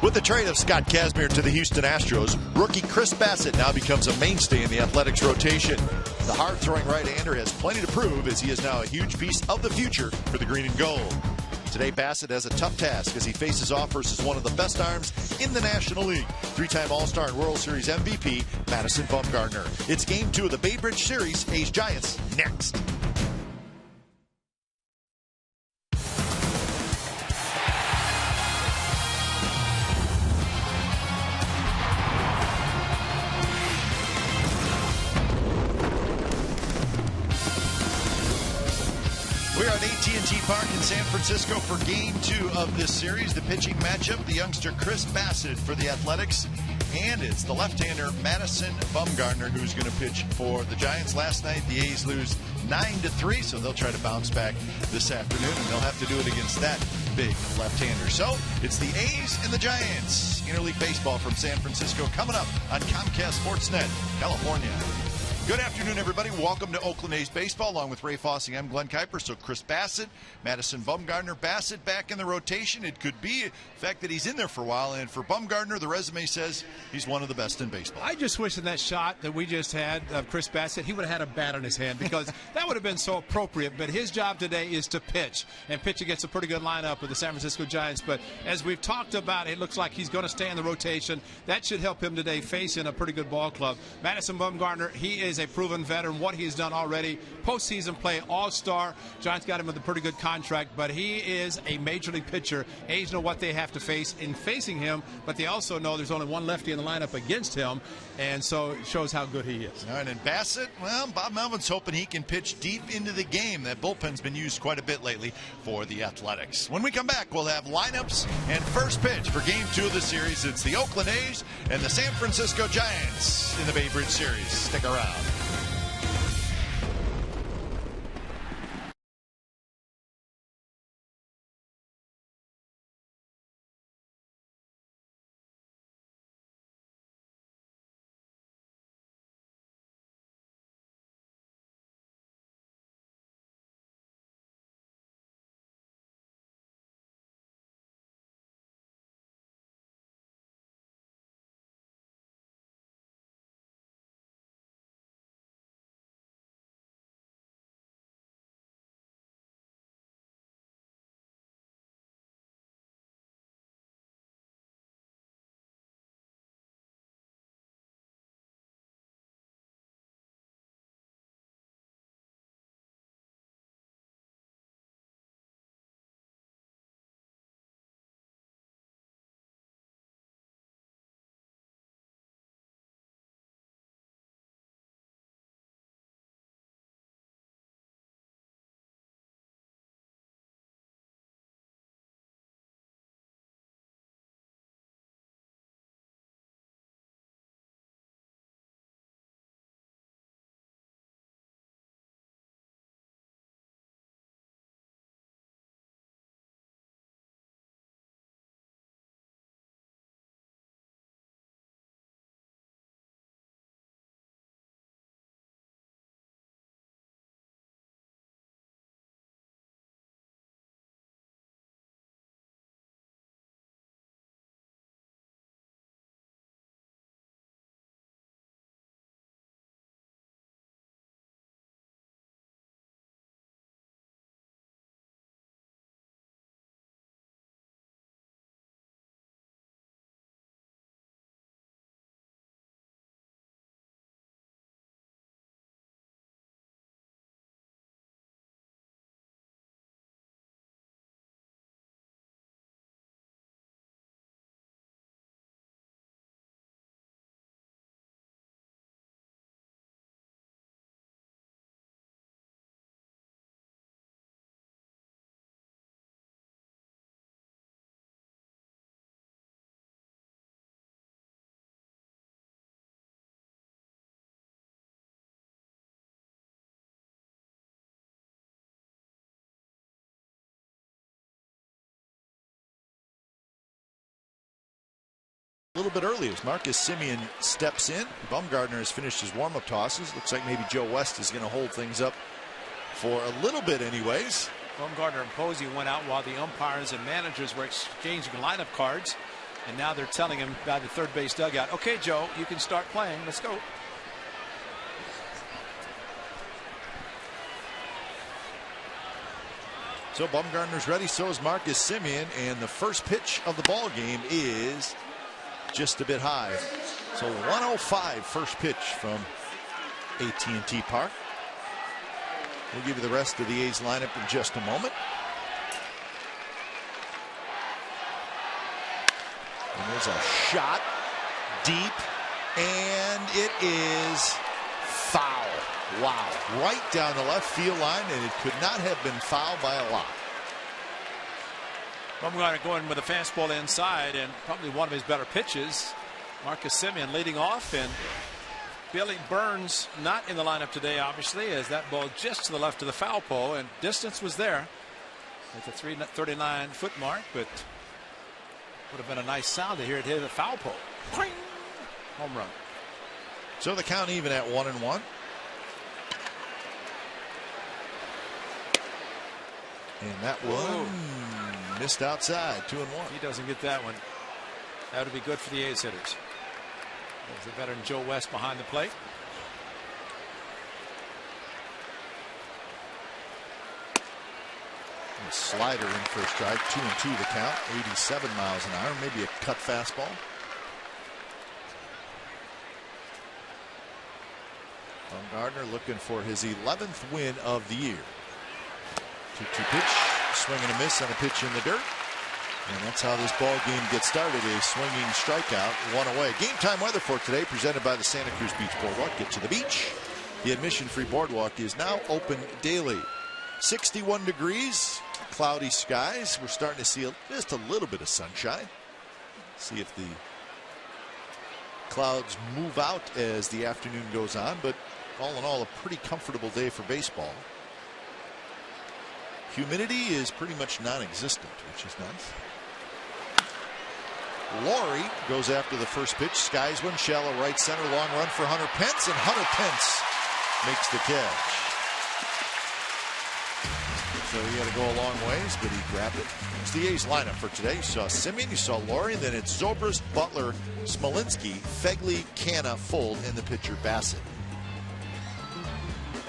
With the trade of Scott Kazmir to the Houston Astros, rookie Chris Bassitt now becomes a mainstay in the Athletics rotation. The hard-throwing right-hander has plenty to prove as he is now a huge piece of the future for the green and gold. Today, Bassitt has a tough task as he faces off versus one of the best arms in the National League, three-time All-Star and World Series MVP, Madison Bumgarner. It's Game 2 of the Bay Bridge Series. A's Giants next. We're at AT Park in San Francisco for Game 2 of this series. The pitching matchup, the youngster Chris Bassitt for the Athletics, and it's the left-hander Madison Bumgarner who's going to pitch for the Giants. Last night, the A's lose 9-3, so they'll try to bounce back this afternoon, and they'll have to do it against that big left-hander. So it's the A's and the Giants. Interleague baseball from San Francisco coming up on Comcast Sportsnet, California. Good afternoon, everybody. Welcome to Oakland A's baseball. Along with Ray Fossey, I'm Glenn Kuiper. So Chris Bassitt, Madison Bumgarner, Bassitt back in the rotation. It could be the fact that he's in there for a while. And for Bumgarner, the resume says he's one of the best in baseball. I just wish in that shot that we just had of Chris Bassitt, he would have had a bat in his hand, because that would have been so appropriate. But his job today is to pitch, and pitch against a pretty good lineup with the San Francisco Giants. But as we've talked about, it looks like he's going to stay in the rotation. That should help him today facing a pretty good ball club. Madison Bumgarner, he is a proven veteran. What he's done already, postseason play, all-star. Giants got him with a pretty good contract, but he is a major league pitcher. A's know what they have to face in facing him, but they also know there's only one lefty in the lineup against him, and so it shows how good he is. All right, and Bassitt, well, Bob Melvin's hoping he can pitch deep into the game. That bullpen's been used quite a bit lately for the Athletics. When we come back, we'll have lineups and first pitch for Game 2 of the series. It's the Oakland A's and the San Francisco Giants in the Bay Bridge Series. Stick around. A little bit early as Marcus Semien steps in. Bumgarner has finished his warm-up tosses. Looks like maybe Joe West is going to hold things up for a little bit anyways. Bumgarner and Posey went out while the umpires and managers were exchanging lineup cards. And now they're telling him by the third base dugout, okay, Joe, you can start playing. Let's go. So Bumgarner's ready. So is Marcus Semien. And the first pitch of the ball game is just a bit high. So 105 first pitch from AT Park. We'll give you the rest of the A's lineup in just a moment. And there's a shot deep, and it is foul. Wow. Right down the left field line, and it could not have been fouled by a lot. Bumgarner going with a fastball inside, and probably one of his better pitches. Marcus Semien leading off, and Billy Burns not in the lineup today, obviously, as that ball just to the left of the foul pole, and distance was there at the 339-foot mark, but would have been a nice sound to hear it hit the foul pole. Boing! Home run. So the count even at 1-1. And that one missed outside. 2-1. He doesn't get that one. That would be good for the A's hitters. There's the veteran Joe West behind the plate. A slider in for a strike. 2-2 the count. 87 miles an hour. Maybe a cut fastball. Bumgarner looking for his 11th win of the year. 2-2 pitch. Swing and a miss on a pitch in the dirt. And that's how this ball game gets started. A swinging strikeout, one away. Game time weather for today presented by the Santa Cruz Beach Boardwalk. Get to the beach. The admission-free boardwalk is now open daily. 61 degrees, cloudy skies. We're starting to see just a little bit of sunshine. See if the clouds move out as the afternoon goes on. But all in all, a pretty comfortable day for baseball. Humidity is pretty much non-existent, which is nice. Laurie goes after the first pitch. Skies one, shallow right center, long run for Hunter Pence, and Hunter Pence makes the catch. So he had to go a long ways, but he grabbed it. It's the A's lineup for today. You saw Semien, you saw Laurie, then it's Zobrist, Butler, Smolinski, Fegley, Canna, Fuld, and the pitcher Bassett.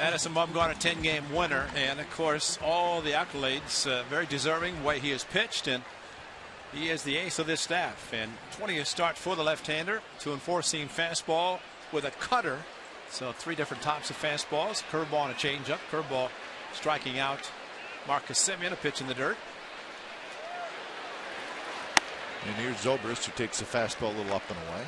Addison Bumgarner, 10-game winner, and of course all the accolades, very deserving way he has pitched, and he is the ace of this staff. And 20th start for the left-hander, 2-4 seam fastball with a cutter, so 3 different types of fastballs, curveball and a changeup. Curveball striking out Marcus Semien, a pitch in the dirt. And here's Zobrist, who takes the fastball a little up and away.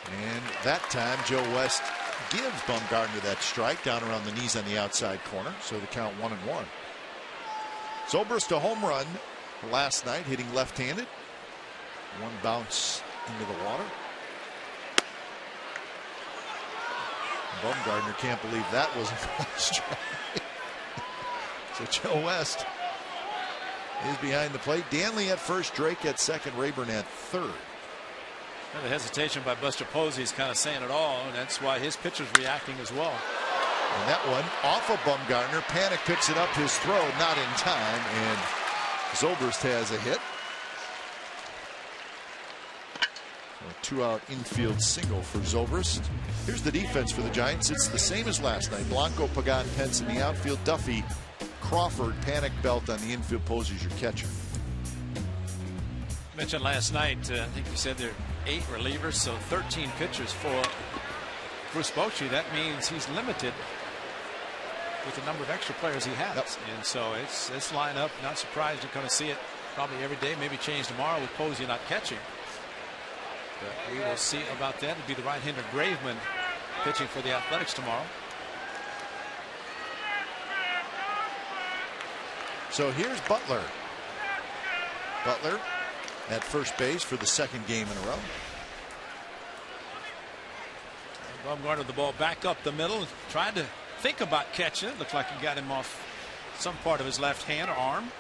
And that time Joe West gives Bumgarner that strike down around the knees on the outside corner. So the count 1-1. Zobrist a home run last night, hitting left-handed. One bounce into the water. Bumgarner can't believe that wasn't a strike. So Joe West is behind the plate. Danley at first, Drake at second, Rayburn at third. The hesitation by Buster Posey is kind of saying it all, and that's why his pitcher's reacting as well. And that one off of Bumgarner. Panic picks it up his throw, not in time, and Zobrist has a hit. So a 2-out infield single for Zobrist. Here's the defense for the Giants. It's the same as last night. Blanco, Pagan, Pence in the outfield. Duffy, Crawford, Panic, Belt on the infield. Posey's your catcher. Mentioned last night, I think you said there are 8 relievers, so 13 pitchers for Bruce Bochy. That means he's limited with the number of extra players he has. Yep. And so it's this lineup, not surprised you're going to see it probably every day, maybe change tomorrow with Posey not catching. But we will see about that. It'll be the right-hander Graveman pitching for the Athletics tomorrow. So here's Butler. Butler at first base for the second game in a row. Bumgarner the ball back up the middle, tried to think about catching it. Looked like he got him off some part of his left hand or arm.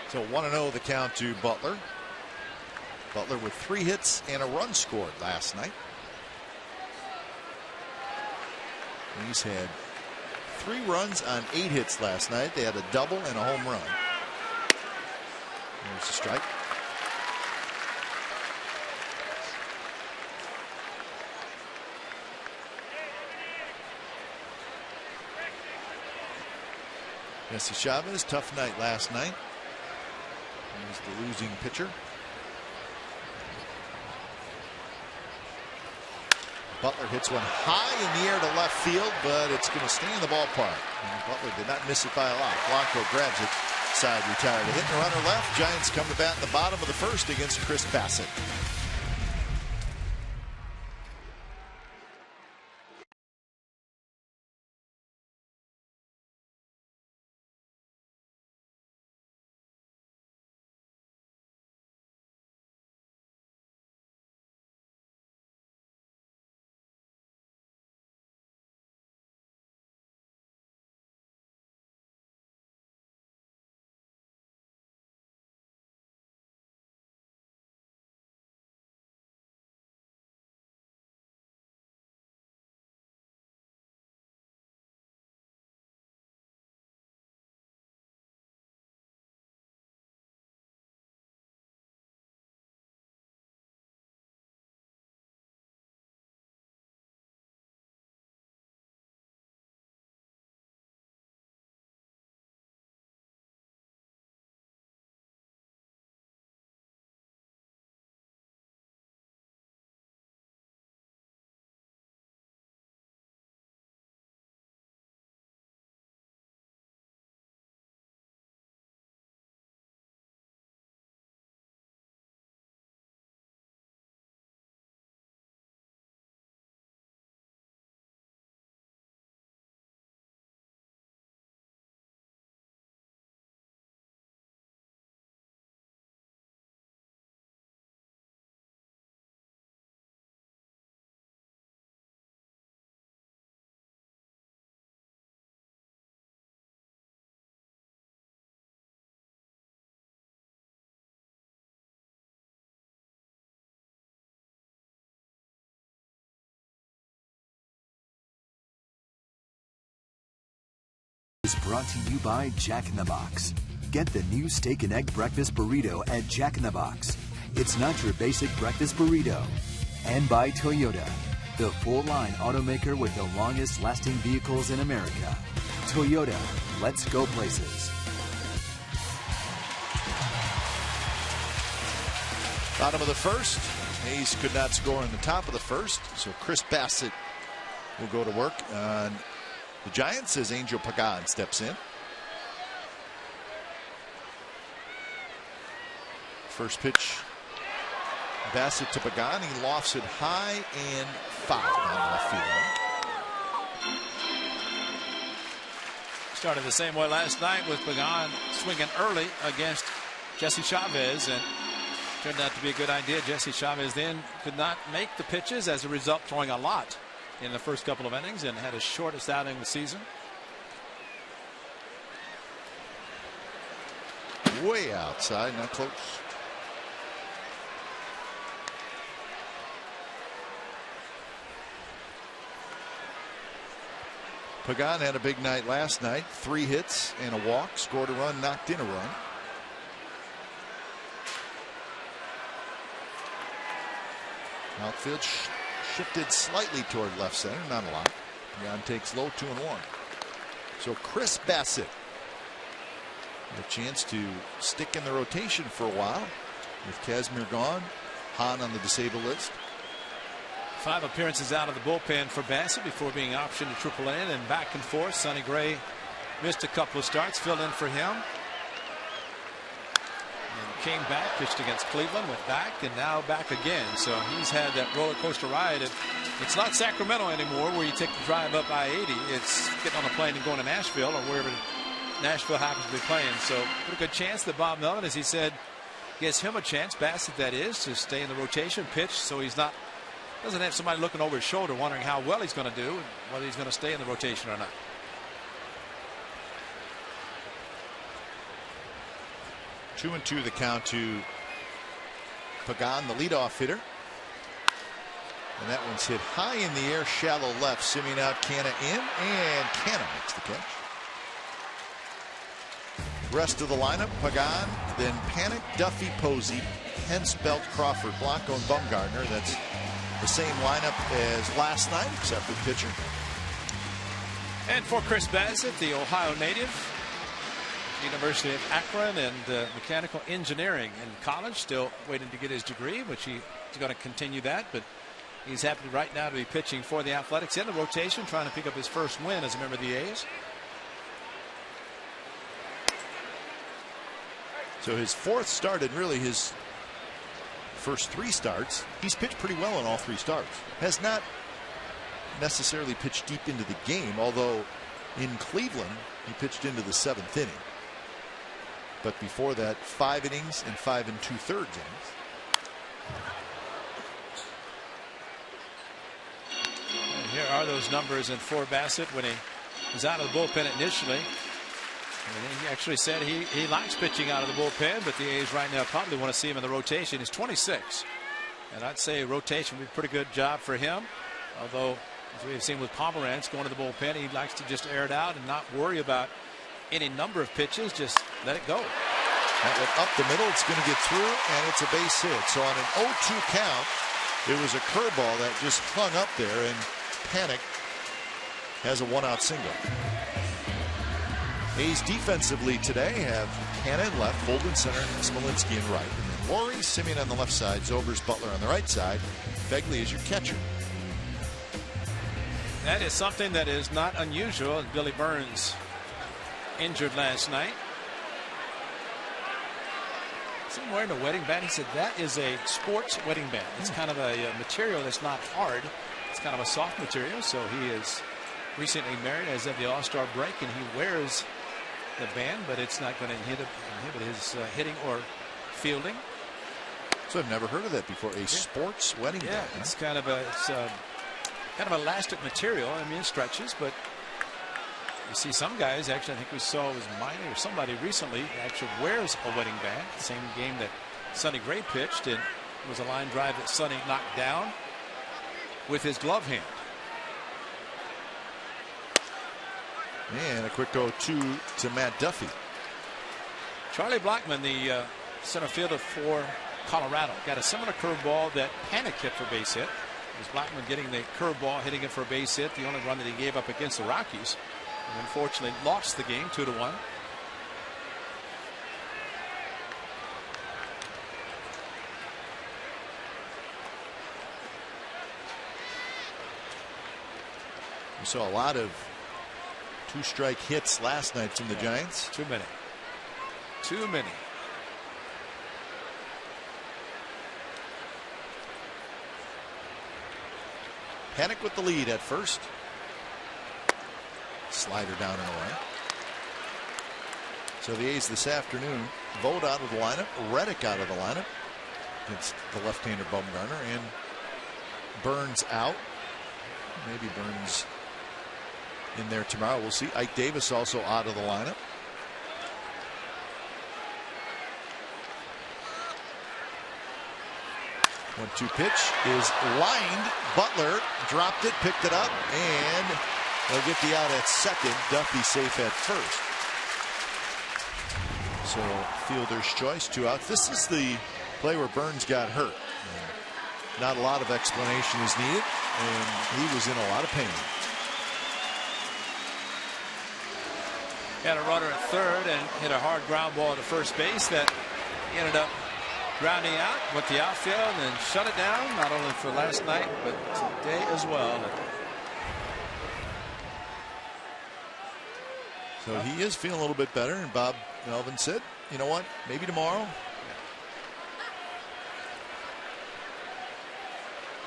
So 1-0 the count to Butler. Butler with 3 hits and a run scored last night. He's had 3 runs on 8 hits last night. They had a double and a home run. There's the strike. Jesse Chavez, tough night last night. He's the losing pitcher. Butler hits one high in the air to left field, but it's going to stay in the ballpark. And Butler did not miss it by a lot. Blanco grabs it, side retired. A hit and runner left. Giants come to bat in the bottom of the first against Chris Bassett. Is brought to you by Jack in the Box. Get the new steak and egg breakfast burrito at Jack in the Box. It's not your basic breakfast burrito. And by Toyota, the full-line automaker with the longest lasting vehicles in America. Toyota, let's go places. Bottom of the first. Hayes could not score in the top of the first, so Chris Bassett will go to work on the Giants as Angel Pagan steps in. First pitch, Bassett to Pagan. He lofts it high and foul down left field. Started the same way last night with Pagan swinging early against Jesse Chavez, and turned out to be a good idea. Jesse Chavez then could not make the pitches, as a result throwing a lot in the first couple of innings and had his shortest outing of the season. Way outside, not close. Pagan had a big night last night. 3 hits and a walk, scored a run, knocked in a run. Outfield shifted slightly toward left center, not a lot. Pagan takes low, 2-1. So Chris Bassett, a chance to stick in the rotation for a while with Kazmir gone, Hahn on the disabled list. 5 appearances out of the bullpen for Bassett before being optioned to AAA, and back and forth. Sonny Gray missed a couple of starts, filled in for him. And came back, pitched against Cleveland, went back, and now back again. So he's had that roller coaster ride. It's not Sacramento anymore, where you take the drive up I-80. It's getting on a plane and going to Nashville, or wherever Nashville happens to be playing. So pretty good chance that Bob Melvin, as he said, gives him a chance, Bassett that is, to stay in the rotation, pitch, so he's not, doesn't have somebody looking over his shoulder wondering how well he's going to do and whether he's going to stay in the rotation or not. 2-2 the count to Pagan, the leadoff hitter. And that one's hit high in the air, shallow left. Simeon out, Canna in, and Canna makes the catch. Rest of the lineup: Pagan, then Panic, Duffy, Posey, Hence, Belt, Crawford, Blanco, and Bumgarner. That's the same lineup as last night, except for the pitcher. And for Chris Bassett, the Ohio native, University of Akron, and mechanical engineering in college, still waiting to get his degree, which he's going to continue that, but he's happy right now to be pitching for the Athletics in the rotation, trying to pick up his first win as a member of the A's. So his fourth start, and really his first 3 starts, he's pitched pretty well in all 3 starts. Has not necessarily pitched deep into the game, although in Cleveland he pitched into the 7th inning. But before that, 5 innings and 5 2/3 innings. And here are those numbers in for Bassett when he was out of the bullpen initially. And he actually said he likes pitching out of the bullpen, but the A's right now probably want to see him in the rotation. He's 26, and I'd say rotation would be a pretty good job for him. Although, as we've seen with Pomerantz going to the bullpen, he likes to just air it out and not worry about any number of pitches. Just let it go. That went up the middle. It's going to get through, and it's a base hit. So on an 0-2 count, it was a curveball that just hung up there, and Panic has a 1-out single. A's defensively today have Canna in left, Holden center, Smolinski in right. And then Laurie, Simeon on the left side, Zobers, Butler on the right side. Begley is your catcher. That is something that is not unusual. Billy Burns injured last night. Is he wearing a wedding band? He said that is a sports wedding band. It's kind of a material that's not hard. It's kind of a soft material. So he is recently married as of the All-Star break, and he wears the band, but it's not going to inhibit his hitting or fielding. So I've never heard of that before. A sports wedding band. It's kind of elastic material. I mean, it stretches, but you see some guys, actually, I think we saw it was Miney or somebody recently actually wears a wedding band. Same game that Sonny Gray pitched, and it was a line drive that Sonny knocked down with his glove hand. And a quick 0-2 to Matt Duffy. Charlie Blackmon, the center fielder for Colorado, got a similar curveball that Panic hit for base hit. It was Blackmon getting the curveball, hitting it for a base hit, the only run that he gave up against the Rockies. And unfortunately lost the game 2-1. We saw a lot of 2-strike hits last night from the Giants. Too many. Too many. Panic with the lead at first. Slider down and away. So the A's this afternoon vote out of the lineup. Reddick out of the lineup against the left-hander Bumgarner, and Burns out. Maybe Burns in there tomorrow. We'll see. Ike Davis also out of the lineup. One-two pitch is lined. Butler dropped it, picked it up, and they'll get the out at second. Duffy safe at first. So fielder's choice, 2 outs. This is the play where Burns got hurt. Not a lot of explanation is needed, and he was in a lot of pain. Had a runner at third and hit a hard ground ball to first base that ended up grounding out, went the outfield and shut it down, not only for last night but today as well. So he is feeling a little bit better, and Bob Melvin said, you know what, maybe tomorrow.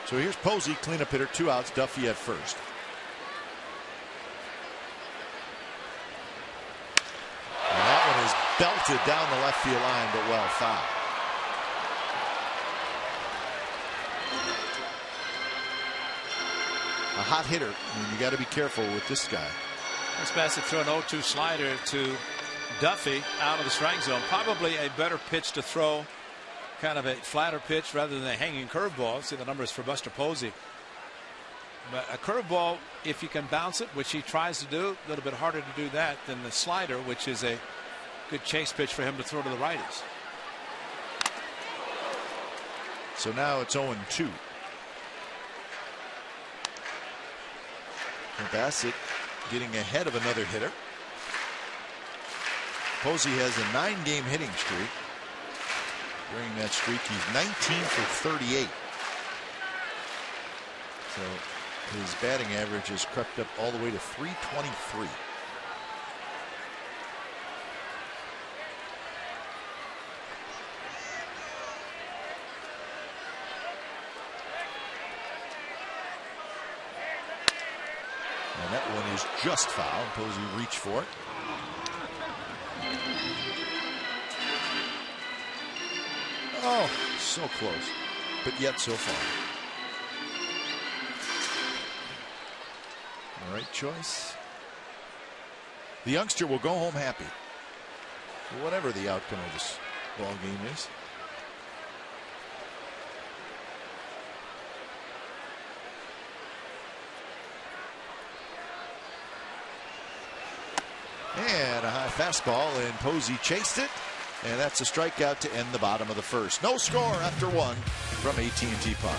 So here's Posey, cleanup hitter, 2 outs, Duffy at first. And that one is belted down the left field line, but well foul. A hot hitter, and you got to be careful with this guy. Chris Bassett threw an 0-2 slider to Duffy out of the strike zone. Probably a better pitch to throw, kind of a flatter pitch rather than a hanging curveball. See the numbers for Buster Posey. But a curveball, if you can bounce it, which he tries to do, a little bit harder to do that than the slider, which is a good chase pitch for him to throw to the righties. So now it's 0-2. Bassett getting ahead of another hitter. Posey has a 9-game hitting streak. During that streak, he's 19 for 38. So his batting average has crept up all the way to 323. And that one is just foul. Posey reached for it. Oh, so close, but yet so far. All right, choice. The youngster will go home happy, whatever the outcome of this ball game is. And a high fastball, and Posey chased it. And that's a strikeout to end the bottom of the first. No score after one from AT&T Park.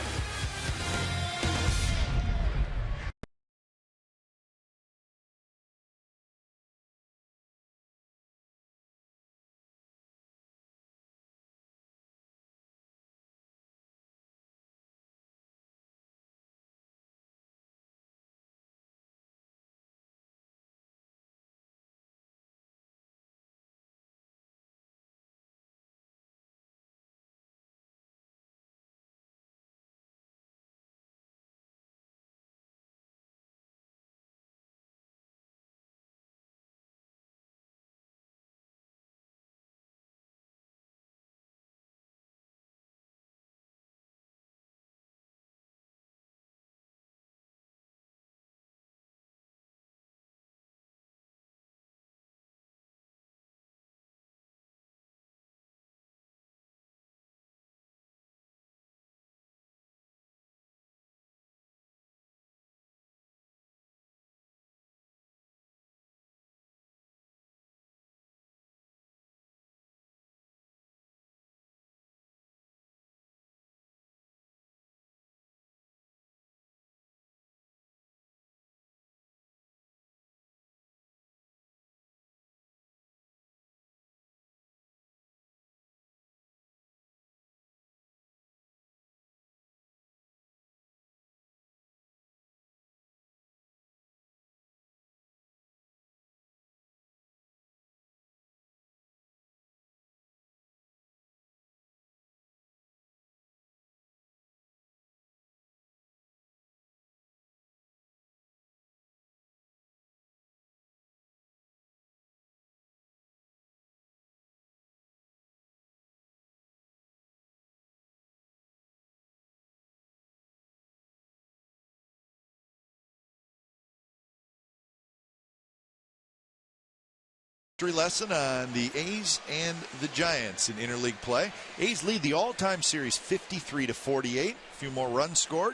Lesson on the A's and the Giants in interleague play. A's lead the all-time series 53-48. A few more runs scored.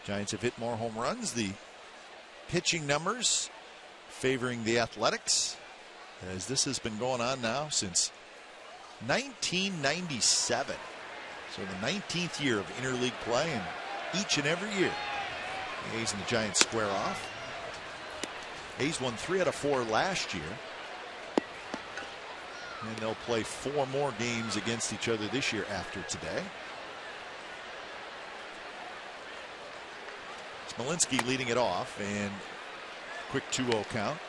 Giants have hit more home runs. The pitching numbers favoring the Athletics, as this has been going on now since 1997. So the 19th year of interleague play, and each and every year the A's and the Giants square off. A's won 3 out of 4 last year. And they'll play 4 more games against each other this year after today. Smolinski leading it off, and quick 2-0 count.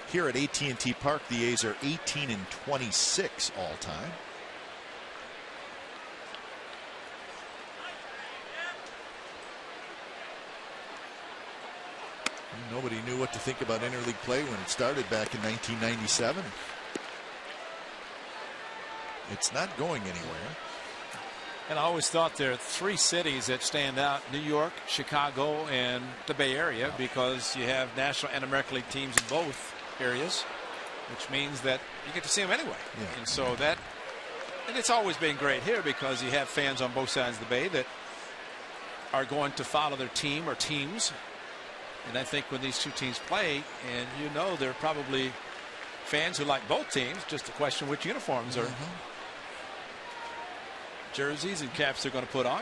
Here at AT&T Park, the A's are 18-26 all time. Nobody knew what to think about interleague play when it started back in 1997. It's not going anywhere. And I always thought there are 3 cities that stand out: New York, Chicago, and the Bay Area, because you have National and American League teams in both areas. which means that you get to see them anyway. Yeah. And so that, and it's always been great here because you have fans on both sides of the bay that are going to follow their team or teams. And I think when these two teams play, and you know there are probably fans who like both teams, just a question which uniforms or jerseys and caps they're going to put on.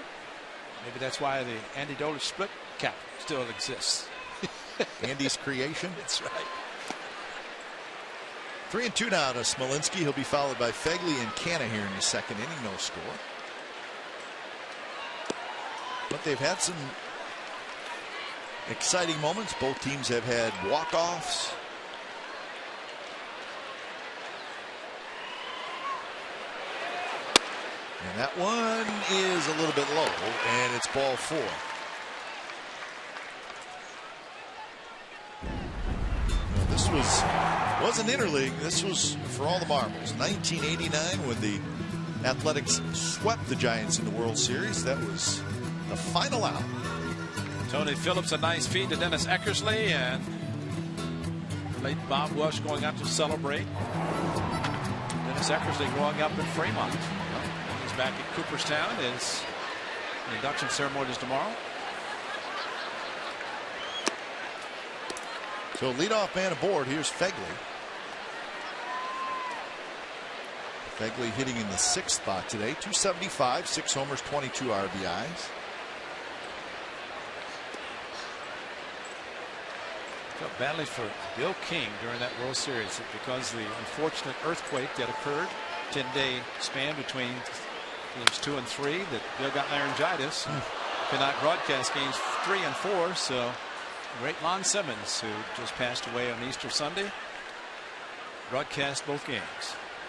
Maybe that's why the Andy Dolich split cap still exists. Andy's creation. That's right. 3-2 now to Smolinski. He'll be followed by Fegley and Canna here in the second inning. No score. But they've had some exciting moments. Both teams have had walk-offs. And that one is a little bit low, and it's ball 4. Well, this wasn't Interleague. This was for all the marbles. 1989 when the Athletics swept the Giants in the World Series. That was the final out. Tony Phillips, a nice feed to Dennis Eckersley, and late Bob Welsh going out to celebrate. Dennis Eckersley growing up in Fremont. He's back at Cooperstown. His induction ceremony is tomorrow. So leadoff man aboard. Here's Fegley. Fegley hitting in the 6th spot today. 275, 6 homers, 22 RBIs. Felt badly for Bill King during that World Series because the unfortunate earthquake that occurred, 10-day span between games 2 and 3, that Bill got laryngitis. Could not broadcast games 3 and 4. So great Lon Simmons, who just passed away on Easter Sunday, broadcast both games.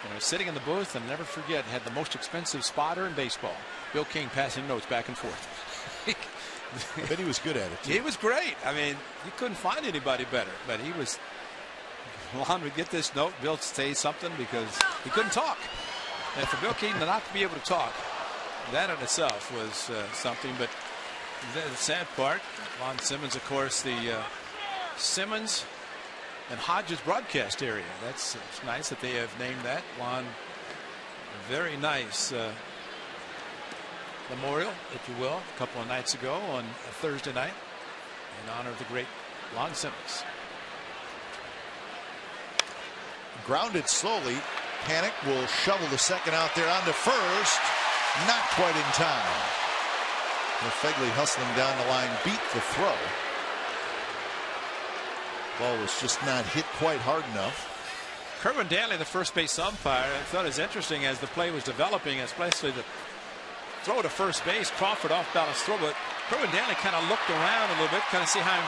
You know, sitting in the booth, and never forget, had the most expensive spotter in baseball. Bill King passing notes back and forth. I bet he was good at it too. He was great. I mean, you couldn't find anybody better. But he was. Lon would get this note, Bill say something because he couldn't talk. And for Bill King not to be able to talk, that in itself was something. But the sad part, Lon Simmons, of course, the Simmons and Hodges broadcast area. It's nice that they have named that. Lon, a very nice memorial, if you will, a couple of nights ago on a Thursday night in honor of the great Lon Simmons. Grounded slowly. Panic will shovel the second out there onto first. Not quite in time. Fegley hustling down the line beat the throw. Ball was just not hit quite hard enough. Kerwin Danley, the first base umpire, I thought it was interesting as the play was developing, especially the throw to first base. Crawford off balance throw, but Kerwin Danley kind of looked around a little bit, kind of see how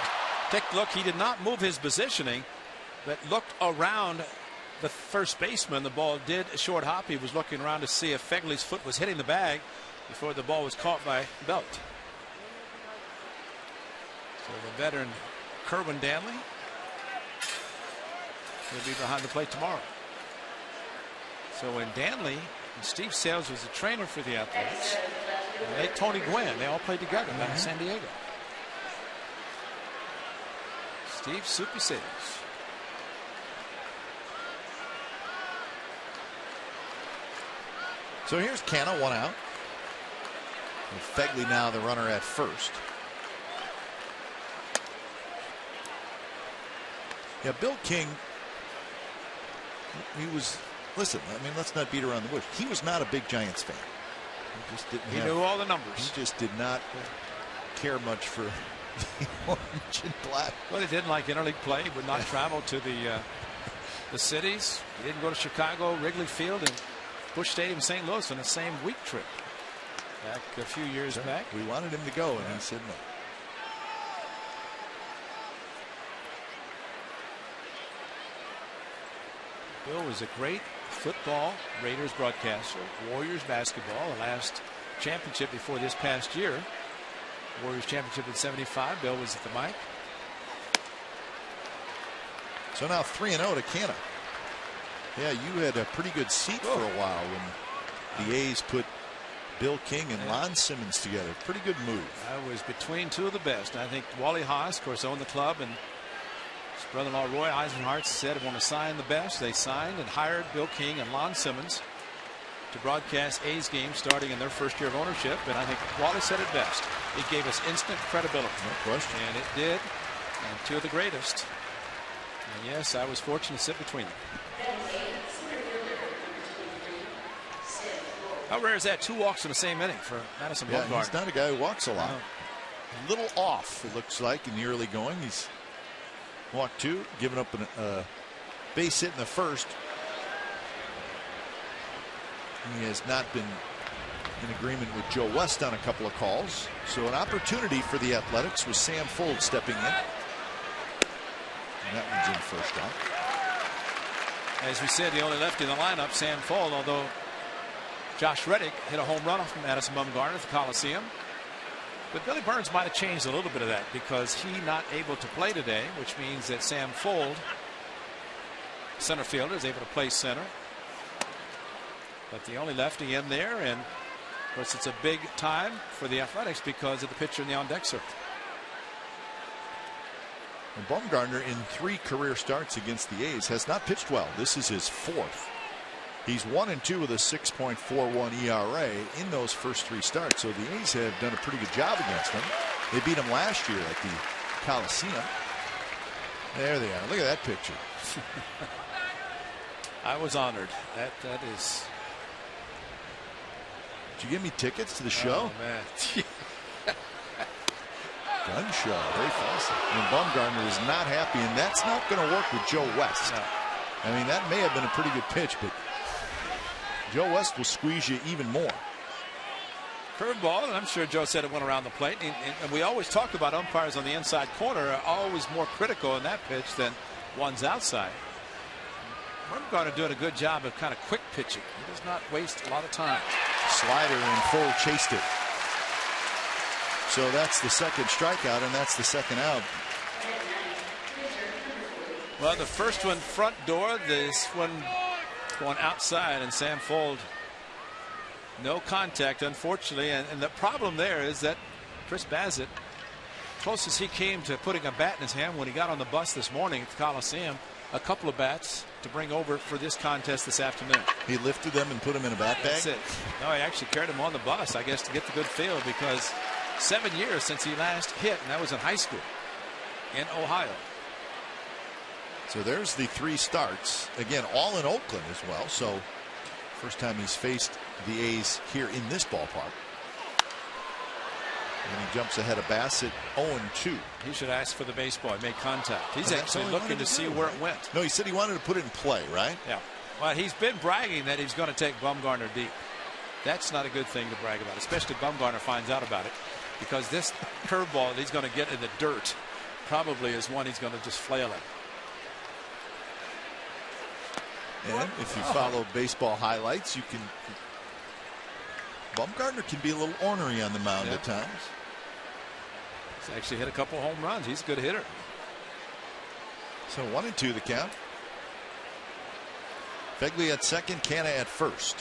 take a look. He did not move his positioning, but looked around the first baseman. The ball did a short hop. He was looking around to see if Fegley's foot was hitting the bag before the ball was caught by Belt. So the veteran Kerwin Danley will be behind the plate tomorrow. So when Danley and Steve Sales was the trainer for the Athletics, and late Tony Gwynn, they all played together down in San Diego. Steve Soupy Sales. So here's Canna, 1 out. And Fegley now the runner at first. Yeah, Bill King, he was, listen, I mean, let's not beat around the bush. He was not a big Giants fan. He just didn't He knew all the numbers. He just did not care much for the orange and black. Well, he didn't like interleague play. He would not travel to the cities. He didn't go to Chicago, Wrigley Field, and Busch Stadium, St. Louis on the same week trip back a few years back. We wanted him to go, and he said no. Bill was a great football Raiders broadcaster, Warriors basketball, the last championship before this past year. Warriors championship in '75. Bill was at the mic. So now 3-0 to Canna. Yeah, you had a pretty good seat for a while when the A's put Bill King and Lon Simmons together. Pretty good move. I was between two of the best. I think Wally Haas, of course, owned the club, and His brother-in-law Roy Eisenhart said, "I want to sign the best." They signed and hired Bill King and Lon Simmons to broadcast A's games starting in their first year of ownership. And I think Wally said it best. It gave us instant credibility. No question. And it did. And two of the greatest. And yes, I was fortunate to sit between them. How rare is that? 2 walks in the same inning for Madison Bumgarner. Yeah, he's not a guy who walks a lot. No. A little off, it looks like, in the early going. He's walked 2, given up a base hit in the first. He has not been in agreement with Joe West on a couple of calls. So an opportunity for the Athletics with Sam Fuld stepping in. And that one's in first out. As we said, the only lefty in the lineup, Sam Fuld, although Josh Reddick hit a home run off from Madison Bumgarner at the Coliseum. But Billy Burns might have changed a little bit of that because he not able to play today, which means that Sam Fuld, center fielder, is able to play center. But the only lefty in there, and of course it's a big time for the Athletics because of the pitcher in the on-deck circle. And Bumgarner, in 3 career starts against the A's, has not pitched well. This is his 4th. He's 1-2 with a 6.41 ERA in those first 3 starts. So the A's have done a pretty good job against him. They beat him last year at the Coliseum. There they are. Look at that picture. I was honored. That is. Did you give me tickets to the show? Oh, man. Gun show. Very fancy. And Bumgarner is not happy, and that's not going to work with Joe West. No. I mean, that may have been a pretty good pitch, but Joe West will squeeze you even more. Curveball, and I'm sure Joe said it went around the plate. And we always talk about umpires on the inside corner are always more critical in that pitch than ones outside. Bumgarner doing a good job of kind of quick pitching. He does not waste a lot of time. Slider and Fuld chased it. So that's the second strikeout, and that's the second out. Well, the first one front door, this one going outside, and Sam Fuld, no contact, unfortunately. And the problem there is that Chris Bassett, closest he came to putting a bat in his hand when he got on the bus this morning at the Coliseum, a couple of bats to bring over for this contest this afternoon. He lifted them and put them in a bat bag? That's it. No, he actually carried him on the bus, I guess, to get the good feel, because 7 years since he last hit, and that was in high school in Ohio. So there's the 3 starts. Again, all in Oakland as well. So first time he's faced the A's here in this ballpark. And he jumps ahead of Bassett 0-2. He should ask for the baseball. He made contact. He's actually looking to see where it went. No, he said he wanted to put it in play, right? Yeah. Well, he's been bragging that he's going to take Bumgarner deep. That's not a good thing to brag about, especially if Bumgarner finds out about it, because this curveball that he's going to get in the dirt probably is one he's going to just flail at. And if you follow baseball highlights, you can. Bumgarner can be a little ornery on the mound at times. He's actually hit a couple home runs. He's a good hitter. So 1-2 the count. Fegley at second, Canna at first.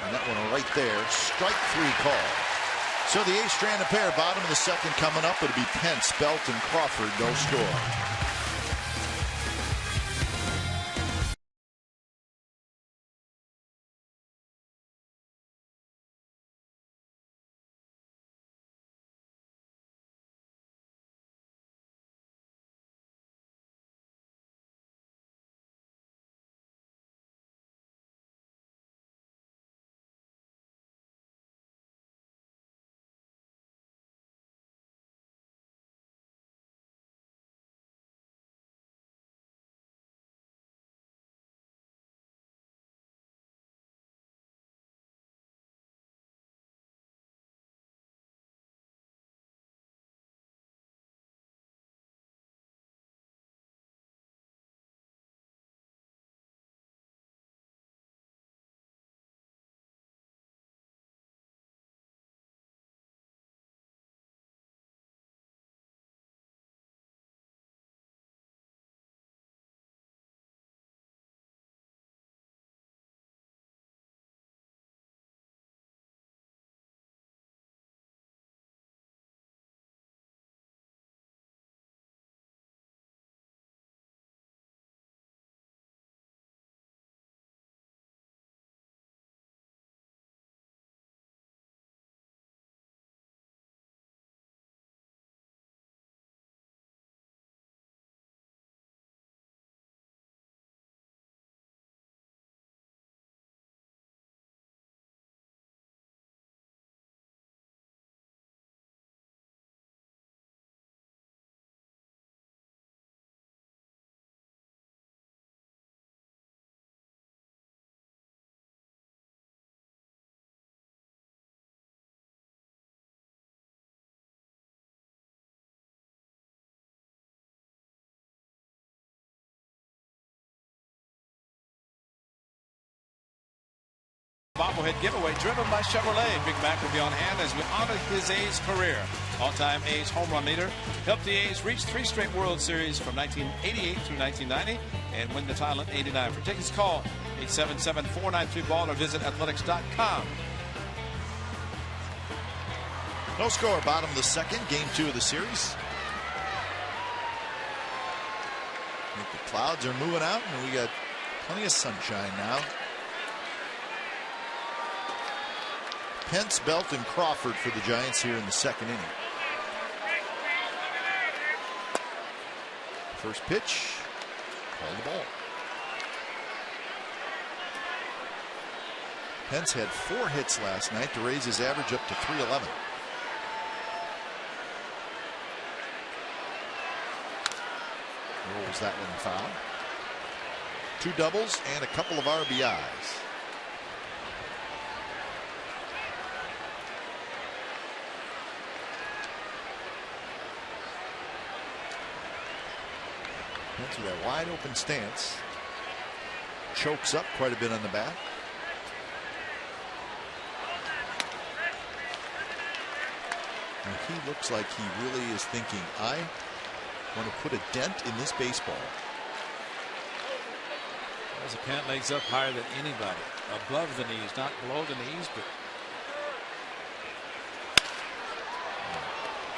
And that one right there, strike 3 call. So the A's strand a pair, bottom of the second coming up. It'll be Pence, Belton, Crawford, no score. hit giveaway driven by Chevrolet. Big Mac will be on hand as we honor his A's career. All-time A's home run leader. Helped the A's reach 3 straight World Series from 1988 through 1990 and win the title in '89. For tickets, call 877-493-BALL or visit athletics.com. No score, bottom of the second, game 2 of the series. I think the clouds are moving out, and we got plenty of sunshine now. Pence, Belt, and Crawford for the Giants here in the second inning. First pitch, call the ball. Pence had 4 hits last night to raise his average up to 311. Rolls that one foul. 2 doubles and a couple of RBIs. Into that wide open stance. Chokes up quite a bit on the bat. And he looks like he really is thinking, I want to put a dent in this baseball. There's a pant legs up higher than anybody. Above the knees, not below the knees, but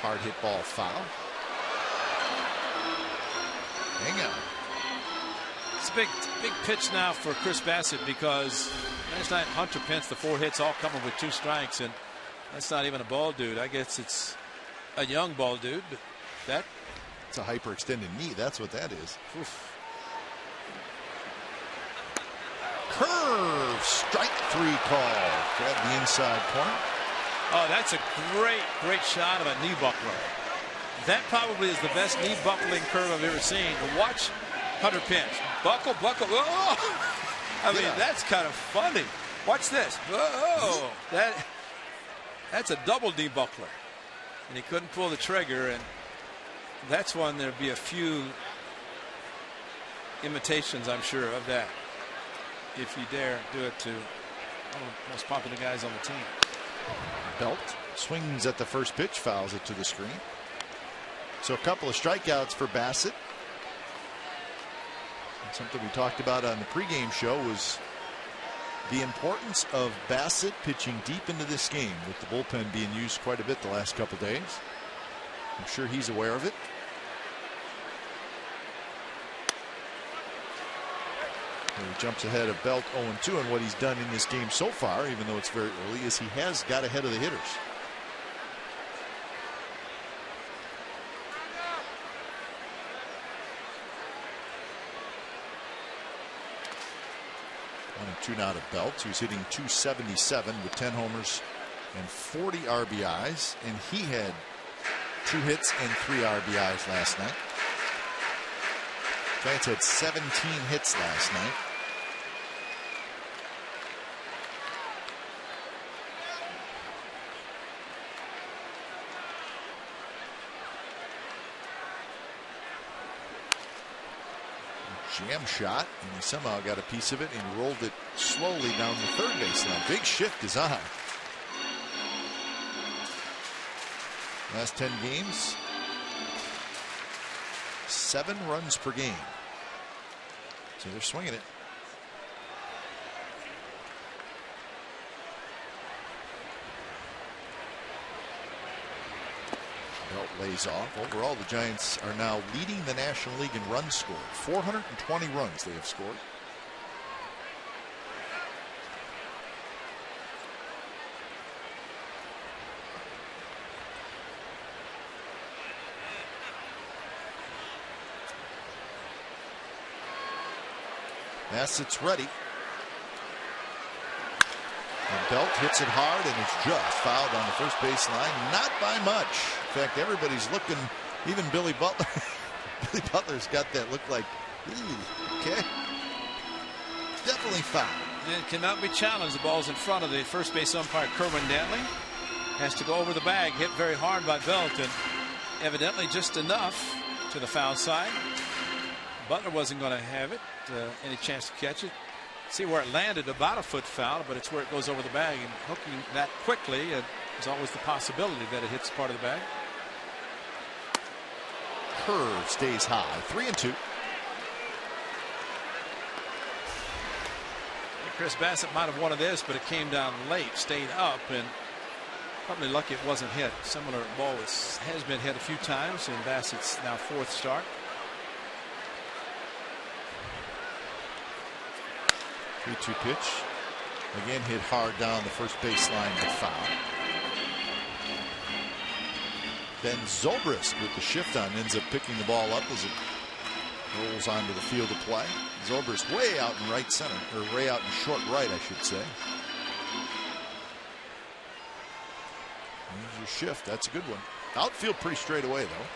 hard hit ball foul. Hang on. It's a big pitch now for Chris Bassett because last night Hunter Pence, the 4 hits all coming with 2 strikes, and that's not even a ball dude. I guess it's a young ball dude, but that. It's a hyperextended knee. That's what that is. Oof. Curve, strike 3 call. Grab the inside corner. Oh, that's a great shot of a knee buckler. That probably is the best knee buckling curve I've ever seen. Watch Hunter Pence. Buckle. Oh! I mean, that's kind of funny. Watch this. Oh, that's a double knee buckler. And he couldn't pull the trigger, and that's one there'd be a few imitations, I'm sure, of that. If you dare do it to one of the most popular guys on the team. Belt swings at the first pitch, fouls it to the screen. So a couple of strikeouts for Bassett. And something we talked about on the pregame show was the importance of Bassett pitching deep into this game, with the bullpen being used quite a bit the last couple days. I'm sure he's aware of it. And he jumps ahead of Belt 0-2, and what he's done in this game so far, even though it's very early, is he has got ahead of the hitters. Two now to Belt, who's hitting .277 with 10 homers and 40 RBIs, and he had 2 hits and 3 RBIs last night. Giants had 17 hits last night. Jam shot, and he somehow got a piece of it and rolled it slowly down the third baseline. Big shift is on. Last 10 games, 7 runs per game. So they're swinging it. Belt lays off. Overall, the Giants are now leading the National League in runs scored. 420 runs they have scored. Bassett's ready. And Belt hits it hard, and it's just fouled on the first base line. Not by much. In fact, everybody's looking, even Billy Butler. Billy Butler's got that look like, ooh, okay. Definitely foul. It cannot be challenged. The ball's in front of the first base umpire, Kerwin Dantley. Has to go over the bag, hit very hard by Belt, and evidently just enough to the foul side. Butler wasn't going to have it, any chance to catch it. See where it landed, about a foot foul, but it's where it goes over the bag, and hooking that quickly, there's always the possibility that it hits part of the bag. Curve stays high. 3-2. Chris Bassitt might have wanted this, but it came down late, stayed up, and probably lucky it wasn't hit. Similar ball has been hit a few times, and Bassitt's now 4th start. 3-2 pitch. Again hit hard down the first baseline, but foul. Then Zobrist with the shift on ends up picking the ball up as it rolls onto the field of play. Zobrist way out in right center, or way out in short right, I should say. There's your shift. That's a good one. Outfield pretty straight away, though.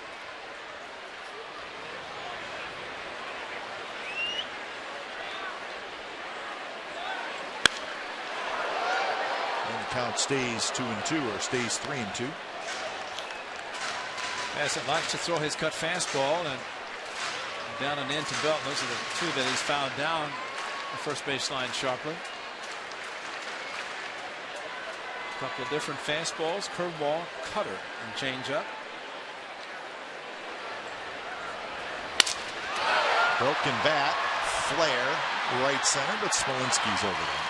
And the count stays 2-2, or stays 3-2. Bassitt likes to throw his cut fastball, and down and into Belt. Those are the two that he's fouled down the first baseline sharply. A couple of different fastballs, curveball, cutter, and changeup. Broken bat, flare, right center, but Smolinski's over there.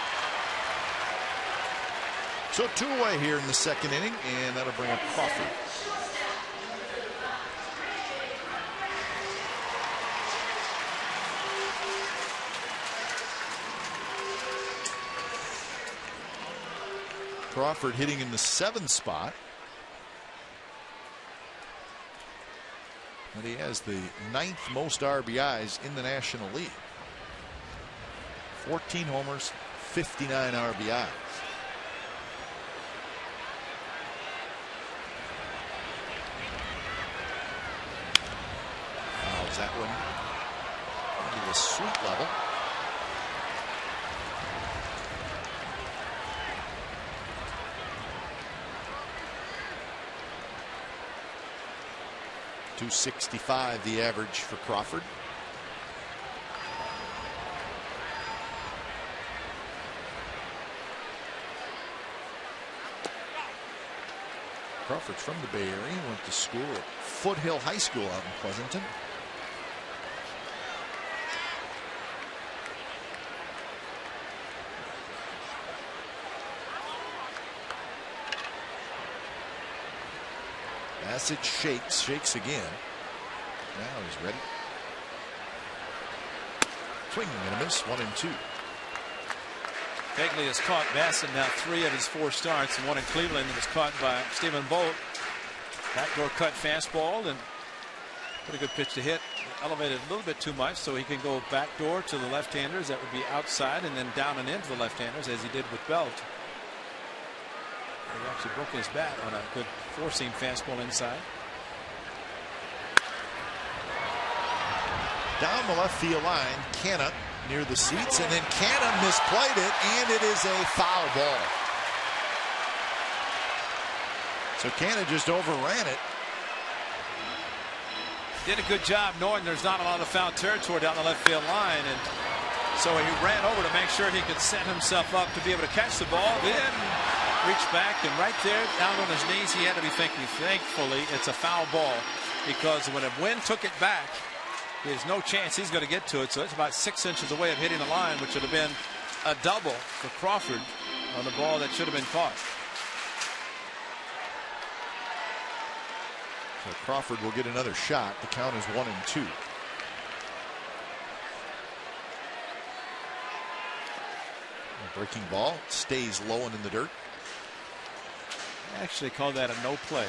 So 2 away here in the 2nd inning, and that'll bring up Crawford. Crawford hitting in the 7th spot. And he has the 9th most RBIs in the National League. 14 homers, 59 RBIs. Fouls that one into the sweet level. .265 the average for Crawford. Crawford's from the Bay Area. Went to school at Foothill High School out in Pleasanton. Bassitt shakes again. Now he's ready. Swinging and a miss, 1-2. Kegley has caught Bassitt now 3 of his 4 starts, and one in Cleveland that was caught by Stephen Bolt. Backdoor cut fastball, and pretty good pitch to hit. Elevated a little bit too much, so he can go backdoor to the left-handers. That would be outside, and then down and into the left-handers, as he did with Belt. He actually broke his bat on a good 4-seam fastball inside. Down the left field line, Canna near the seats, and then Canna misplayed it, and it is a foul ball. So Canna just overran it. Did a good job knowing there's not a lot of foul territory down the left field line, and so he ran over to make sure he could set himself up to be able to catch the ball. Then reached back, and right there down on his knees he had to be thinking, thankfully it's a foul ball, because when a wind took it back, there's no chance he's going to get to it. So it's about 6 inches away of hitting the line, which would have been a double for Crawford on the ball that should have been caught. So Crawford will get another shot. The count is 1-2. A breaking ball stays low and in the dirt. I actually called that a no play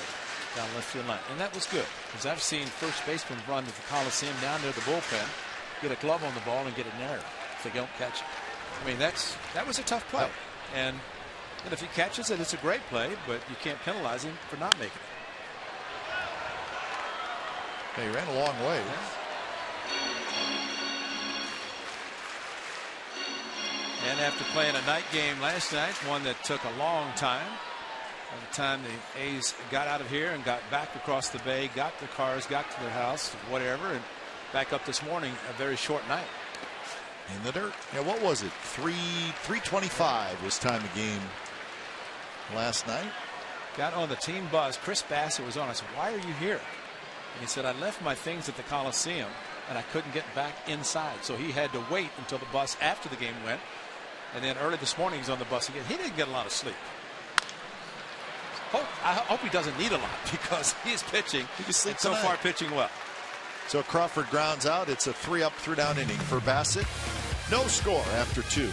down left field line, and that was good, because I've seen first basemen run to the Coliseum down near the bullpen, get a glove on the ball and get it in there if they don't catch it. I mean, that was a tough play, and if he catches it, it's a great play, but you can't penalize him for not making it. Yeah, he ran a long way. And after playing a night game last night, one that took a long time, by the time the A's got out of here and got back across the bay, got their cars, got to their house, whatever, and back up this morning, a very short night. in the dirt. Yeah, what was it? 3:25 was time of game last night. Got on the team bus. Chris Bassett was on. I said, "Why are you here?" And he said, "I left my things at the Coliseum and I couldn't get back inside." So he had to wait until the bus after the game went. And then early this morning he's on the bus again. He didn't get a lot of sleep. I hope he doesn't need a lot because he's pitching. He can sleep and so far pitching well. So Crawford grounds out. It's a 3-up, 3-down inning for Bassett. No score after 2.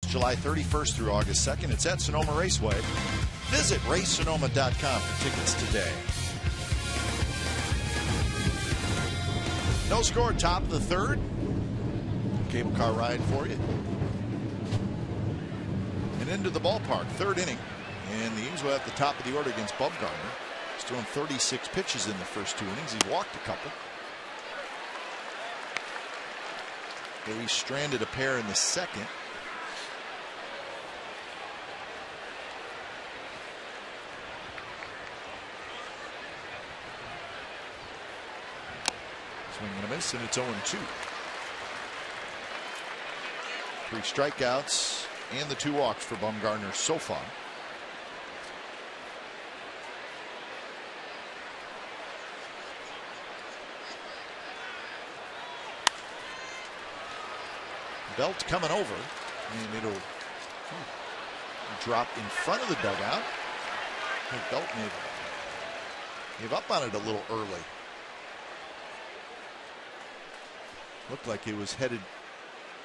July 31st through August 2nd. It's at Sonoma Raceway. Visit racesonoma.com for tickets today. No score, top of the 3rd. Cable car ride for you. And into the ballpark, 3rd inning. And the A's were at the top of the order against Bumgarner. He's thrown 36 pitches in the first 2 innings. He's walked a couple. He stranded a pair in the 2nd. Swing and a miss, and it's 0-2. 3 strikeouts and the 2 walks for Bumgarner so far. Belt coming over, and it'll drop in front of the dugout. I think Belt may give up on it a little early. Looked like it was headed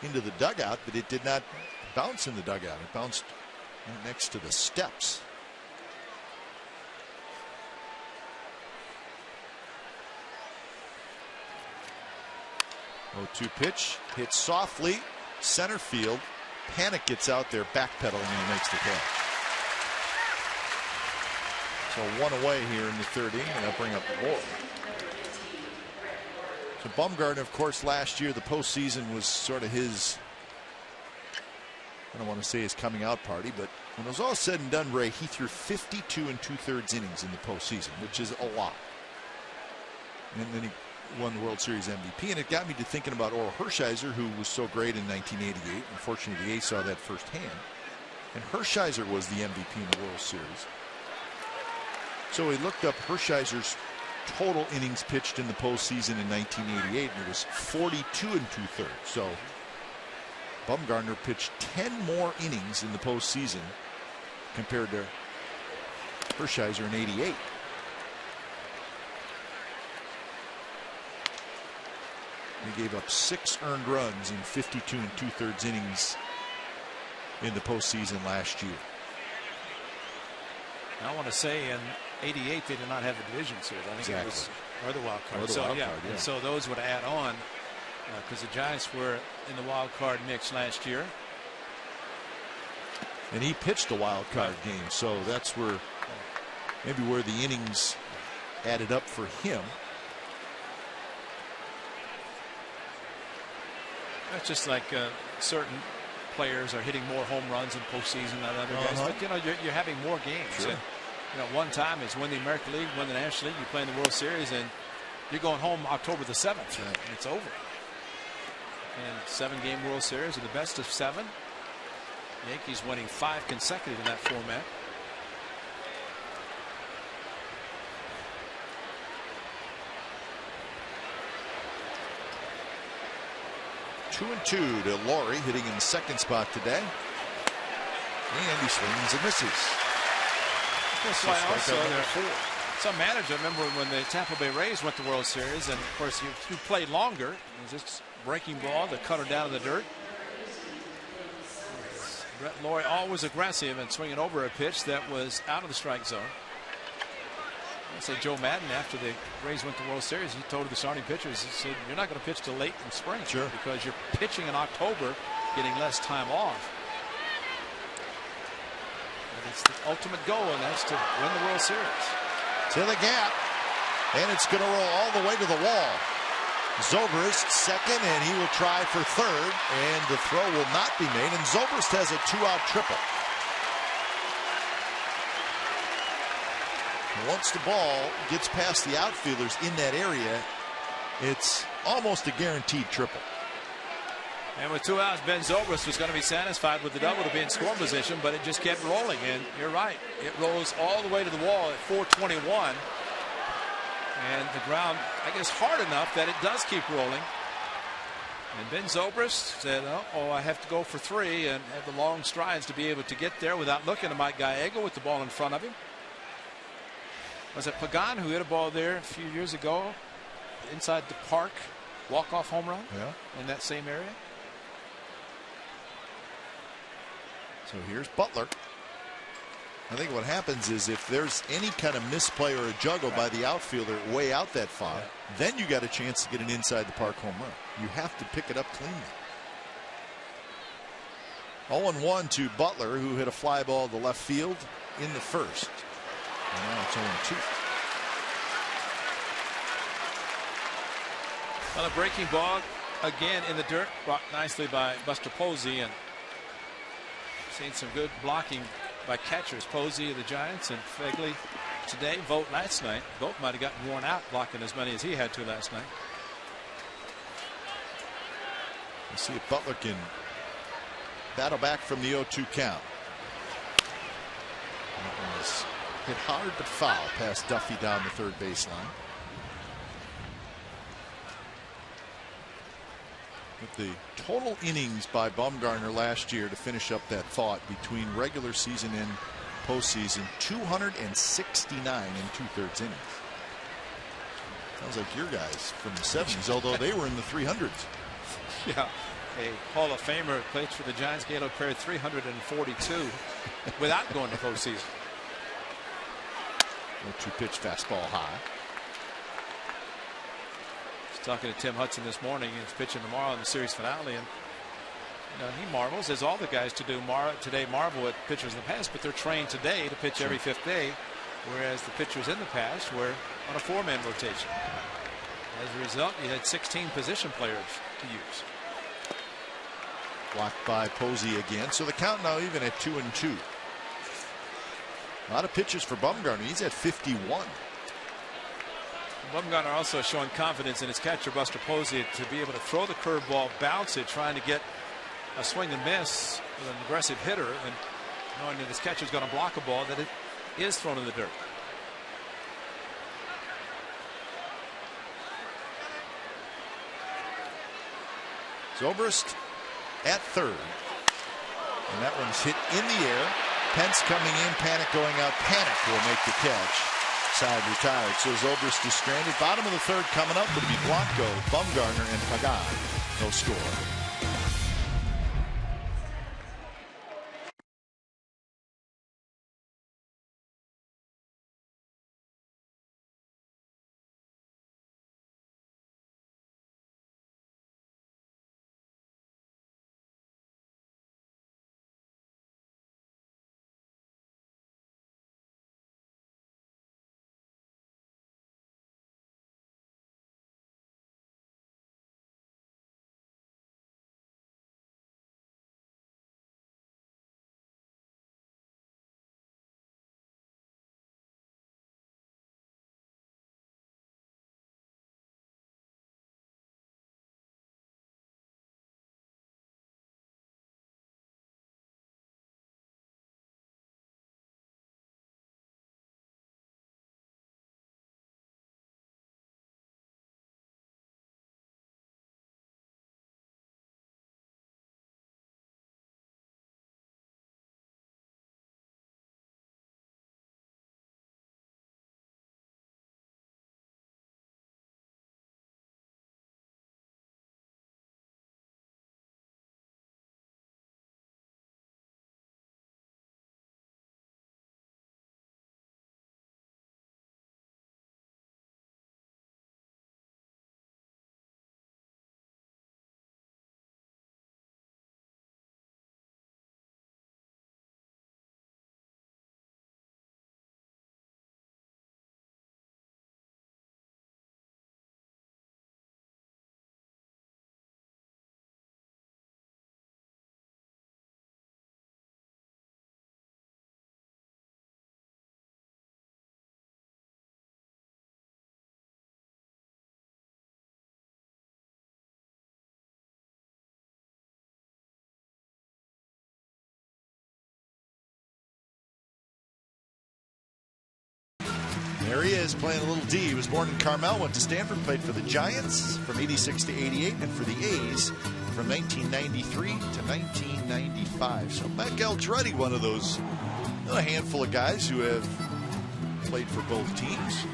into the dugout, but it did not bounce in the dugout. It bounced right next to the steps. 0-2 pitch, hit softly, center field. Panic gets out there, backpedaling, and he makes the catch. So 1 away here in the 3rd inning, and they'll bring up the ball. So Bumgarner, of course, last year, the postseason was sort of his, I don't want to say his coming out party, but when it was all said and done, Ray, he threw 52 2/3 innings in the postseason, which is a lot. And then he won the World Series MVP, and it got me to thinking about Orel Hershiser, who was so great in 1988. Unfortunately, the A's saw that firsthand. And Hershiser was the MVP in the World Series. So we looked up Hershiser's total innings pitched in the postseason in 1988, and it was 42 2/3. So Bumgarner pitched 10 more innings in the postseason compared to Hershiser in '88. He gave up 6 earned runs in 52 2/3 innings in the postseason last year. I want to say in '88 they did not have the division series. I think it was or the wild card. And so those would add on because the Giants were in the wild card mix last year. And he pitched a wild card game, so that's where maybe where the innings added up for him. That's just like certain players are hitting more home runs in postseason than other guys. But you know, you're having more games. Sure. And, you know, one time is win the American League, win the National League, you play in the World Series, and you're going home October the 7th, and it's over. And 7-game World Series are the best of 7. Yankees winning 5 consecutive in that format. Two and 2 to Laurie, hitting in the second spot today. And he swings and misses. That's why also some manager, remember when the Tampa Bay Rays went to the World Series, and of course you played longer. It was just breaking ball to cut her down in the dirt. Brett Laurie always aggressive and swinging over a pitch that was out of the strike zone. I say Joe Madden, after the Rays went to the World Series, he told the starting pitchers, he said, you're not going to pitch till late in spring. Sure. Because you're pitching in October, getting less time off. And it's the ultimate goal, and that's to win the World Series. To the gap, and it's going to roll all the way to the wall. Zobrist second, and he will try for third, and the throw will not be made, and Zobrist has a 2-out triple. Once the ball gets past the outfielders in that area, it's almost a guaranteed triple. And with 2 outs, Ben Zobrist was going to be satisfied with the double to be in scoring position, but it just kept rolling. And you're right, it rolls all the way to the wall at 421. And the ground, I guess, hard enough that it does keep rolling. And Ben Zobrist said, oh, I have to go for 3 and have the long strides to be able to get there without looking at Mike Gallego with the ball in front of him. Was it Pagan who hit a ball there a few years ago inside the park, walk-off home run in that same area? So here's Butler. I think what happens is if there's any kind of misplay or a juggle by the outfielder way out that far, then you got a chance to get an inside the park home run. You have to pick it up cleanly. 0-1 to Butler, who hit a fly ball to left field in the first. And now it's 0-2. Well, a breaking ball again in the dirt, brought nicely by Buster Posey, and seen some good blocking by catchers. Posey of the Giants and Fegley today. Vogt last night. Vogt might have gotten worn out blocking as many as he had to last night. Let's see if Butler can battle back from the 0-2 count. That was hit hard but foul past Duffy down the third baseline. With the total innings by Bumgarner last year to finish up that fought between regular season and postseason, 269 in 2/3 innings. Sounds like your guys from the 70s, although they were in the 300s. Yeah, a Hall of Famer played for the Giants, Gaylord Perry, 342 without going to postseason. 0-2 pitch, fastball high. Talking to Tim Hudson this morning. He's pitching tomorrow in the series finale, and he marvels, as all the guys today marvel at pitchers in the past, but they're trained today to pitch every 5th day, whereas the pitchers in the past were on a 4-man rotation. As a result, you had 16 position players to use. Blocked by Posey again, so the count now even at 2-2. A lot of pitches for Bumgarner. He's at 51. Bumgarner also showing confidence in his catcher Buster Posey to be able to throw the curveball, bounce it, trying to get a swing and miss with an aggressive hitter, and knowing that his catcher is going to block a ball that it is thrown in the dirt. Zobrist at third, and that one's hit in the air. Pence coming in, panic going out. Panic will make the catch. side retired. So Zobrist is stranded. Bottom of the third coming up. It'll be Blanco, Bumgarner, and Pagan. No score. There he is playing a little D. He was born in Carmel, went to Stanford, played for the Giants from 86 to 88, and for the A's from 1993 to 1995. So Matt Galtretti, one of those, a handful of guys who have played for both teams,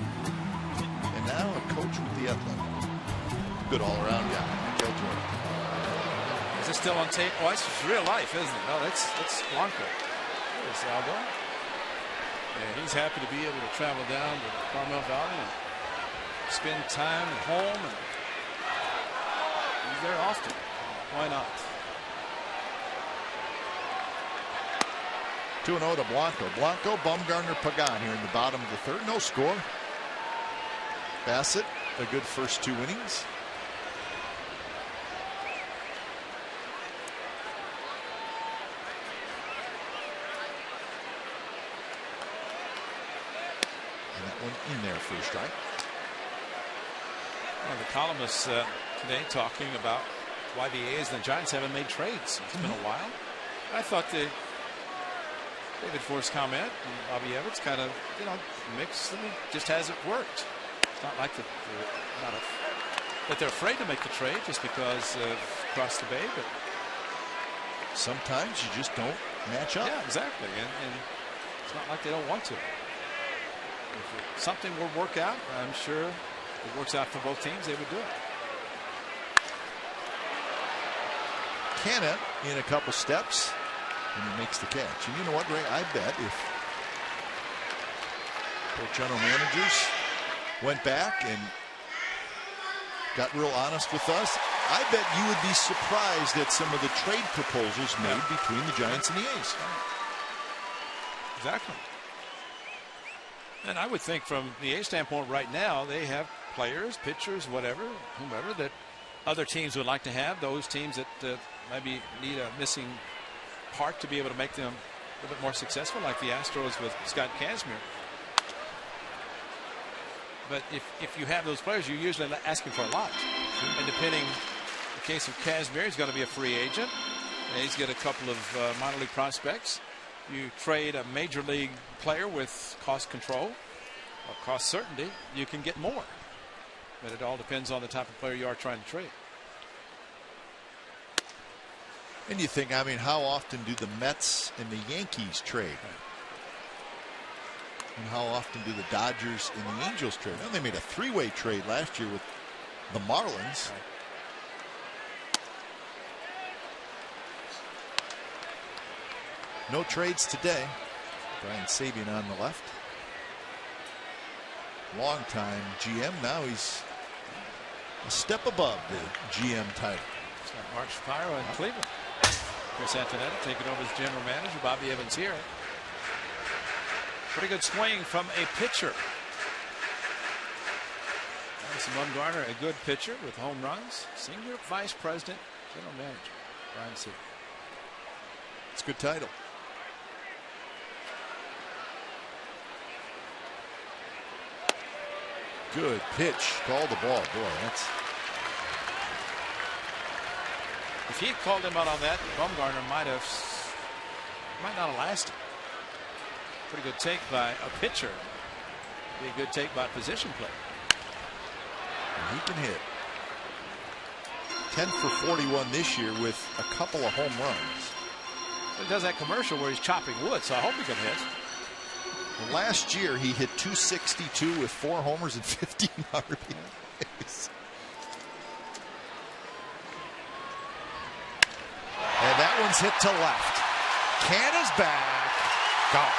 and now a coach with the Athletics. Good all-around guy, Matt Galtretti. Is it still on tape? Oh, it's real life, isn't it? No, that's Blanco. There's Aldo. And he's happy to be able to travel down to Carmel Valley and spend time at home. And he's there often. Why not? 2-0 to Blanco. Blanco, Bumgarner, Pagan here in the bottom of the third. No score. Bassett, a good first 2 innings. One in there for a strike. Well, the columnists today talking about why the A's and the Giants haven't made trades. It's been a while. I thought the David Forrest's comment and Bobby Evans kind of, mixed, and it just hasn't worked. It's not like that they're afraid to make the trade just because of across the bay, but sometimes you just don't match up. Yeah, exactly, and it's not like they don't want to. If something will work out, I'm sure it works out for both teams, they would do it. Canna in a couple steps, and he makes the catch. And you know what, Ray? I bet if both general managers went back and got real honest with us, I bet you would be surprised at some of the trade proposals made between the Giants and the A's. Exactly. And I would think from the A's standpoint right now, they have players, pitchers, whatever, whomever, that other teams would like to have. Those teams that maybe need a missing part to be able to make them a little bit more successful, like the Astros with Scott Kazmir. But if you have those players, you're usually asking for a lot. And depending, in the case of Kazmir, he's going to be a free agent. And he's got a couple of minor league prospects. You trade a major league player with cost control or cost certainty, you can get more. But it all depends on the type of player you are trying to trade. And you think, I mean, how often do the Mets and the Yankees trade? And how often do the Dodgers and the Angels trade? Well, they made a three-way trade last year with the Marlins. No trades today. Brian Sabian on the left. Longtime GM. Now he's a step above the GM title. It's got Mark Shapiro in Cleveland. Chris Antonetti taking over as general manager. Bobby Evans here. Pretty good swing from a pitcher. Madison Bumgarner, a good pitcher with home runs. Senior vice president, general manager, Brian Sabian. It's a good title. Good pitch. Call the ball. Boy, that's. If he had called him out on that, Bumgarner might not have lasted. Pretty good take by a pitcher. Be a good take by a position player. And he can hit. 10 for 41 this year with a couple of home runs. He does that commercial where he's chopping wood, so I hope he can hit. Last year he hit .262 with 4 homers and 15 RBIs. And that one's hit to left. Canada's back. Gone.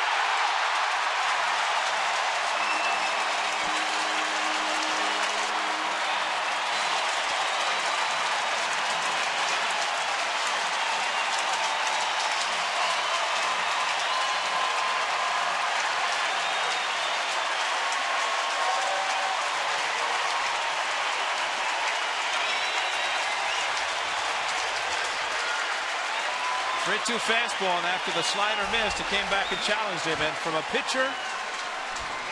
3-2 fastball, and after the slider missed, he came back and challenged him. And from a pitcher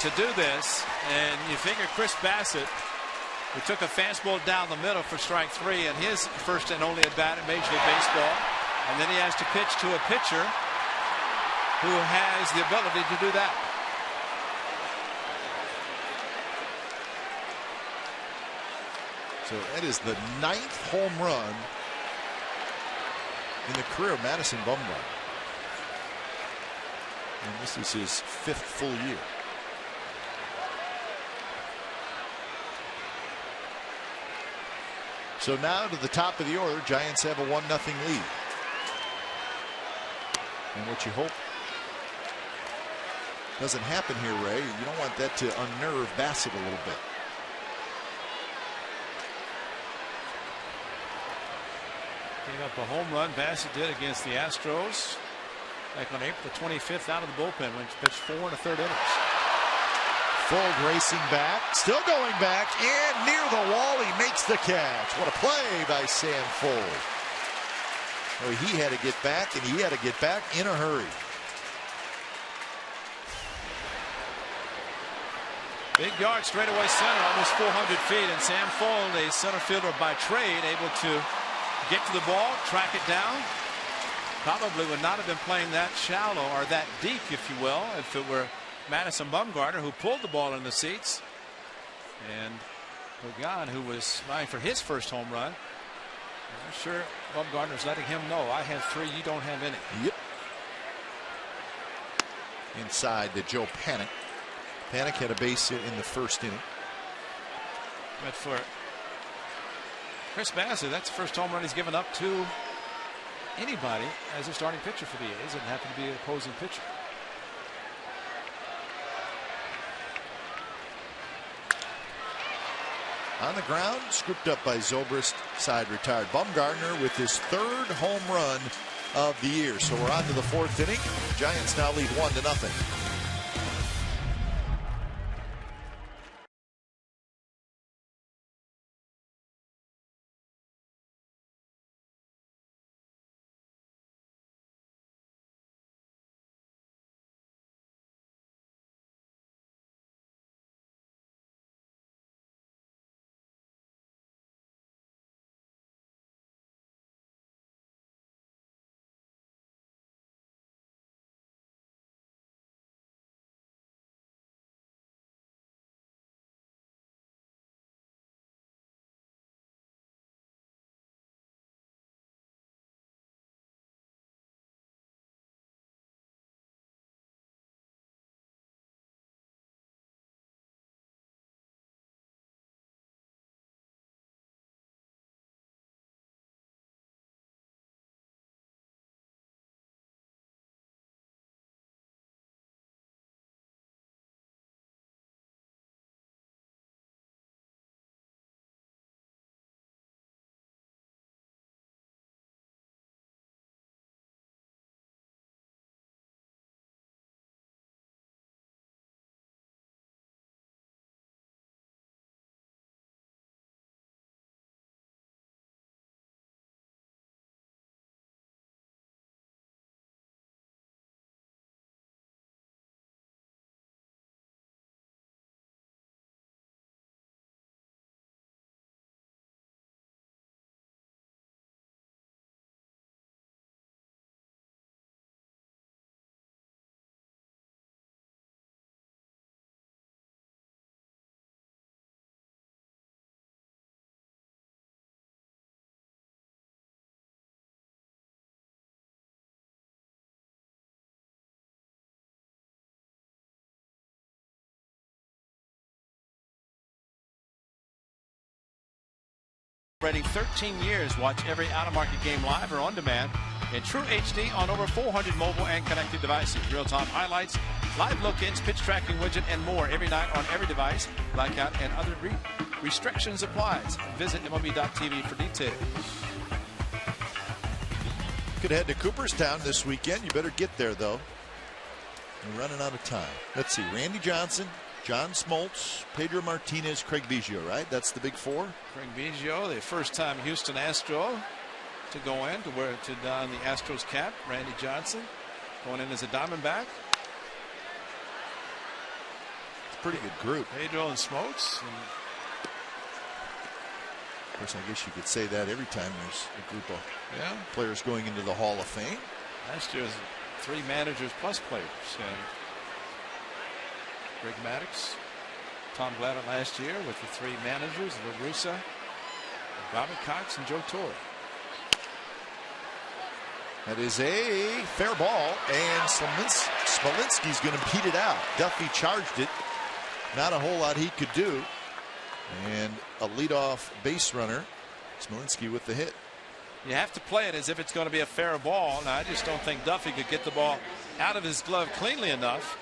to do this, and you figure Chris Bassett, who took a fastball down the middle for strike 3 and his first and only at bat in Major League Baseball, and then he has to pitch to a pitcher who has the ability to do that. So that is the 9th home run in the career of Madison Bumgarner. And this is his 5th full year. So now to the top of the order, Giants have a 1-0 lead. And what you hope doesn't happen here, Ray, you don't want that to unnerve Bassett a little bit. Gave up a home run, Bassett did, against the Astros back on April 25th out of the bullpen when he pitched 4 1/3 innings. Fold racing back, still going back, and near the wall he makes the catch. What a play by Sam Fold. Oh, he had to get back, and he had to get back in a hurry. Big yard, straightaway center, almost 400 feet, and Sam Fold, a center fielder by trade, able to get to the ball, track it down. Probably would not have been playing that shallow or that deep, if you will, if it were Madison Bumgarner who pulled the ball in the seats. And Bumgarner, who was vying for his first home run. I'm sure Bumgarner's letting him know, I have 3, you don't have any. Yep. Inside to Joe Panik. Panik had a base hit in the 1st inning. But for Chris Bassett, that's the first home run he's given up to anybody as a starting pitcher for the A's, and happened to be an opposing pitcher. On the ground, scooped up by Zobrist, side retired. Bumgarner with his 3rd home run of the year. So we're on to the 4th inning. Giants now lead 1-0. Celebrating 13 years. Watch every out-of-market game live or on demand in true HD on over 400 mobile and connected devices. Real-time highlights, live look-ins, pitch tracking widget, and more every night on every device. Blackout and other restrictions applies. Visit MLB.tv for details. Could head to Cooperstown this weekend. You better get there, though. We're running out of time. Let's see. Randy Johnson, John Smoltz, Pedro Martinez, Craig Biggio, right? That's the big four. Craig Biggio, the first-time Houston Astro to go in to don the Astros cap. Randy Johnson going in as a Diamondback. It's a pretty good group. Pedro and Smoltz. Of course, I guess you could say that every time there's a group of players going into the Hall of Fame. Last year's 3 managers plus players. Greg Maddux, Tom Glavine last year with the 3 managers, La Russa, Bobby Cox, and Joe Torre. That is a fair ball, and Smolinski's going to beat it out. Duffy charged it. Not a whole lot he could do. And a leadoff base runner, Smolinski with the hit. You have to play it as if it's going to be a fair ball. Now, I just don't think Duffy could get the ball out of his glove cleanly enough.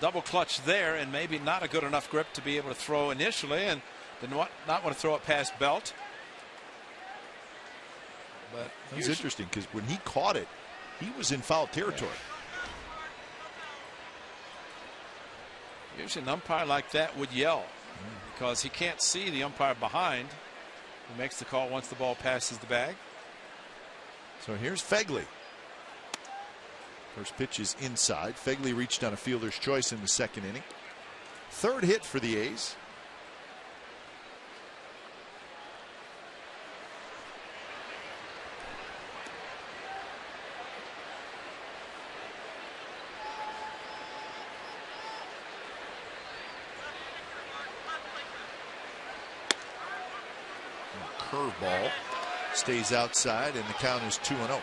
Double clutch there, and maybe not a good enough grip to be able to throw initially, and did not want to throw it past Belt. But it was interesting because when he caught it, he was in foul territory. Usually an umpire like that would yell because he can't see the umpire behind. He makes the call once the ball passes the bag. So here's Fegley. First pitch is inside. Fegley reached on a fielder's choice in the second inning. 3rd hit for the A's. Curveball stays outside, and the count is 2-0.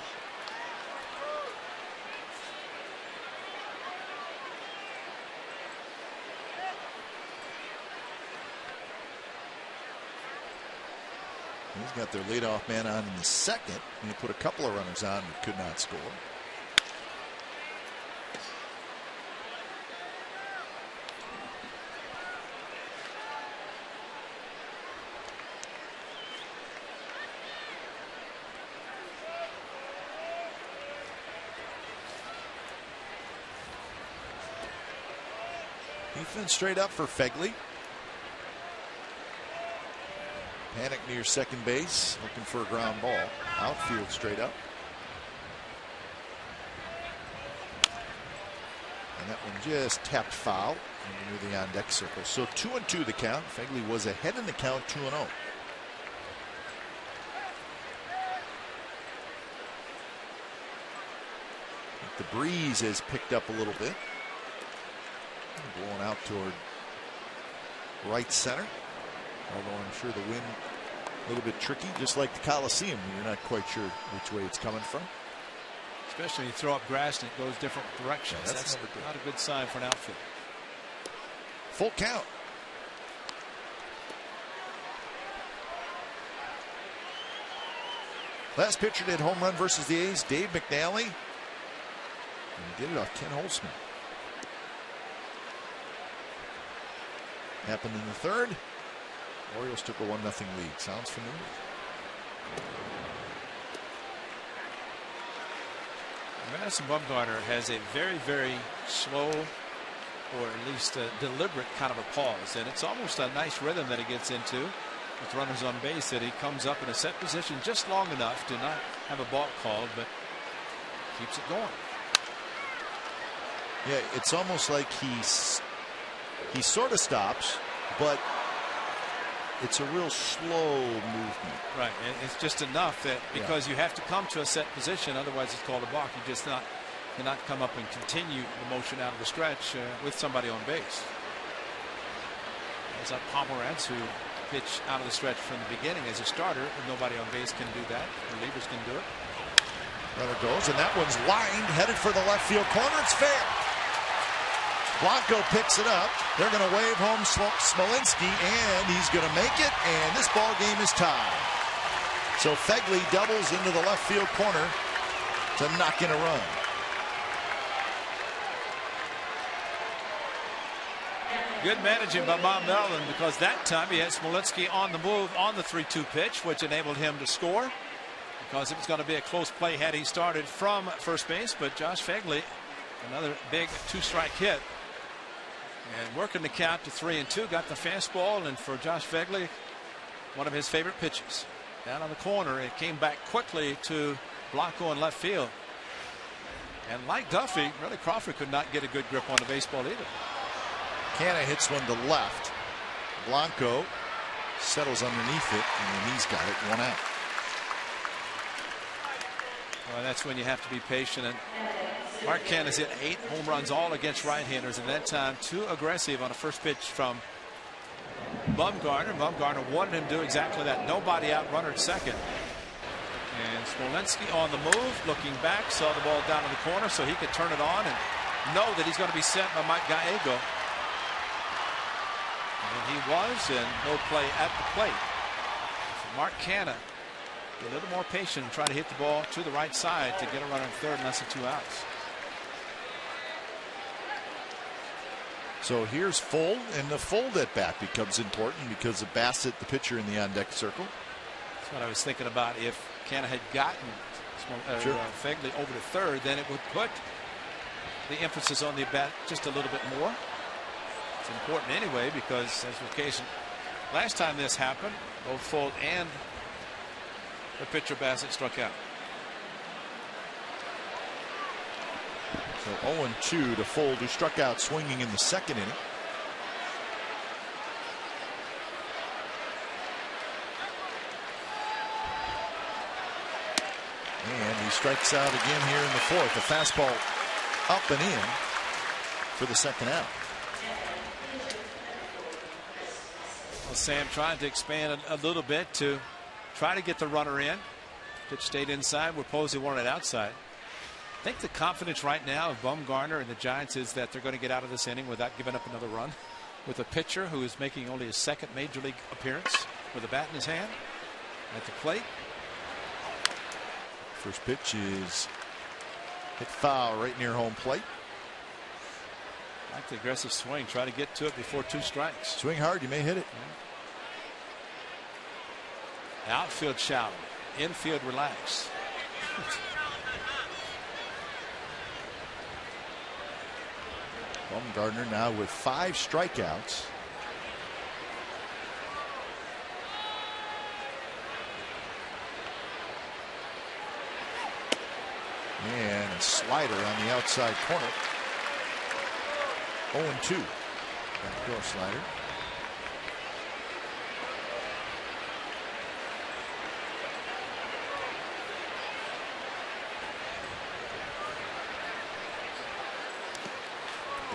He's got their leadoff man on in the second, and he put a couple of runners on but could not score. Defense straight up for Fegley. Panic near second base, looking for a ground ball. Outfield straight up. And that one just tapped foul near the on-deck circle. So 2-2 the count. Fegley was ahead in the count, 2-0. The breeze has picked up a little bit. Blowing out toward right center. Although I'm sure the wind a little bit tricky, just like the Coliseum. You're not quite sure which way it's coming from. Especially when you throw up grass and it goes different directions. Yeah, that's not a good sign for an outfield. Full count. Last pitcher did home run versus the A's, Dave McNally. And he did it off Ken Holtzman. Happened in the 3rd. Orioles took a 1-0 lead. Sounds familiar. Madison Bumgarner has a very, very slow, or at least a deliberate kind of a pause, and it's almost a nice rhythm that he gets into with runners on base, that he comes up in a set position just long enough to not have a balk called, but keeps it going. Yeah, it's almost like he sort of stops, but it's a real slow movement. Right, and it's just enough that because you have to come to a set position, otherwise it's called a balk. You just cannot come up and continue the motion out of the stretch with somebody on base. There's that Pomeranz who pitched out of the stretch from the beginning as a starter, and nobody on base can do that. Relievers can do it. Runner goes, and that one's lined, headed for the left field corner. It's fair. Blanco picks it up. They're going to wave home Smolinski, and he's going to make it, and this ball game is tied. So Fegley doubles into the left field corner to knock in a run. Good managing by Bob Melvin, because that time he had Smolinski on the move on the 3-2 pitch, which enabled him to score, because it was going to be a close play had he started from first base. But Josh Fegley, another big 2-strike hit, and working the count to 3-2, got the fastball, and for Josh Fegley, one of his favorite pitches. Down on the corner, it came back quickly to Blanco in left field. And like Duffy, really Crawford could not get a good grip on the baseball either. Canna hits one to left. Blanco settles underneath it, and then he's got it, 1 out. Well, that's when you have to be patient. And Mark Canna's hit 8 home runs, all against right-handers, and that time too aggressive on a first pitch from Bumgarner. Bumgarner wanted him to do exactly that. Nobody outrunner at second. And Smolinski on the move, looking back, saw the ball down in the corner so he could turn it on and know that he's going to be sent by Mike Gallego. And he was, and no play at the plate. So Mark Canna, a little more patient, and try to hit the ball to the right side to get a runner in third and less than 2 outs. So here's Fold, and the Fold at bat becomes important because of Bassett, the pitcher, in the on-deck circle. That's what I was thinking about. If Canna had gotten Fegley over to third, then it would put the emphasis on the bat just a little bit more. It's important anyway, because as was the case last time this happened, both Fold and the pitcher Bassett struck out. So 0-2 to Fold, who struck out swinging in the second inning. And he strikes out again here in the fourth. The fastball up and in for the second out. Well, Sam trying to expand a little bit to try to get the runner in. Pitch stayed inside where Posey wanted it outside. I think the confidence right now of Bumgarner and the Giants is that they're going to get out of this inning without giving up another run, with a pitcher who is making only his second major league appearance with a bat in his hand at the plate. First pitch is hit foul right near home plate. Like the aggressive swing, try to get to it before 2 strikes. Swing hard, you may hit it. Yeah. Outfield shout, infield relax. Bumgarner now with 5 strikeouts. And a slider on the outside corner. 0-2. Backdoor slider.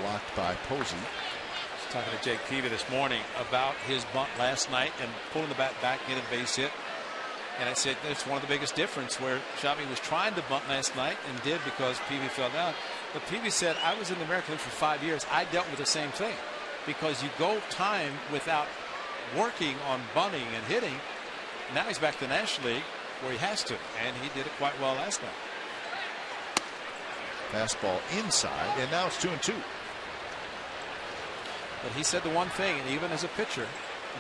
Blocked by Posey. I was talking to Jake Peavy this morning about his bunt last night and pulling the bat back, getting a base hit. And I said that's one of the biggest difference, where Shabby was trying to bunt last night and did because Peavy fell down. But Peavy said, I was in the American League for 5 years. I dealt with the same thing, because you go time without working on bunting and hitting. Now he's back to the National League where he has to, and he did it quite well last night. Fastball inside, and now it's 2-2. But he said the one thing, and even as a pitcher,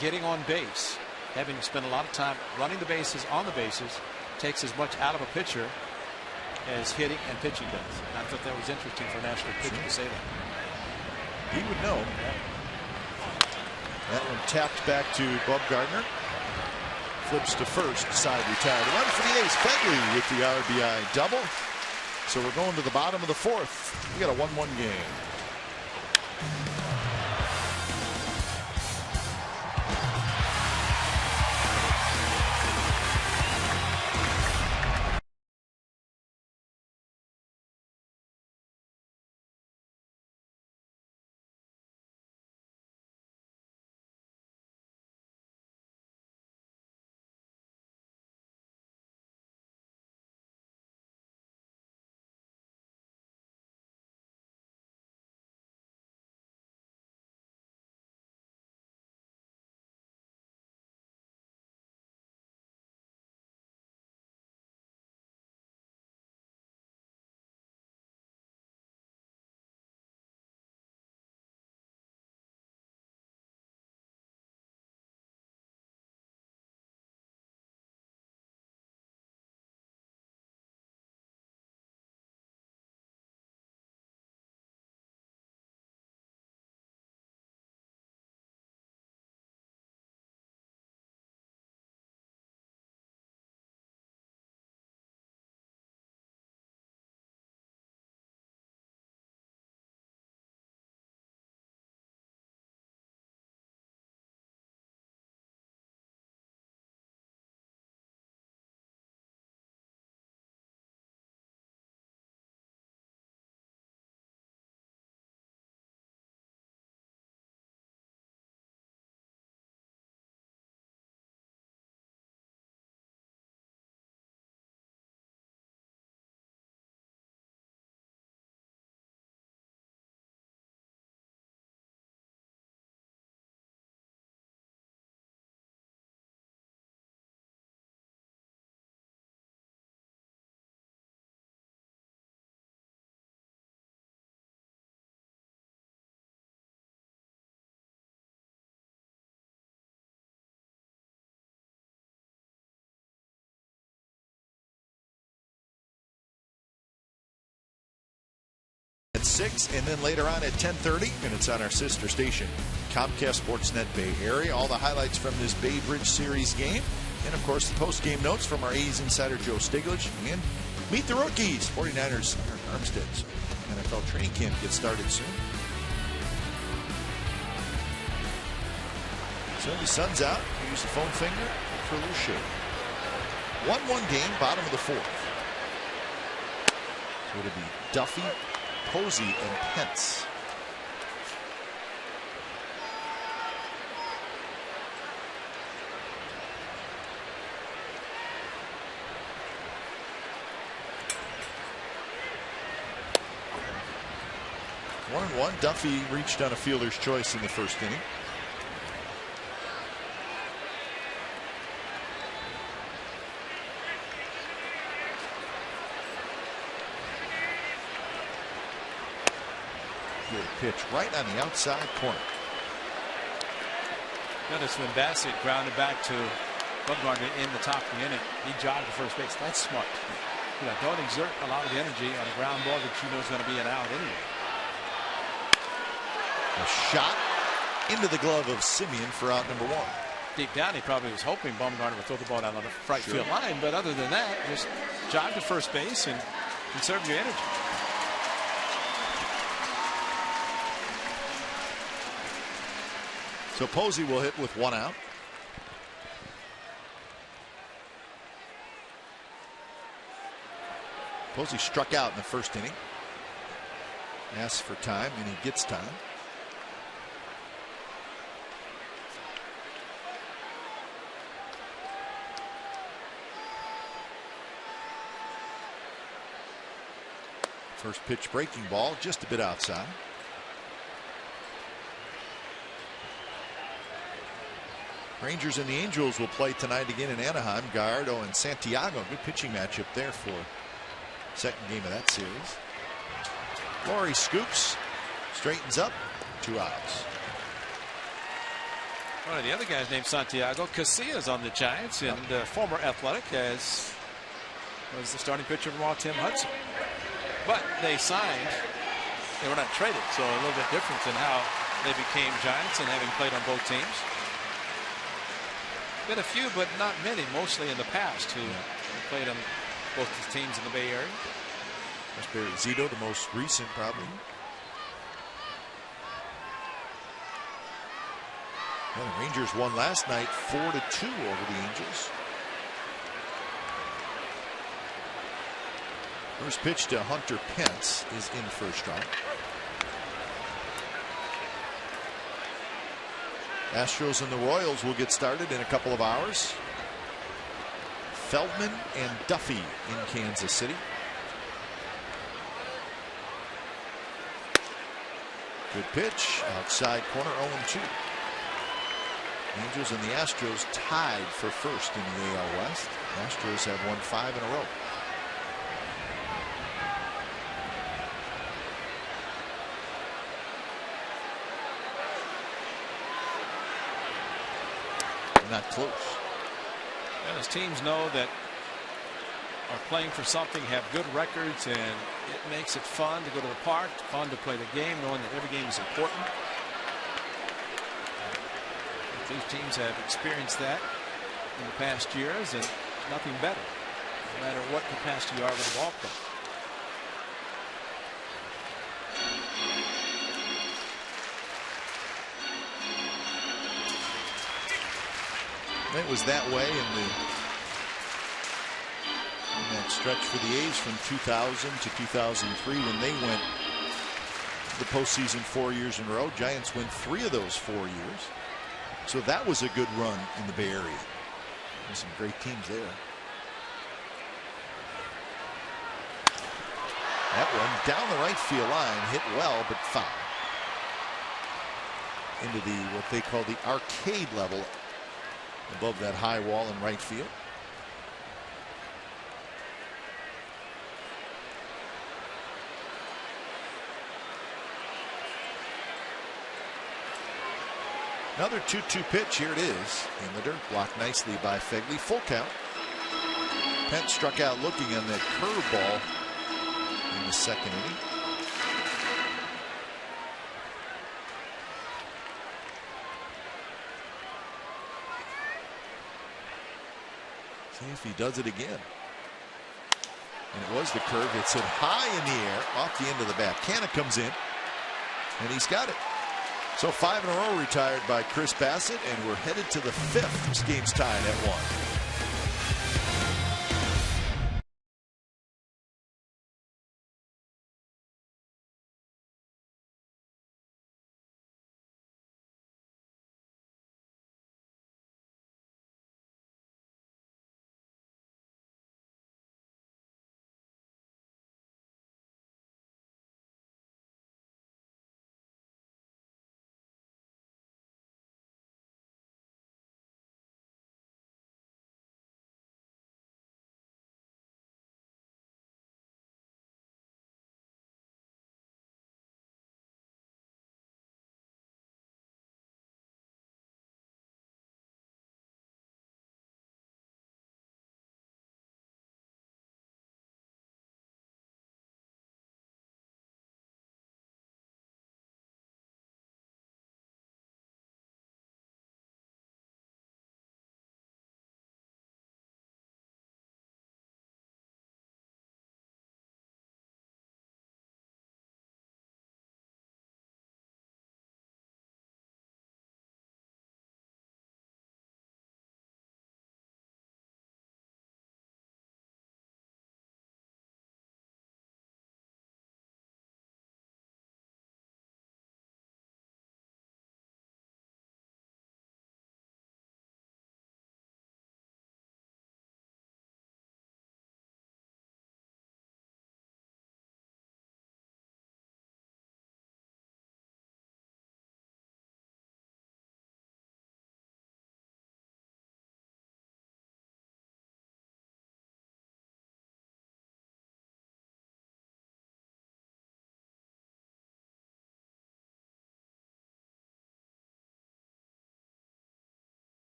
getting on base, having spent a lot of time running the bases, on the bases, takes as much out of a pitcher as hitting and pitching does. And I thought that was interesting for a National League pitcher to say that. He would know. That one tapped back to Bumgarner. Flips to first, side retired. Run for the ace. Fegley with the RBI double. So we're going to the bottom of the fourth. We got a 1-1 game. 6, and then later on at 10:30, and it's on our sister station, Comcast Sportsnet Bay Area. All the highlights from this Bay Bridge Series game, and of course the post-game notes from our A's insider Joe Stiglich, and meet the rookies, 49ers Armstead. So NFL training camp gets started soon. So the sun's out. Use the foam finger for a little shade. 1-1 game, bottom of the 4th. So it'll be Duffy, Posey, and Pence. One. Duffy reached on a fielder's choice in the first inning. Good pitch right on the outside corner. Notice when Bassett grounded back to Bumgarner in the top of the inning, he jogged to first base. That's smart. You know, don't exert a lot of the energy on a ground ball that you know is going to be an out anyway. A shot into the glove of Simeon for out number 1. Deep down, he probably was hoping Bumgarner would throw the ball down on the right field line, but other than that, just jog to first base and conserve your energy. So Posey will hit with 1 out. Posey struck out in the first inning. Asks for time, and he gets time. First pitch breaking ball, just a bit outside. Rangers and the Angels will play tonight again in Anaheim. Gallardo and Santiago, good pitching matchup there for second game of that series. Laurie scoops, straightens up, 2 outs. One of the other guys named Santiago Casillas on the Giants, and former Athletic, as was the starting pitcher from Tim Hudson. But they signed, they were not traded, so a little bit different in how they became Giants and having played on both teams. Been a few, but not many, mostly in the past, who played on both the teams in the Bay Area. That's Barry Zito, the most recent, probably. Well, the Rangers won last night 4-2 over the Angels. First pitch to Hunter Pence is in for a strike. Astros and the Royals will get started in a couple of hours. Feldman and Duffy in Kansas City. Good pitch, outside corner, 0-2. Angels and the Astros tied for first in the AL West. Astros have won 5 in a row. Not close. And as teams know that are playing for something, have good records, and it makes it fun to go to the park, fun to play the game, knowing that every game is important. These teams have experienced that in the past years, and nothing better, no matter what capacity you are with a ball club. It was that way in that stretch for the A's from 2000 to 2003 when they went to the postseason 4 years in a row. Giants win 3 of those 4 years. So that was a good run in the Bay Area. There's some great teams there. That one down the right field line, hit well, but foul. Into the what they call the arcade level above that high wall in right field. Another 2-2 pitch. Here it is in the dirt. Blocked nicely by Fegley. Full count. Pence struck out looking on that curveball in the second inning. See if he does it again. And it was the curve. It's hit high in the air off the end of the bat. Canna comes in, and he's got it. So 5 in a row retired by Chris Bassitt, and we're headed to the 5th. This game's tied at 1.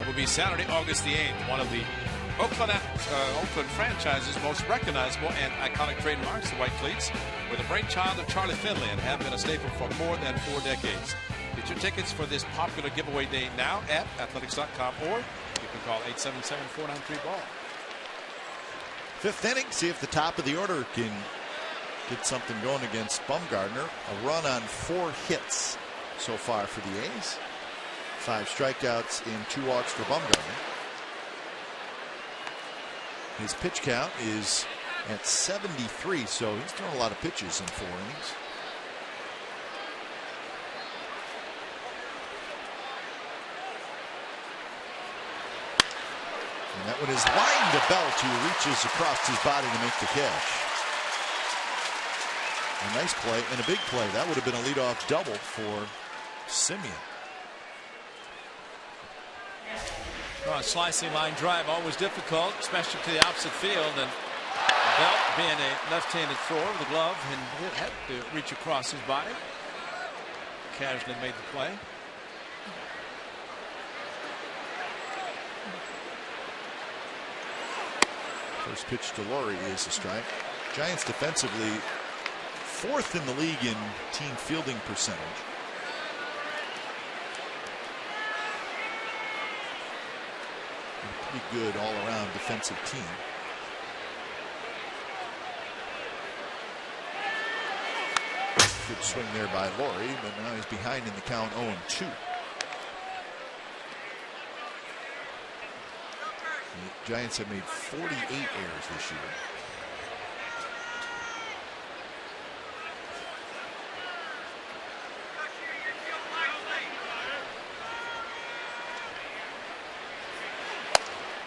Will be Saturday, August the 8th. One of the Oakland franchise's most recognizable and iconic trademarks, the white cleats, were the brainchild of Charlie Finley and have been a staple for more than 4 decades. Get your tickets for this popular giveaway day now at athletics.com, or you can call 877-493-BALL. 5th inning. See if the top of the order can get something going against Bumgarner. A run on 4 hits so far for the A's. 5 strikeouts in 2 walks for Bumgarner. His pitch count is at 73, so he's thrown a lot of pitches in 4 innings. And that one is lined to Belt, who reaches across his body to make the catch. A nice play and a big play. That would have been a leadoff double for Simeon. Well, a slicing line drive always difficult, especially to the opposite field. And Belt, being a left-handed thrower with the glove, and had to reach across his body. Casually made the play. First pitch to Laurie is a strike. Giants defensively 4th in the league in team fielding percentage. Pretty good all-around defensive team. Good swing there by Laurie, but now he's behind in the count 0-2. The Giants have made 48 errors this year.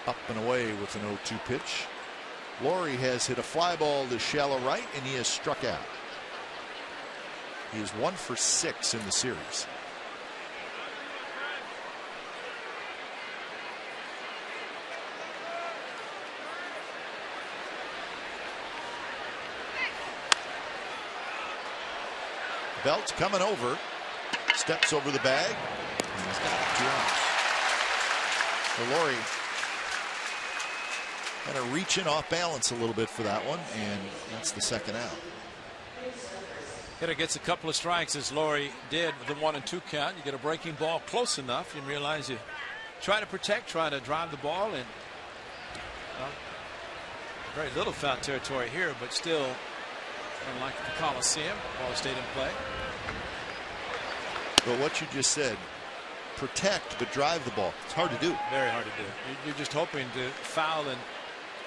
Up and away with an 0-2 pitch. Laurie has hit a fly ball to shallow right, and he has struck out. He is 1 for 6 in the series. Belt's coming over, steps over the bag, and he's got 2 outs. So Laurie Kind of reaching off balance a little bit for that one, and that's the second out. Hitter gets a couple of strikes, as Laurie did with the 1-2 count. You get a breaking ball close enough, you realize you try to protect, try to drive the ball, and very little foul territory here, but still, unlike the Coliseum, ball stayed in play. But what you just said, protect but drive the ball, it's hard to do. Very hard to do. You're just hoping to foul and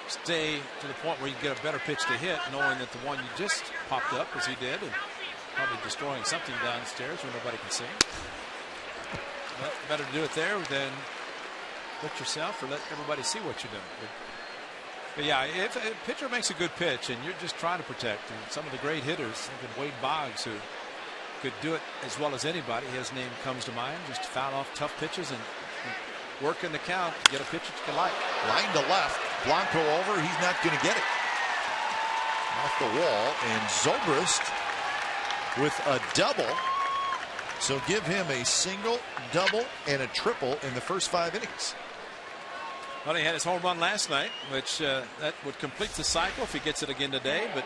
stay to the point where you get a better pitch to hit, knowing that the one you just popped up, as he did, and probably destroying something downstairs where nobody can see. But better to do it there than let yourself or let everybody see what you're doing. But yeah, if a pitcher makes a good pitch and you're just trying to protect, and some of the great hitters, even Wade Boggs, who could do it as well as anybody, his name comes to mind, just to foul off tough pitches and work in the count to get a pitch that you can like. Line to left, Blanco over, he's not going to get it. Off the wall, and Zobrist with a double. So give him a single, double, and a triple in the first 5 innings. Well, he had his home run last night, which that would complete the cycle if he gets it again today, but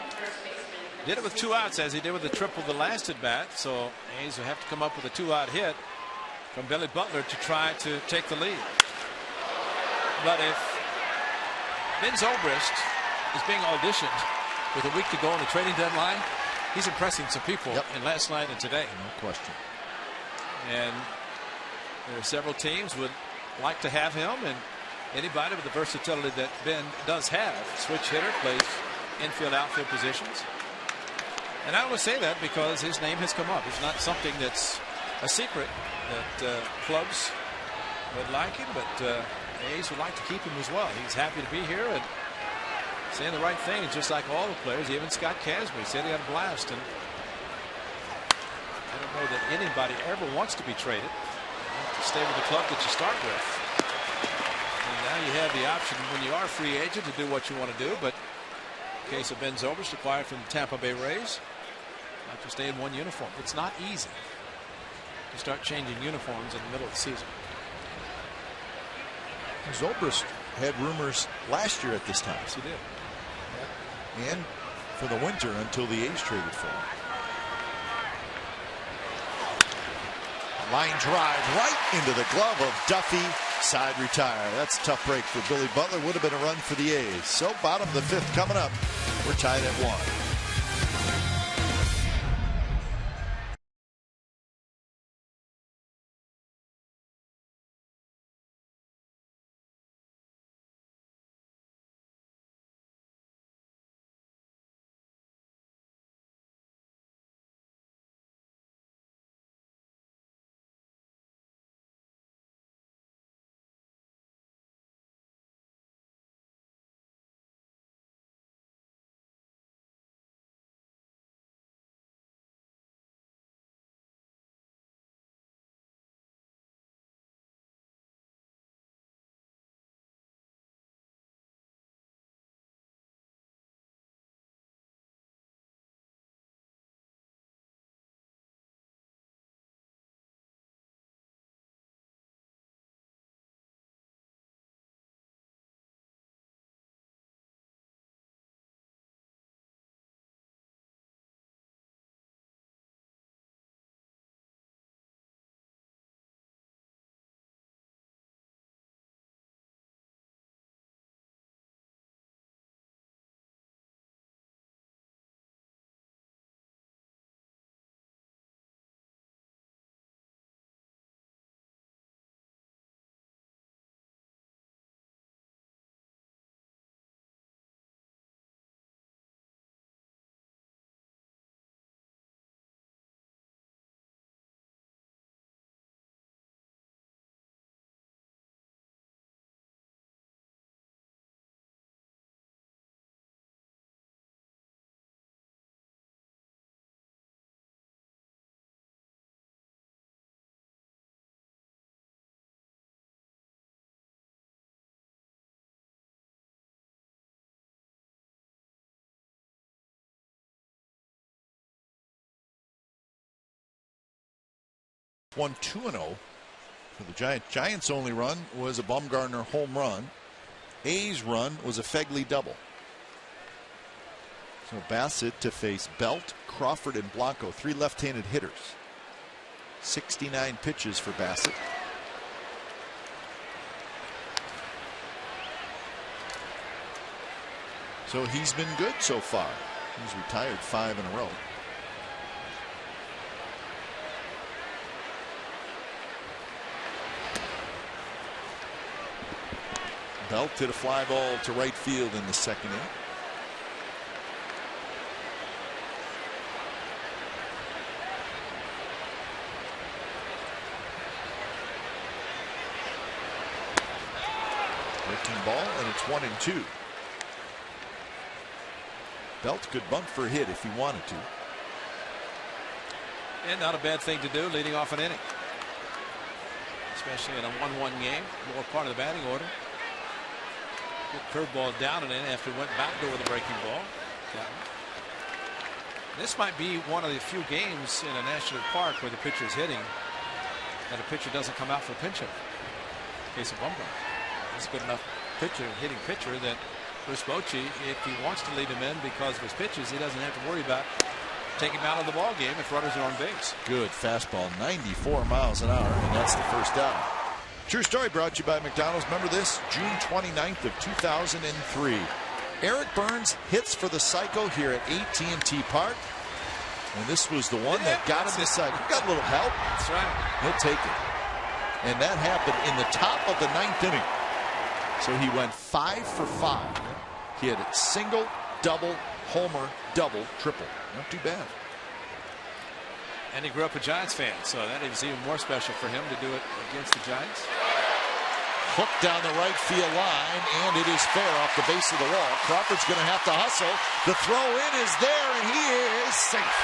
did it with 2 outs as he did with the triple the last at bat. So A's will have to come up with a 2-out hit from Billy Butler to try to take the lead. But if Ben Zobrist is being auditioned with a week to go on the trading deadline, he's impressing some people in last night and today. No question. And there are several teams would like to have him, and anybody with the versatility that Ben does have. Switch hitter, plays infield, outfield positions. And I only say that because his name has come up. It's not something that's a secret that clubs would like him, but A's would like to keep him as well. He's happy to be here and saying the right thing, just like all the players. Even Scott Casby said he had a blast. And I don't know that anybody ever wants to be traded. You have to stay with the club that you start with. And now you have the option when you are a free agent to do what you want to do. But in the case of Ben Zobrist, acquired from the Tampa Bay Rays, have to stay in one uniform. It's not easy to start changing uniforms in the middle of the season. Zobrist had rumors last year at this time. Yes, he did. And for the winter until the A's traded for him. Line drive right into the glove of Duffy. Side retire. That's a tough break for Billy Butler. Would have been a run for the A's. So bottom of the 5th coming up. We're tied at 1. Won 2-0 for the Giants. Giants' only run was a Bumgarner home run. A's run was a Fegley double. So Bassett to face Belt, Crawford, and Blanco, 3 left-handed hitters. 69 pitches for Bassett. So he's been good so far. He's retired 5 in a row. Belt hit a fly ball to right field in the second inning. Breaking ball, and it's 1-2. Belt could bunt for a hit if he wanted to. And not a bad thing to do leading off an inning, especially in a 1-1 game, more part of the batting order. Good curveball down and in after it went backdoor with a breaking ball. This might be one of the few games in a National Park where the pitcher is hitting and the pitcher doesn't come out for a pinch hit. In case of Bumgarner, he's a good enough pitcher, hitting pitcher, that Bruce Bochy, if he wants to lead him in because of his pitches, he doesn't have to worry about taking him out of the ball game if runners are on base. Good fastball, 94 miles an hour, and that's the first down. True story brought to you by McDonald's. Remember this? June 29th of 2003. Eric Burns hits for the cycle here at AT Park. And this was the one that got him the cycle. Got a little help. That's right. He'll take it. And that happened in the top of the 9th inning. So he went 5 for 5. He had a single, double, homer, double, triple. Not too bad. And he grew up a Giants fan, so that is even more special for him to do it against the Giants. Hook down the right field line, and it is fair off the base of the wall. Crawford's going to have to hustle. The throw in is there, and he is safe.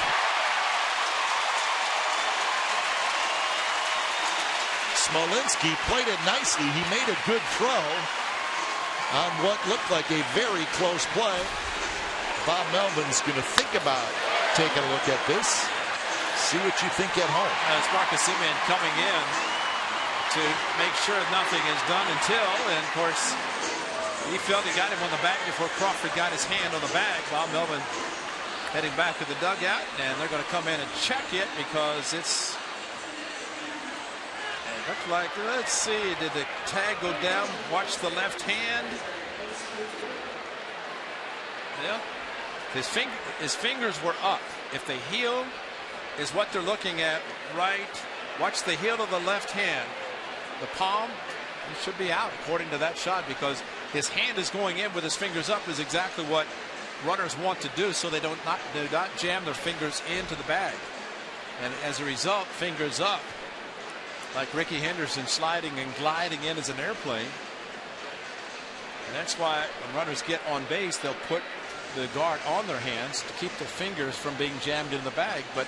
Smolinski played it nicely. He made a good throw on what looked like a very close play. Bob Melvin's going to think about taking a look at this. See what you think at home. It's Marcus Semien coming in to make sure nothing is done until, and of course, he felt he got him on the back before Crawford got his hand on the bag. Bob Melvin heading back to the dugout, and they're going to come in and check it because it looked like, let's see, did the tag go down? Watch the left hand. Yeah. His fingers were up. If they heel is what they're looking at, right? Watch the heel of the left hand. The palm, he should be out according to that shot, because his hand is going in with his fingers up is exactly what runners want to do, so they do not jam their fingers into the bag. And as a result, fingers up, like Ricky Henderson sliding and gliding in as an airplane. And that's why when runners get on base, they'll put the guard on their hands to keep their fingers from being jammed in the bag. But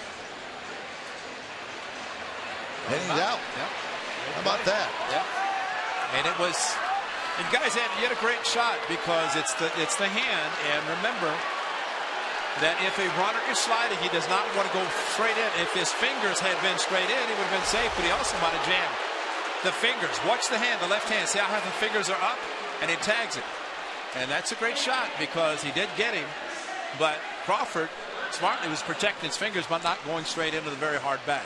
and he's out. Yep. How about that? Yeah. And it was, and guys, you had a great shot because it's the hand. And remember that if a runner is sliding, he does not want to go straight in. If his fingers had been straight in, he would have been safe, but he also might have jammed the fingers. Watch the hand, the left hand. See how the fingers are up, and he tags it. And that's a great shot because he did get him, but Crawford smartly was protecting his fingers by not going straight into the very hard bag.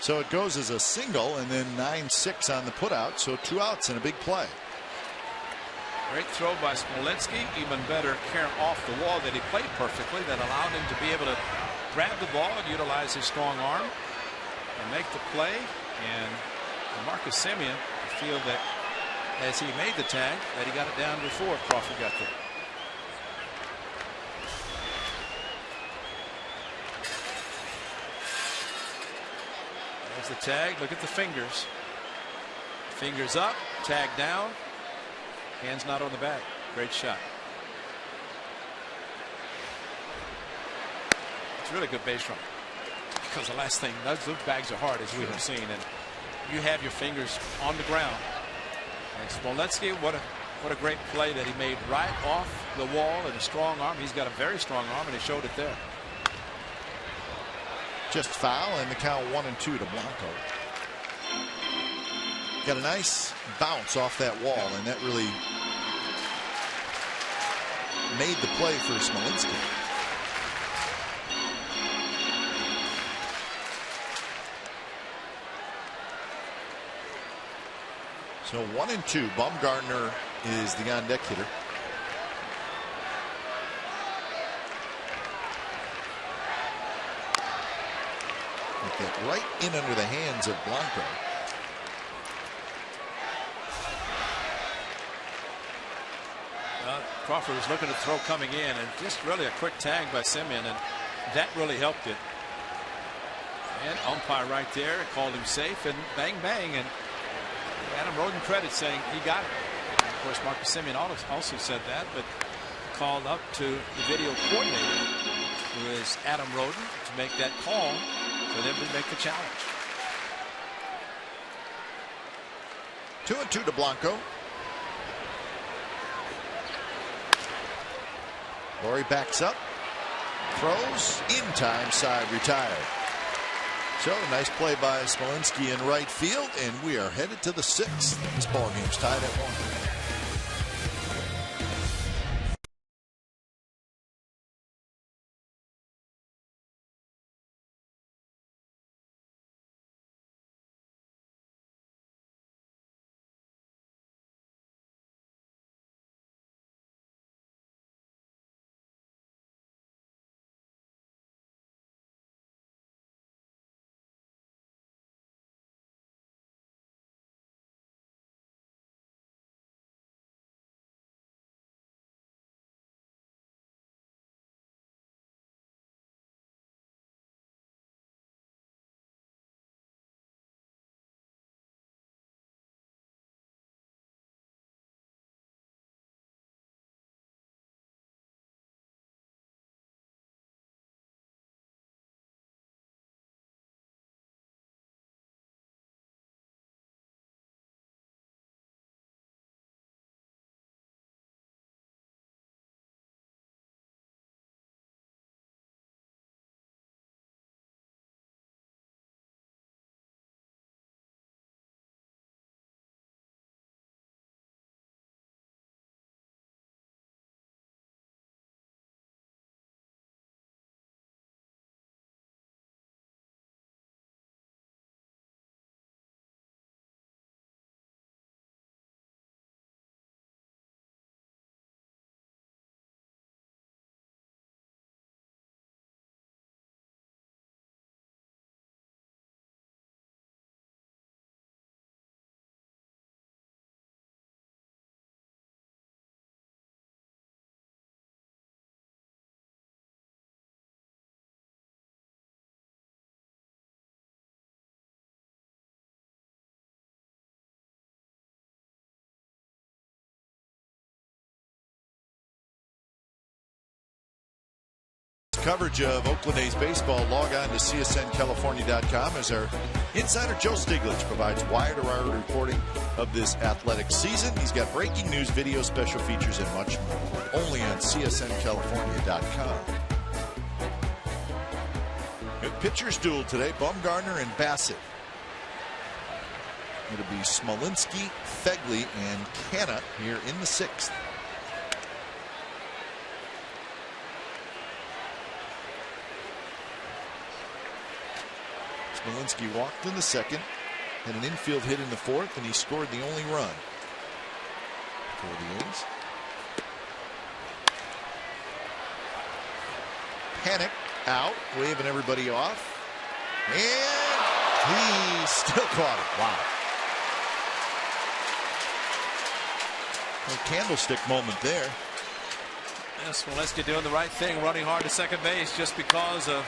So it goes as a single and then 9-6 on the putout, so 2 outs and a big play. Great throw by Smolinski. Even better care off the wall that he played perfectly, that allowed him to be able to grab the ball and utilize his strong arm and make the play. And Marcus Semien, I feel that as he made the tag, that he got it down before Crawford got there. There's the tag. Look at the fingers. Fingers up, tag down. Hands not on the bag. Great shot. It's really good base running, because the last thing, those bags are hard, as we have seen, and you have your fingers on the ground. And Smolinski, what a great play that he made right off the wall, and a strong arm. He's got a very strong arm, and he showed it there. Just foul, and the count 1-2 to Blanco. Got a nice bounce off that wall, and that really made the play for Smolinski. So 1-2. Bumgarner is the on-deck hitter. Get right in under the hands of Blanco. Crawford was looking to throw coming in, and just really a quick tag by Semien, and that really helped it. And umpire right there called him safe, and bang bang, and Adam Roden credit saying he got it. And of course, Marcus Semien also said that, but called up to the video coordinator, who is Adam Roden, to make that call for them to make the challenge. 2-2 to Blanco. Laurie backs up, throws in time, side retired. So nice play by Smolinski in right field, and we are headed to the 6th. This ball game's tied at 1. Coverage of Oakland A's baseball, log on to csncalifornia.com as our insider Joe Stiglitz provides wire-to-wire reporting of this athletic season. He's got breaking news, video, special features, and much more. Only on csncalifornia.com. Good pitchers duel today, Bumgarner and Bassett. It'll be Smolinski, Fegley, and Canna here in the 6th. Smolinski walked in the 2nd, had an infield hit in the 4th, and he scored the only run for the A's. Panic out, waving everybody off, and he still caught it. Wow. A candlestick moment there. Yes, Smolinski doing the right thing, running hard to second base just because of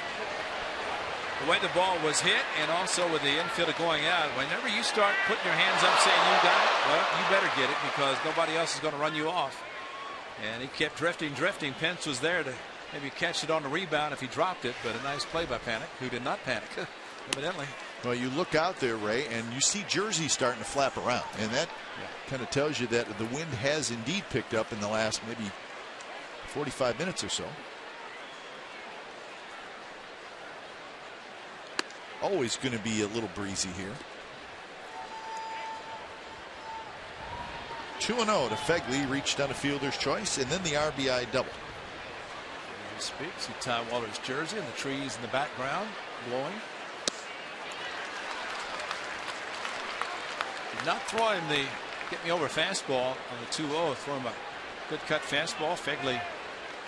the way the ball was hit, and also with the infielder going out. Whenever you start putting your hands up saying you got it, well, you better get it because nobody else is going to run you off. And he kept drifting. Pence was there to maybe catch it on the rebound if he dropped it, but a nice play by Panic, who did not panic, evidently. Well, you look out there, Ray, and you see Jersey starting to flap around, and that kind of tells you that the wind has indeed picked up in the last maybe 45 minutes or so. Always going to be a little breezy here. 2-0 to Fegley, reached on a fielder's choice, and then the RBI double. He speaks. See Ty Waller's jersey and the trees in the background blowing. Not throwing the get me over fastball on the 2-0, throwing a good cut fastball. Fegley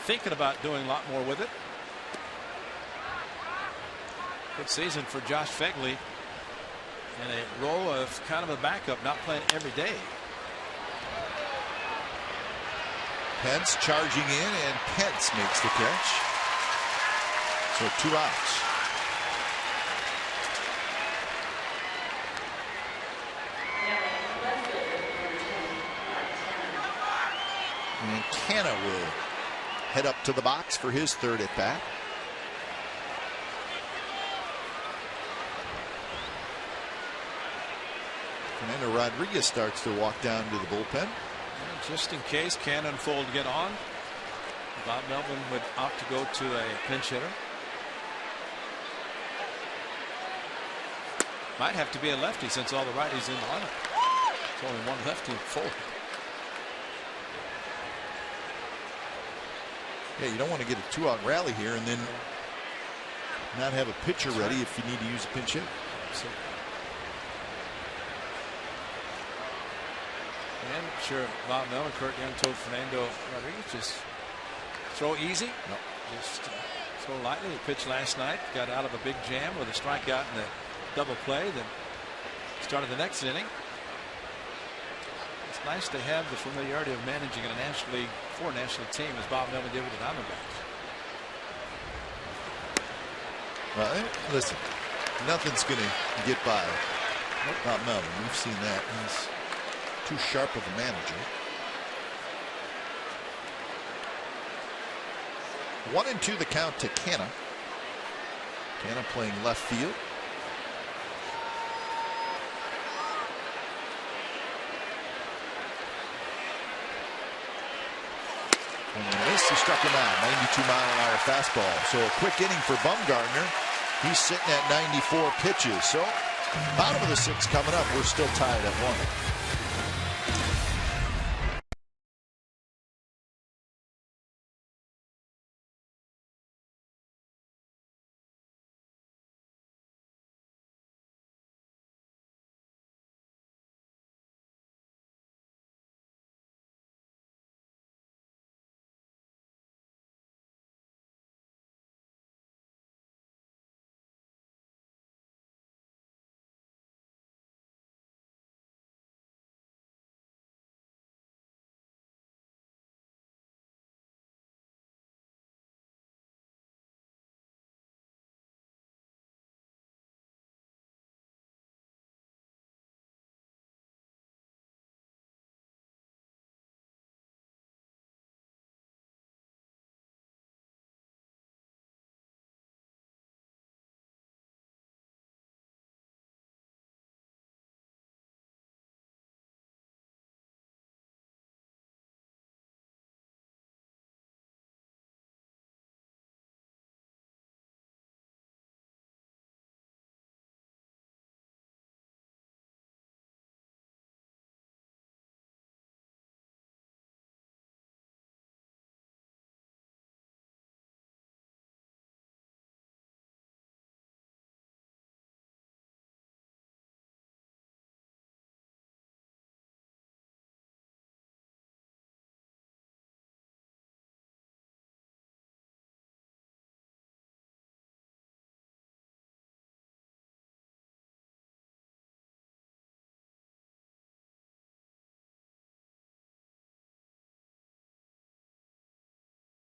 thinking about doing a lot more with it. Good season for Josh Fegley in a role of kind of a backup, not playing every day. Pence charging in, and Pence makes the catch. So 2 outs. And Canna will head up to the box for his third at bat. Fernando Rodriguez starts to walk down to the bullpen. Just in case Canna and Fold get on, Bob Melvin would opt to go to a pinch hitter. Might have to be a lefty since all the righties in the lineup. It's only one lefty in Fold. Yeah, you don't want to get a 2-out rally here and then not have a pitcher ready if you need to use a pinch hit. So, and sure, Bob Melvin, Kurt Young told Fernando Rodriguez, just throw easy. Nope. Just throw lightly. He pitched last night, got out of a big jam with a strikeout in the double play, then started the next inning. It's nice to have the familiarity of managing in a National League, for a National League team, as Bob Melvin did with the Diamondbacks. Well, listen, nothing's going to get by Bob Melvin. We've seen that. He's too sharp of a manager. 1-2 the count to Canna. Canna playing left field. And he struck him out. 92-mile-an-hour fastball. So a quick inning for Bumgarner. He's sitting at 94 pitches. So bottom of the 6th coming up. We're still tied at 1.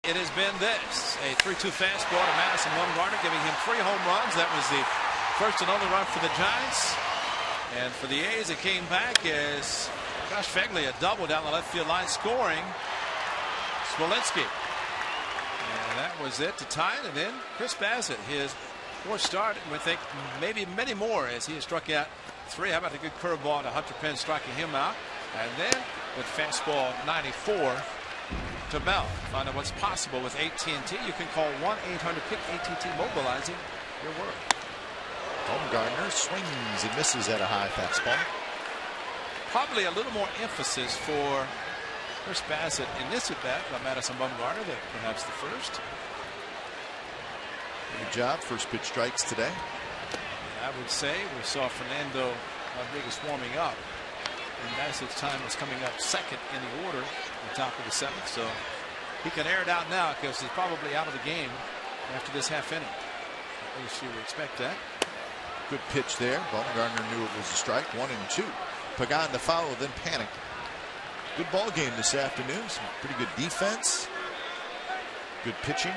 It has been this, a 3-2 fastball to Madison Bumgarner, giving him 3 home runs. That was the first and only run for the Giants. And for the A's, it came back as Josh Fegley, a double down the left field line, scoring Smolinski. And that was it to tie it. And then Chris Bassett, his 4th start, and we think maybe many more as he has struck out 3. How about a good curveball to Hunter Pence, striking him out? And then with fastball 94 to Mel. Find out what's possible with AT&T. You can call 1-800-PIC-ATT, mobilizing your world. Bumgarner swings and misses at a high fastball. probably a little more emphasis for Chris Bassett in this at bat by Madison Bumgarner than perhaps the first. Good job. First pitch strikes today. I would say we saw Fernando Rodriguez warming up, and Bassett's time was coming up second in the order at the top of the seventh, so he can air it out now because he's probably out of the game after this half inning. At least you would expect that. Good pitch there. Bumgarner knew it was a strike. 1-2. Pagan to follow, then panicked. Good ball game this afternoon. Some pretty good defense. Good pitching.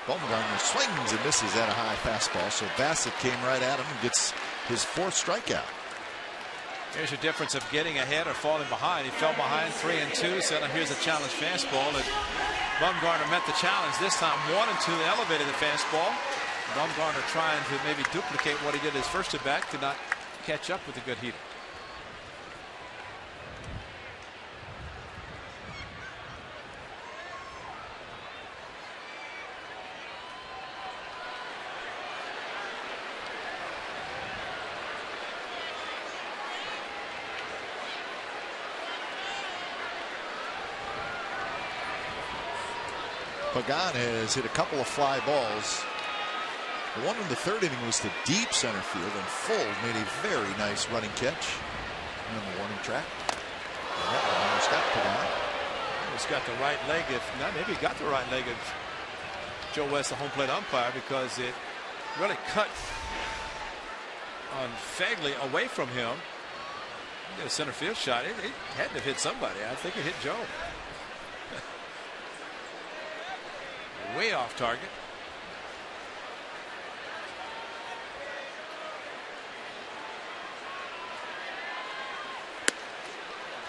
Bumgarner swings and misses at a high fastball, so Bassett came right at him and gets his fourth strikeout. Here's a difference of getting ahead or falling behind. He fell behind 3-2, so now here's a challenge fastball, and Bumgarner met the challenge this time. 1-2, elevated the fastball. Bumgarner trying to maybe duplicate what he did his first at bat, did not catch up with a good heater. Pagan has hit a couple of fly balls. The one in the third inning was to deep center field, and Full made a very nice running catch on the warning track. And that one almost got Pagan. He's got the right leg. If not, maybe he got the right leg of Joe West, the home plate umpire, because it really cut on Fagley away from him. He did a center field shot. It had to have hit somebody. I think it hit Joe. Way off target.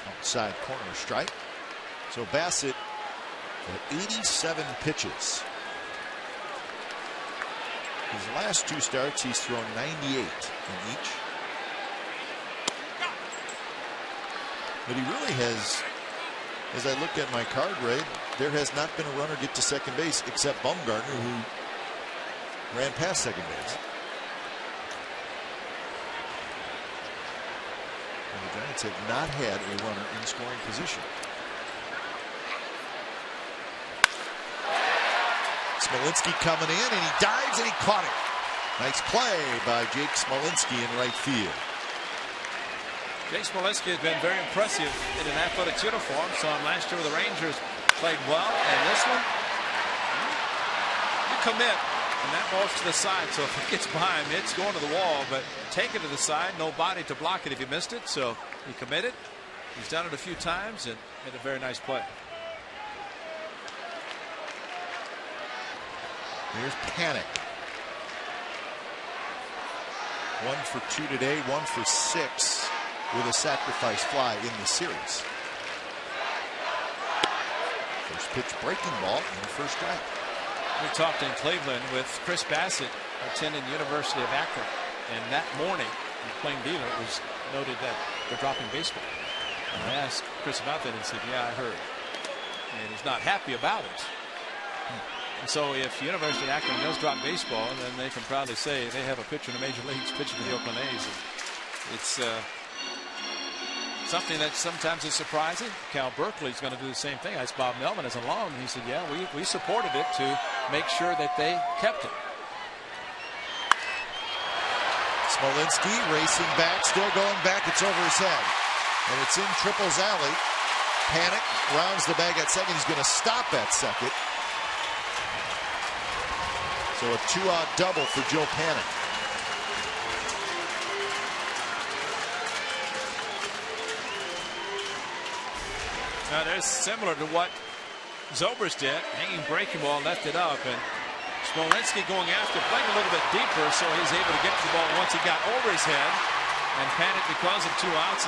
Outside corner strike. So Bassett at 87 pitches. His last two starts, he's thrown 98 in each. But he really has, as I look at my card, Ray, there has not been a runner get to second base except Bumgarner, who ran past second base. And the Giants have not had a runner in scoring position. Smolinski coming in, and he dives and he caught it. Nice play by Jake Smolinski in right field. Jake Smolinski has been very impressive in an athletics uniform. Saw him last year with the Rangers, played well, and this one, you commit, and that ball's to the side, so if it gets by him, it's going to the wall, but take it to the side, no body to block it if you missed it, so he committed. He's done it a few times and made a very nice play. Here's Panic. 1 for 2 today, 1 for 6 with a sacrifice fly in the series. First pitch breaking ball in the first strike. We talked in Cleveland with Chris Bassett, attending University of Akron, and that morning in the Plain Dealer it was noted that they're dropping baseball. And I asked Chris about that and he said, yeah, I heard. And he's not happy about it. And so if University of Akron does drop baseball, then they can proudly say they have a pitcher in the major leagues pitching for the Oakland A's. And it's something that sometimes is surprising. Cal Berkeley's going to do the same thing. I asked Bob Melvin as a alum, and he said, yeah, we supported it to make sure that they kept it. Smolinski racing back, still going back. It's over his head. And it's in Triple's alley. Panic rounds the bag at second. He's going to stop at second. So a 2-out double for Joe Panic. Now there's similar to what Zobrist did, hanging breaking ball, left it up, and Smolinski going after, playing a little bit deeper, so he's able to get to the ball once he got over his head. And Panic, because of 2 outs,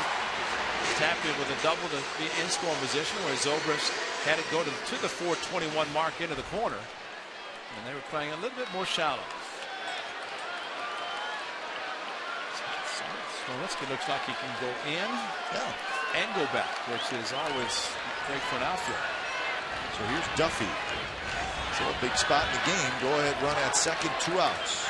tapped it with a double to be in scoring position, where Zobrist had it go to the 421 mark into the corner. And they were playing a little bit more shallow. Smolinski looks like he can go in and go back, which is always great for an outfield. So here's Duffy. So a big spot in the game. Go ahead, run at second, 2 outs.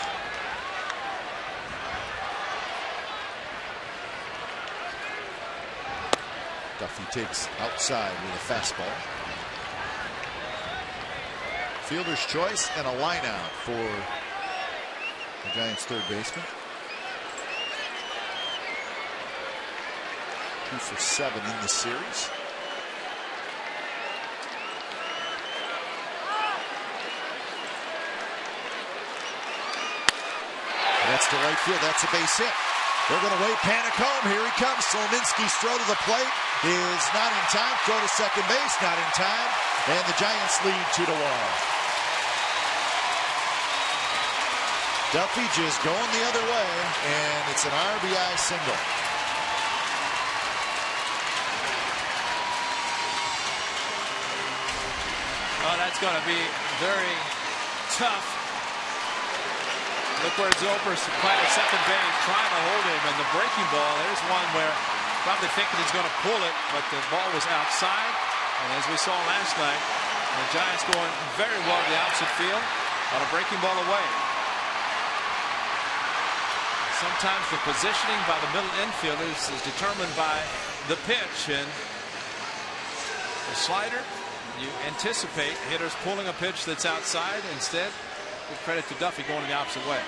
Duffy takes outside with a fastball. Fielder's choice and a line out for the Giants' third baseman. 2 for 7 in the series. That's to right field. That's a base hit. They're going to wait. Panic home. Here he comes. Slominski's throw to the plate is not in time. Throw to second base. Not in time. And the Giants lead 2-1. Duffy just going the other way. And it's an RBI single. Oh, that's going to be very tough. Look where Zobrist playing at second base, trying to hold him, and the breaking ball. There's one where probably thinking he's going to pull it, but the ball was outside. And as we saw last night, the Giants going very well to the opposite field on a breaking ball away. Sometimes the positioning by the middle infielders is determined by the pitch, and the slider, you anticipate hitters pulling a pitch that's outside. Instead, give credit to Duffy going the opposite way.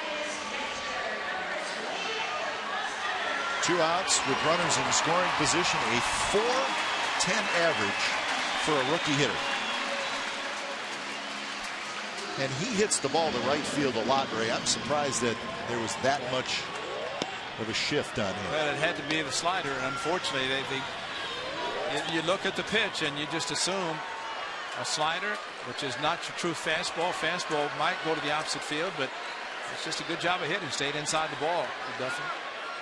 2 outs with runners in scoring position. A .410 average for a rookie hitter. And he hits the ball to right field a lot, Ray. I'm surprised that there was that much of a shift on him. Well, it had to be the slider, and unfortunately, you look at the pitch and you just assume a slider, which is not your true fastball. Fastball might go to the opposite field, but it's just a good job of hitting. Stayed inside the ball. Duffy.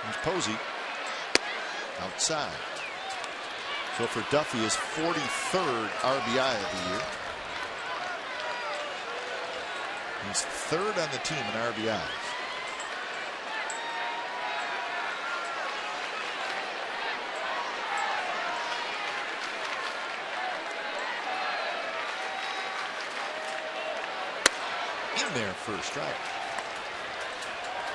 Here's Posey outside. So for Duffy, his 43rd RBI of the year. He's 3rd on the team in RBIs. In there for a strike.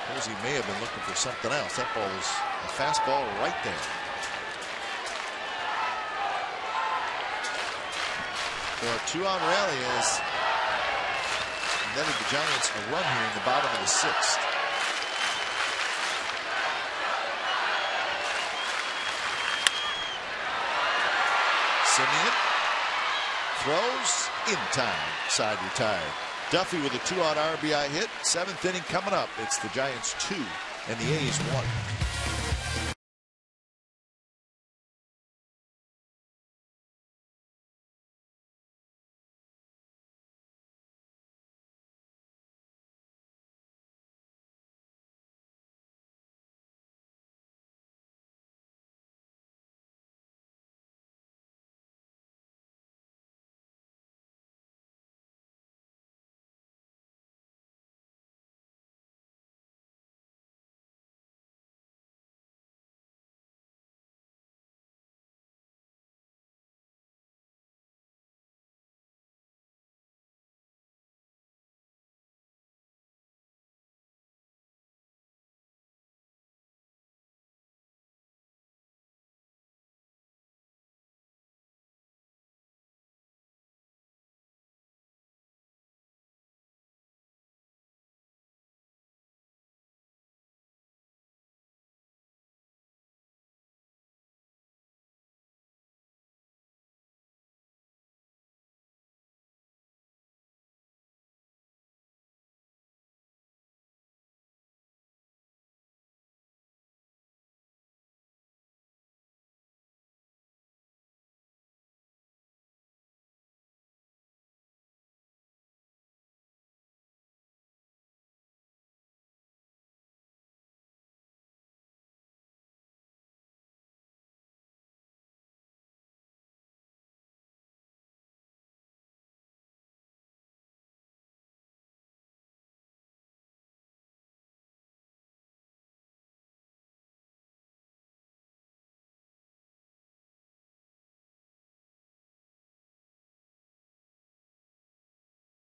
Posey may have been looking for something else. That ball was a fastball right there. So a 2-out rally has netted the Giants a run here in the bottom of the 6th. Simeon throws in time. Side retired. Duffy with a 2-out RBI hit. 7th inning coming up. It's the Giants 2 and the A's 1.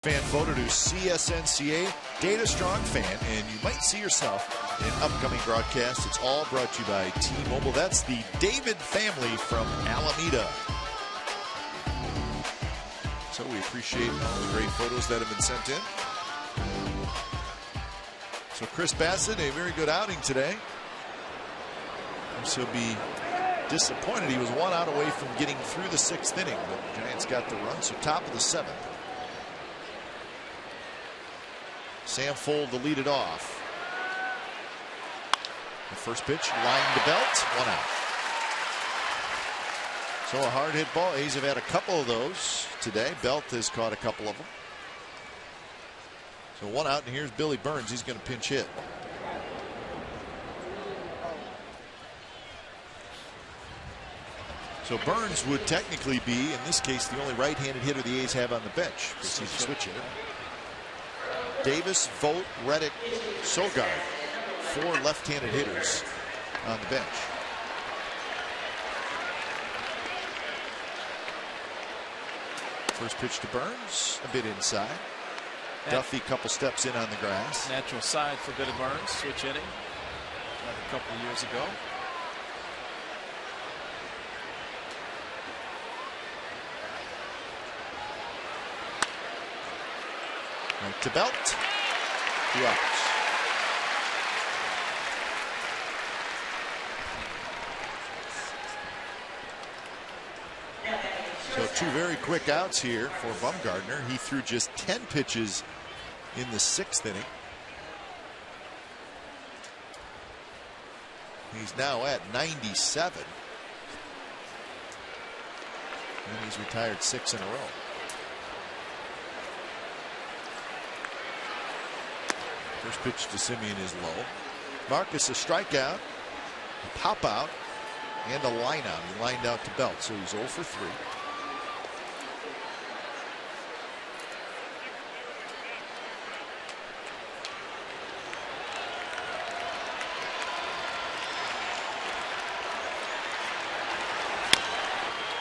Fan photo to CSNCA Data Strong Fan, and you might see yourself in upcoming broadcasts. It's all brought to you by T-Mobile. That's the David family from Alameda. So we appreciate all the great photos that have been sent in. So Chris Bassitt, a very good outing today. He'll be disappointed. He was 1 out away from getting through the 6th inning, but the Giants got the run. So top of the 7th. Sam Fuld to lead it off. The first pitch, line to Belt, 1 out. So a hard hit ball. A's have had a couple of those today. Belt has caught a couple of them. So 1 out, and here's Billy Burns. He's going to pinch hit. So Burns would technically be, in this case, the only right-handed hitter the A's have on the bench, because he's a switch hitter. Davis, Vogt, Reddick, Sogard, 4 left-handed hitters on the bench. First pitch to Burns, a bit inside. Duffy, couple steps in on the grass. Natural side for Billy Burns, switch hitting. A couple of years ago. Right to Belt. 2 outs. So 2 very quick outs here for Bumgarner. He threw just 10 pitches in the 6th inning. He's now at 97. And he's retired 6 in a row. First pitch to Simeon is low. Marcus, a strikeout, a pop out, and a line out. He lined out to Belt, so he's 0 for 3.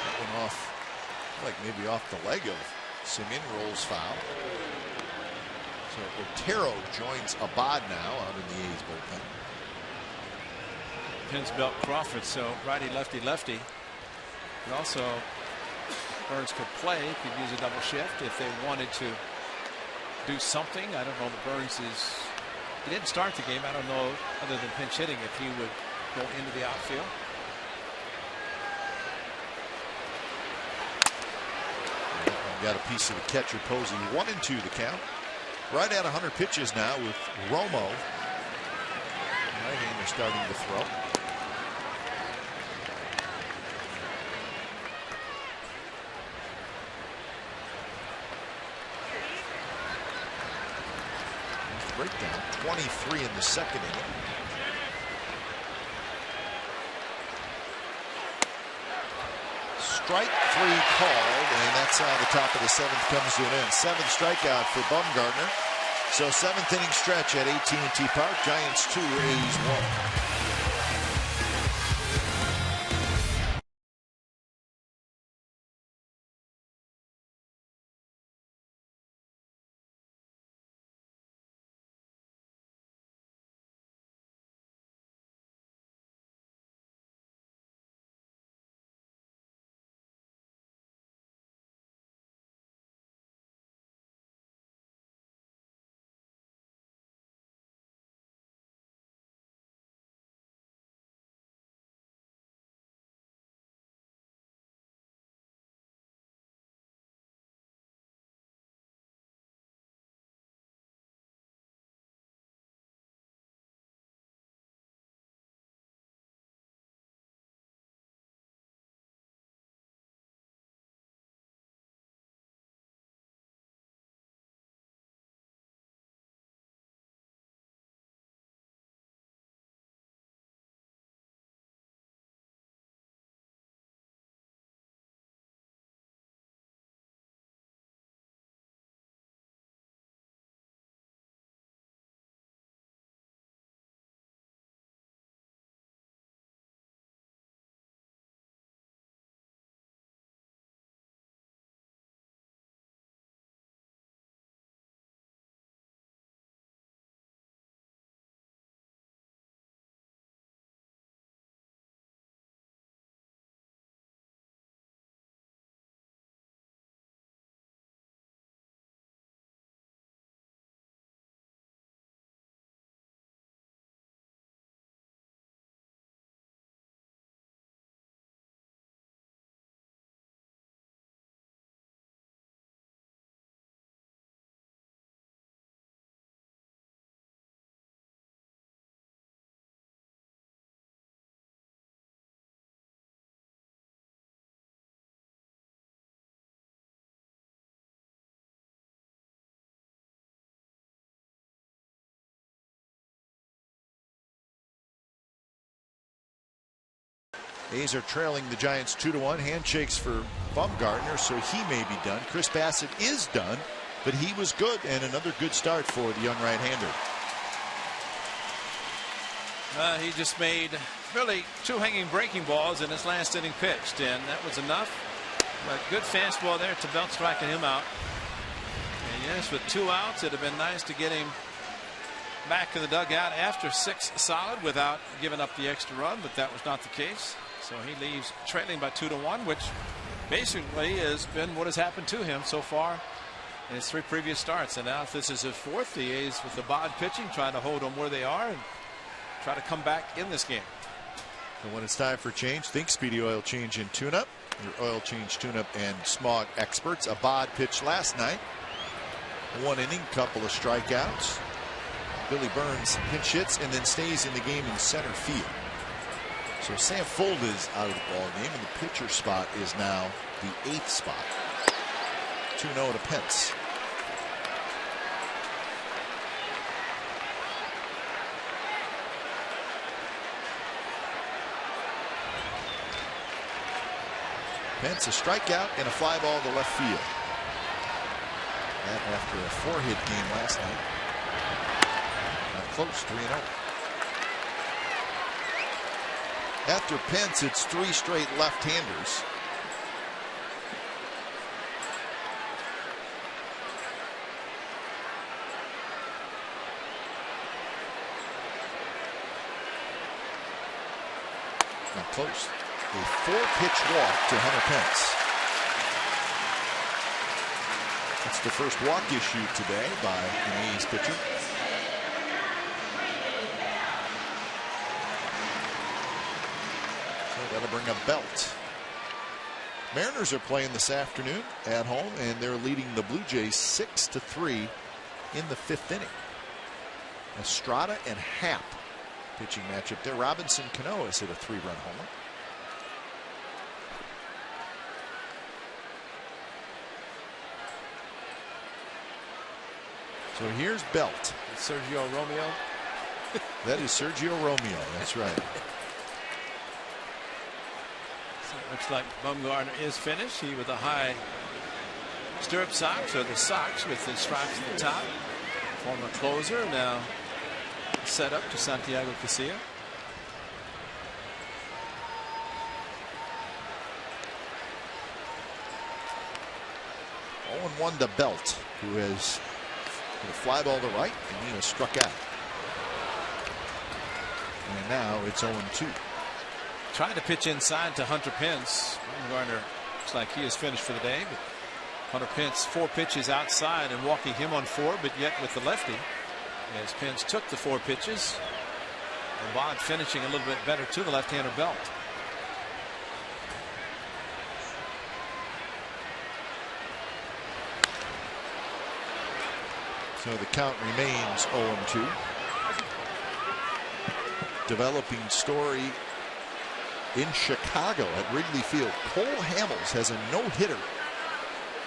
That one off, like maybe off the leg of Simeon, rolls foul. So Otero joins Abad now out in the A's bullpen. Pins Belt Crawford, so righty, lefty, lefty. And also, Burns could play, could use a double shift if they wanted to do something. I don't know if Burns is. He didn't start the game. I don't know, other than pinch hitting, if he would go into the outfield. Got a piece of the catcher Posey. 1-2 the count. Right at 100 pitches now with Romo. Right-hander starting to throw. Breakdown. 23 in the 2nd inning. Strike 3 called, and that's how the top of the 7th comes to an end. 7th strikeout for Bumgarner. So 7th inning stretch at AT Park. Giants 2, A's 1. A's are trailing the Giants 2-1. Handshakes for Bumgarner, so he may be done. Chris Bassett is done, but he was good, and another good start for the young right-hander. He just made really 2 hanging breaking balls in his last inning pitched, and that was enough. But good fastball there to Belt, striking him out. And yes, with 2 outs, it'd have been nice to get him back in the dugout after 6 solid without giving up the extra run, but that was not the case. So he leaves trailing by 2-1, which basically has been what has happened to him so far in his 3 previous starts. And now if this is his 4th, the A's with the bod pitching trying to hold them where they are and try to come back in this game. And when it's time for change, think Speedy Oil Change and Tune-Up. Your oil change, tune-up, and smog experts. A bod pitch last night. 1 inning, couple of strikeouts. Billy Burns pinch hits and then stays in the game in center field. So Sam Fuld is out of the ball game, and the pitcher spot is now the 8th spot. 2-0 to Pence. Pence a strikeout and a fly ball to left field. That after a 4-hit game last night. Not close, 3-0. After Pence, it's 3 straight left-handers. Not close. A 4-pitch walk to Hunter Pence. That's the first walk issue today by an A's pitcher. So that'll bring up Belt. Mariners are playing this afternoon at home, and they're leading the Blue Jays 6-3 in the 5th inning. Estrada and Happ pitching matchup there. Robinson Cano has hit a 3-run homer. So here's Belt. Sergio Romeo. That is Sergio Romeo. That's right. So it looks like Bumgarner is finished. He with a high stirrup socks, or the socks with the stripes at the top. Former closer, now set up to Santiago Casilla. Oh, 1 to Belt, who has a fly ball to right, and he has struck out. And now it's 0-2. Trying to pitch inside to Hunter Pence. Bumgarner looks like he is finished for the day, but Hunter Pence 4 pitches outside and walking him on 4, but yet with the lefty, as Pence took the 4 pitches. And Bod finishing a little bit better to the left-hander Belt. So the count remains 0-2. Developing story in Chicago at Wrigley Field. Cole Hamels has a no-hitter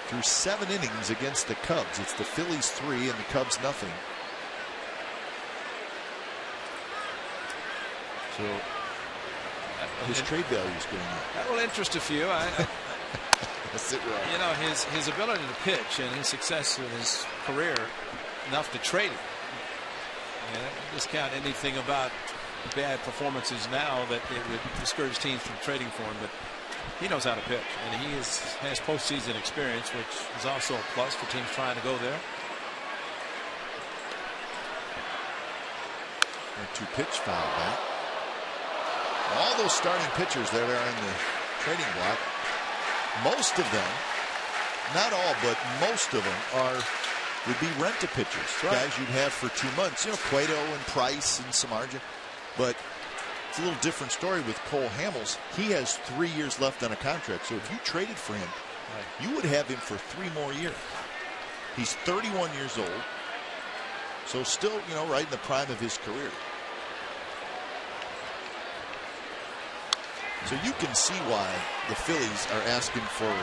through 7 innings against the Cubs. It's the Phillies 3 and the Cubs nothing. So his trade value is going up. That will interest a few. That's it, right. You know, his ability to pitch and his success in his career enough to trade him. And discount anything about bad performances now that it would discourage teams from trading for him, but he knows how to pitch, and he has postseason experience, which is also a plus for teams trying to go there. And 2-pitch foul back. All those starting pitchers that are in the trading block, most of them, not all, but most of them would be rent-a-pitchers, right. Guys you'd have for 2 months. You know, Cueto and Price and Samardzija. But it's a little different story with Cole Hamels. He has 3 years left on a contract. So if you traded for him, right, you would have him for 3 more years. He's 31 years old. So still, you know, right in the prime of his career. So you can see why the Phillies are asking for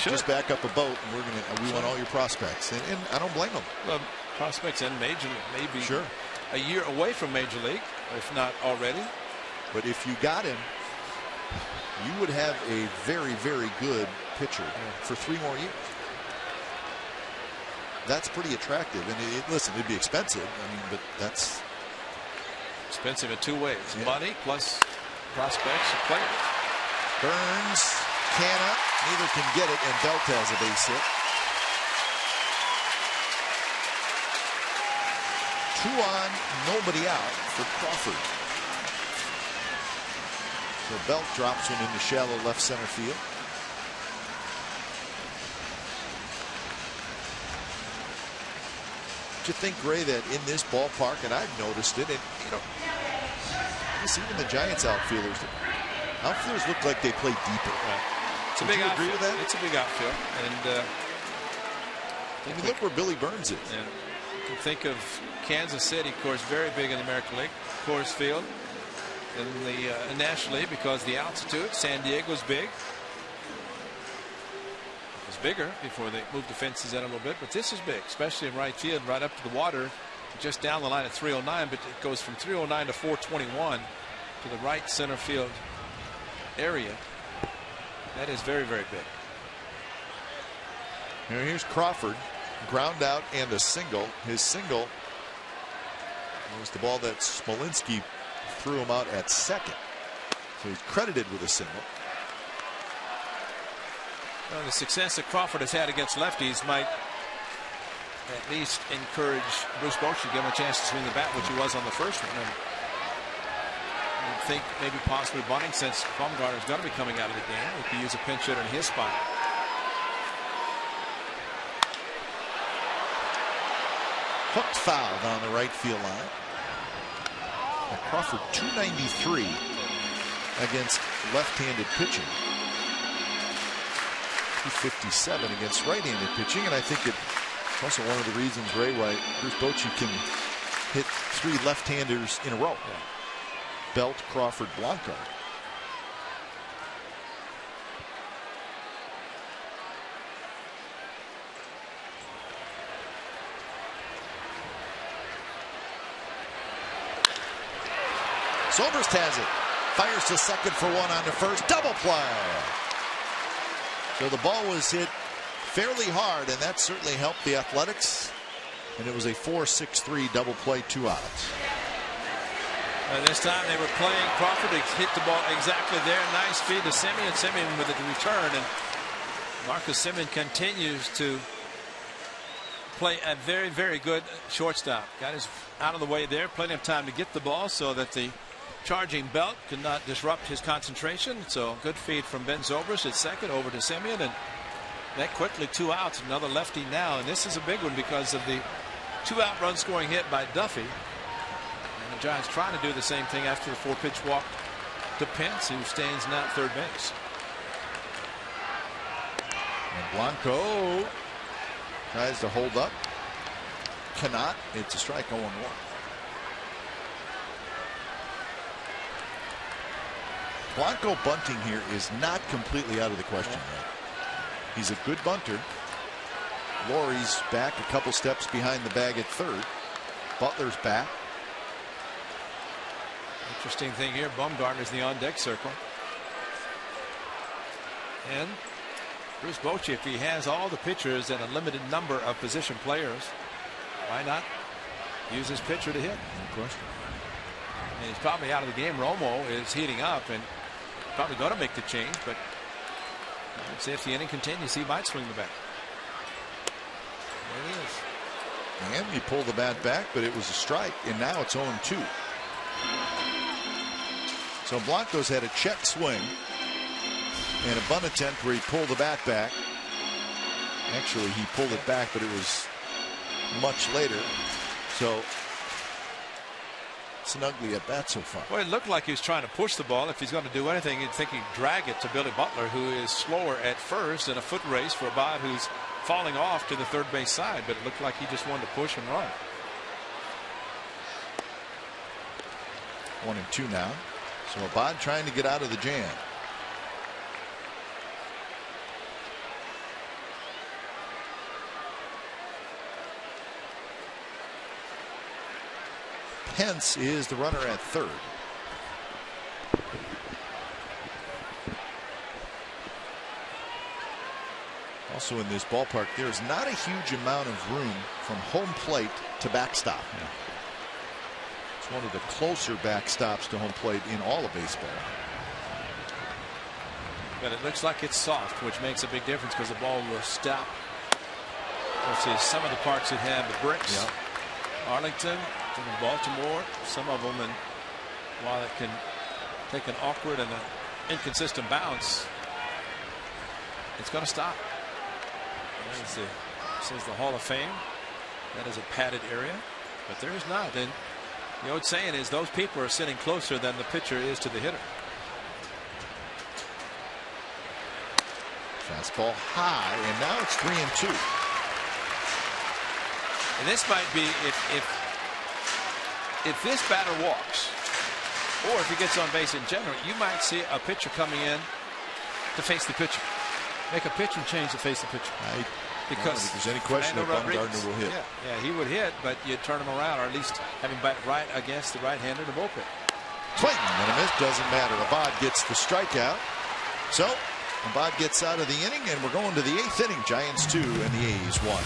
just back up a boat, and we want all your prospects, and I don't blame them. Well, prospects in Major League, maybe a year away from Major League, if not already. But if you got him You would have a very, very good pitcher for 3 more years. That's pretty attractive. And listen, it'd be expensive. I mean, but that's expensive in 2 ways. Yeah. Money plus prospects and players. Burns, Canna, neither can get it, and Belt has a base hit. 2 on, nobody out for Crawford. So Belt drops one into shallow left center field. Do you think, Ray, that in this ballpark, and I've noticed it, and you know, even the Giants outfielders look like they play deeper. Right. It's a Would big you outfield. agree with that? It's a big outfield, and I mean, look where Billy Burns is. Yeah. You can think of Kansas City, of course, very big in the American League. Coors Field in the National League because the altitude. San Diego's big. It was bigger before they moved the fences in a little bit, but this is big, especially in right field, right up to the water, just down the line at 309. But it goes from 309 to 421 to the right center field area. That is very, very big. Now here's Crawford, ground out and a single. His single was the ball that Smolinski threw him out at second. So he's credited with a single. Well, the success that Crawford has had against lefties might at least encourage Bruce Bochy to give him a chance to swing the bat, which he was on the first one. And I think maybe possibly bunting, since Bumgarner is going to be coming out of the game. He could use a pinch hitter in his spot. Hooked foul down the right field line. Now Crawford 293 against left-handed pitching. 257 against right-handed pitching, and I think it's also one of the reasons, Ray, why Bruce Bochy can hit 3 left-handers in a row. Yeah. Belt, Crawford, Blanco. Zobrist has it. Fires to second for 1 on to first. Double play. So the ball was hit fairly hard, and that certainly helped the Athletics. And it was a 4-6-3 double play, 2 outs. This time they were playing Crawford to hit the ball exactly there. Nice feed to Semien. Semien with the return, and Marcus Semien continues to play a very, very good shortstop. Got his out of the way there. Plenty of time to get the ball so that the charging Belt could not disrupt his concentration. So good feed from Ben Zobrist at second over to Semien, and that quickly 2 outs. Another lefty now, and this is a big one because of the 2-out run scoring hit by Duffy. And the Giants trying to do the same thing after the 4-pitch walk to Pence, who stands now at third base. And Blanco tries to hold up. Cannot. It's a strike, 0-1. Blanco bunting here is not completely out of the question yet. He's a good bunter. Laurie's back a couple steps behind the bag at third. Butler's back. Interesting thing here, Bumgarner's in the on-deck circle. And Bruce Bochy, if he has all the pitchers and a limited number of position players, why not use his pitcher to hit? No question. And he's probably out of the game. Romo is heating up and probably going to make the change, but let's see if the inning continues. He might swing the bat. There it is. And he pulled the bat back, but it was a strike, and now it's 0-2. So Blanco's had a check swing and a bunt attempt where he pulled the bat back. Actually, he pulled it back, but it was much later. So it's an ugly at bat so far. Well, it looked like he was trying to push the ball. If he's going to do anything, you'd think he'd drag it to Billy Butler, who is slower at first, in a foot race for a Abad who's falling off to the third base side. But it looked like he just wanted to push and run. 1-2 now. So Abad trying to get out of the jam. Pence is the runner at third. also in this ballpark, there's not a huge amount of room from home plate to backstop. Yeah. It's one of the closer backstops to home plate in all of baseball. But it looks like it's soft, which makes a big difference because the ball will stop. Versus some of the parks that have the bricks. Yep. Arlington, Baltimore, some of them, and while it can take an awkward and an inconsistent bounce, it's going to stop. Says the Hall of Fame. That is a padded area, but there is not. And the old saying is those people are sitting closer than the pitcher is to the hitter. Fastball high, and now it's 3-2. And this might be if this batter walks, or if he gets on base in general, you might see a pitcher coming in to face the pitcher. Make a pitching change to face the pitcher. Because if there's any question that Bumgarner will hit. Yeah, he would hit, but you turn him around, or at least have him bat right against the right-hander in the bullpen. Swing and a miss, doesn't matter. Abad gets the strikeout. So Abad gets out of the inning, and we're going to the 8th inning. Giants 2 and the A's 1.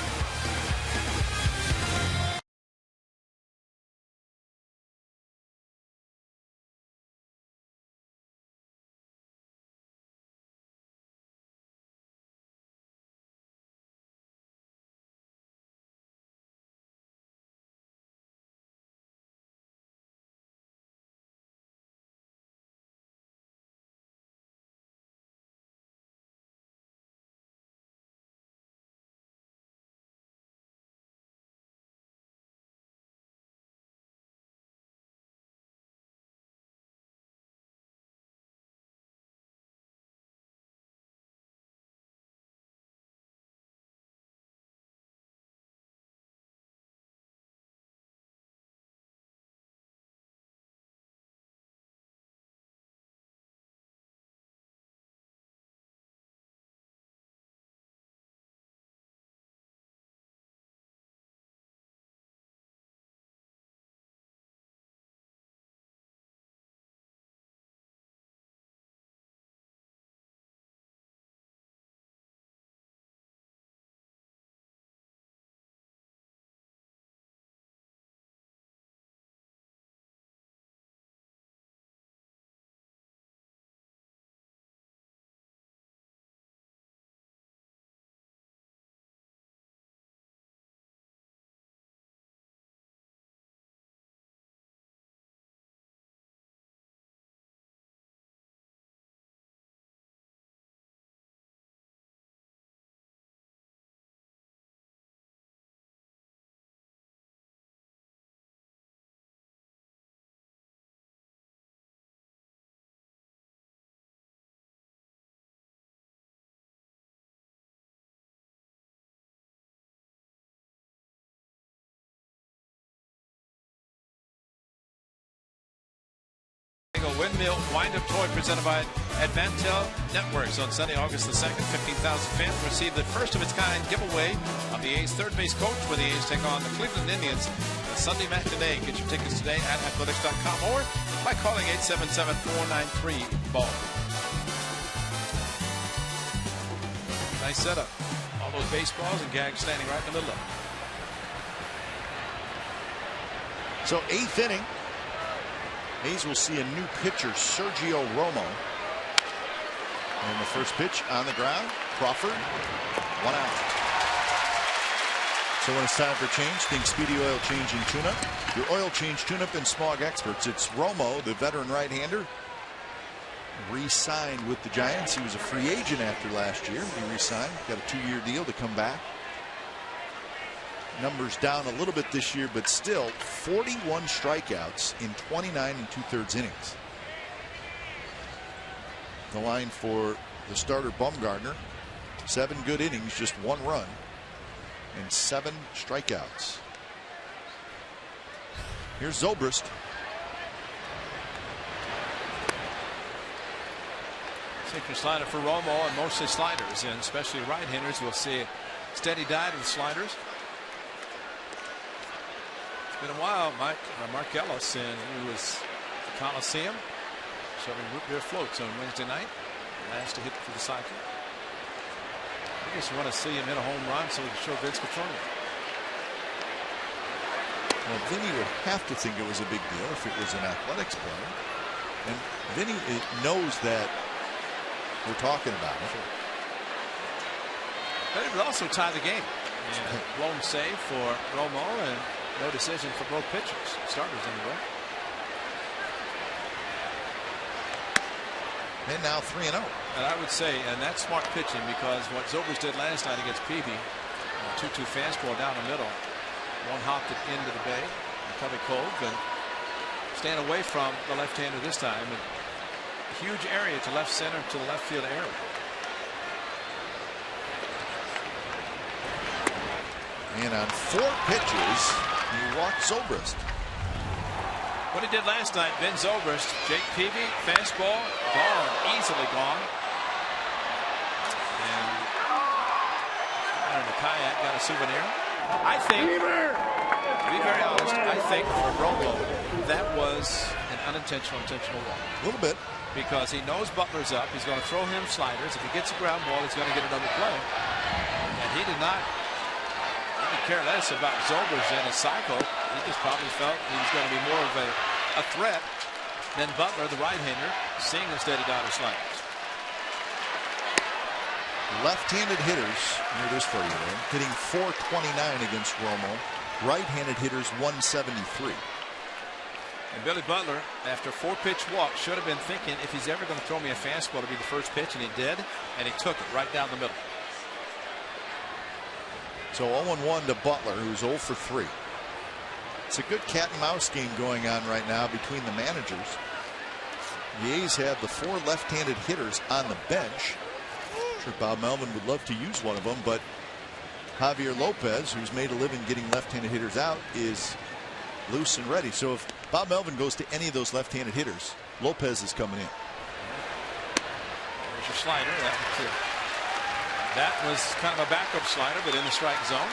Windmill wind-up toy presented by Advantel Networks on Sunday, August the 2nd. 15,000 fans receive the first-of-its-kind giveaway of the A's third base coach when the A's take on the Cleveland Indians the Sunday matinee. Get your tickets today at athletics.com or by calling 877-493-BALL. Nice setup. All those baseballs and gags standing right in the middle of it. So 8th inning. A's will see a new pitcher, Sergio Romo. And the first pitch on the ground. Crawford, 1 out. So when it's time for change, think Speedy Oil Changing Tune-Up. Your oil change tune-up and smog experts. It's Romo, the veteran right-hander. Re-signed with the Giants. He was a free agent after last year. He re-signed. Got a 2-year deal to come back. Numbers down a little bit this year, but still 41 strikeouts in 29 2/3 innings. The line for the starter Bumgarner, 7 good innings, just 1 run, and 7 strikeouts. Here's Zobrist. Secret slider for Romo, and mostly sliders, and especially right-handers. We'll see a steady diet of the sliders. Been a while. Mark Ellis, and he was at the Coliseum serving root beer floats on Wednesday night. Last to hit for the cycle. I just want to see him hit a home run so we can show Vince Cotroneo. Well, Vinny would have to think it was a big deal if it was an athletics player. And Vinny knows that we're talking about it. But it would also tie the game. And a blown save for Romo and no decision for both pitchers. Starters anyway. And now 3-0. And I would say, and that's smart pitching, because what Zobrist did last night against Peavy, 2-2 fastball down the middle, one hopped it into the bay, Covey Cove, and staying away from the left-hander this time. And a huge area to left center, to the left field area. And on 4 pitches, he walked Zobrist. What he did last night, Ben Zobrist, Jake Peavy, fastball, gone, easily gone. And the kayak got a souvenir. I think, to be very honest, I think for Romo, that was an unintentional walk. A little bit. Because he knows Butler's up. He's going to throw him sliders. If he gets a ground ball, he's going to get another play. And he did not care less about Zobrist and his cycle. He just probably felt he was going to be more of a threat than Butler, the right-hander, seeing him steady down his sliders. Left-handed hitters, here it is for you, hitting .429 against Romo. Right-handed hitters 173. And Billy Butler, after 4-pitch walk, should have been thinking, if he's ever going to throw me a fastball to be the first pitch, and he did, and he took it right down the middle. So 0-1 to Butler, who's 0 for 3. It's a good cat and mouse game going on right now between the managers. The A's have the 4 left-handed hitters on the bench. I'm sure Bob Melvin would love to use one of them, but Javier Lopez, who's made a living getting left-handed hitters out, is loose and ready. So if Bob Melvin goes to any of those left-handed hitters, Lopez is coming in. There's your slider. That was kind of a backup slider, but in the strike zone.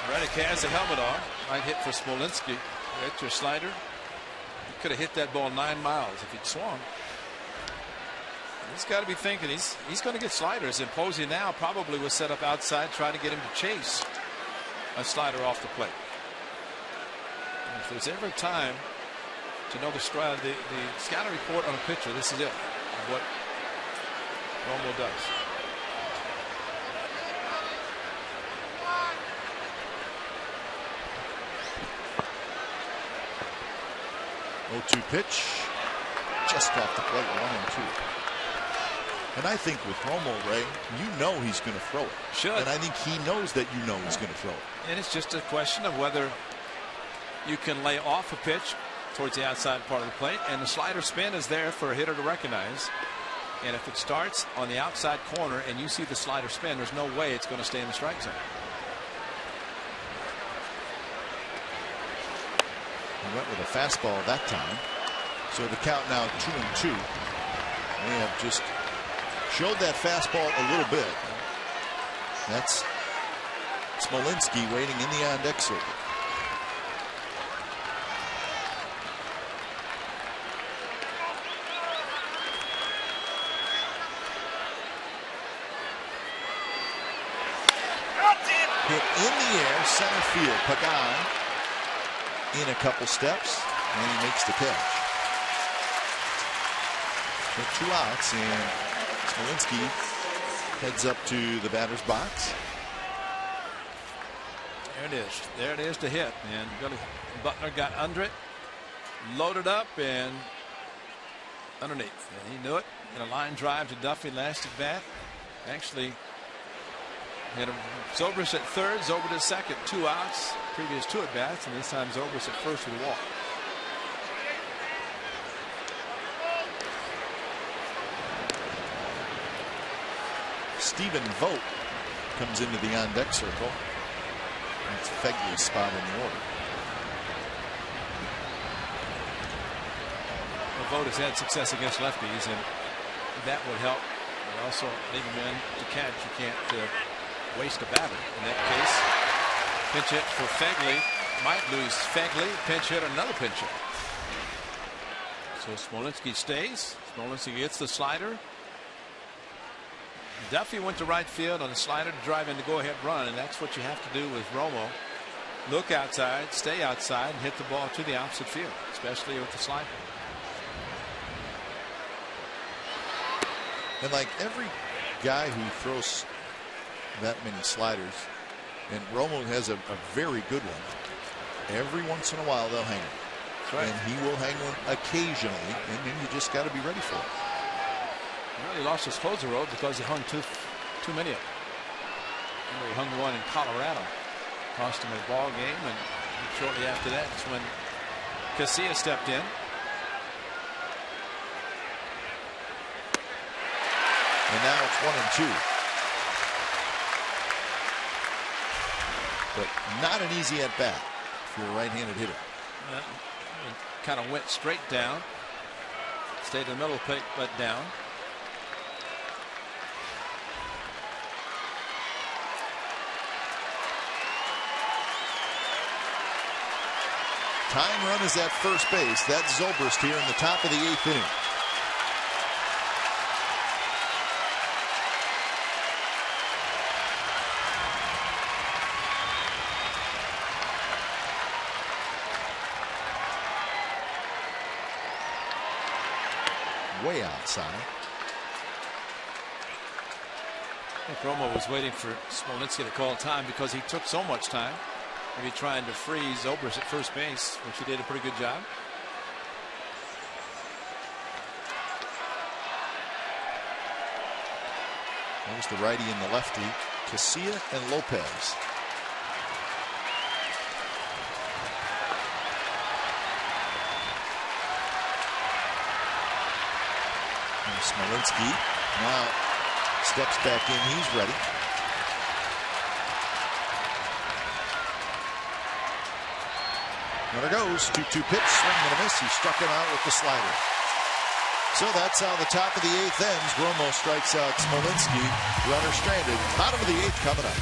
Reddick has the helmet on. Might hit for Smolinski. That's your slider. He could have hit that ball 9 miles if he'd swung. He's got to be thinking he's going to get sliders. And Posey now probably was set up outside, trying to get him to chase a slider off the plate. And if there's ever a time to know the scouting report on a pitcher, this is it. What Romo does. 0-2 pitch, just off the plate, 1-2. And I think with Romo, Ray, you know he's going to throw it. Should. And I think he knows that you know he's going to throw it. And it's just a question of whether you can lay off a pitch towards the outside part of the plate, and the slider spin is there for a hitter to recognize. And if it starts on the outside corner and you see the slider spin, there's no way it's going to stay in the strike zone. He went with a fastball that time. So the count now 2-2. They have just showed that fastball a little bit. That's Smolinski waiting in the on-deck circle. Hit in the air, center field. Pagan in a couple steps, and he makes the catch. So 2 outs, and Smolinski heads up to the batter's box. There it is. There it is to hit. And Billy Butler got under it, loaded up, and underneath. And he knew it. And a line drive to Duffy last at bat. Actually, had Zobrist at third, Zobrist at second, 2 outs, previous 2 at bats, and this time Zobrist at first with a walk. Stephen Vogt comes into the on-deck circle. That's Fegley's spot in the order. Well, Vogt has had success against lefties, and that would help. And also leave him in to catch. You can't waste a batter. In that case, pinch hit for Fegley. Might lose Fegley. Pinch hit, another pinch hit. So Smolinski stays. Smolinski gets the slider. Duffy went to right field on a slider to drive in the go-ahead run, and that's what you have to do with Romo. Look outside, stay outside, and hit the ball to the opposite field, especially with the slider. And like every guy who throws that many sliders, and Romo has a very good one, every once in a while they'll hang him. That's right. And he will hang one occasionally, and then you just got to be ready for it. Well, he lost his closer role because he hung too many of them. Remember, he hung one in Colorado, cost him a ball game, and shortly after that is when Casilla stepped in. And now it's 1-2. But not an easy at bat if you're a right-handed hitter. Kind of went straight down, stayed in the middle of the plate, but down. Tying run is at first base. That's Zobrist here in the top of the 8th inning. Way outside. I think Romo was waiting for Smolensky to call time because he took so much time. Maybe trying to freeze Zobrist at first base, which he did a pretty good job. That was the righty and the lefty, Casilla and Lopez. Smolensky now steps back in. He's ready. There goes 2-2 pitch, swing and a miss. He struck him out with the slider. So that's how the top of the 8th ends. Romo strikes out Smolensky. Runner stranded. Bottom of the 8th coming up.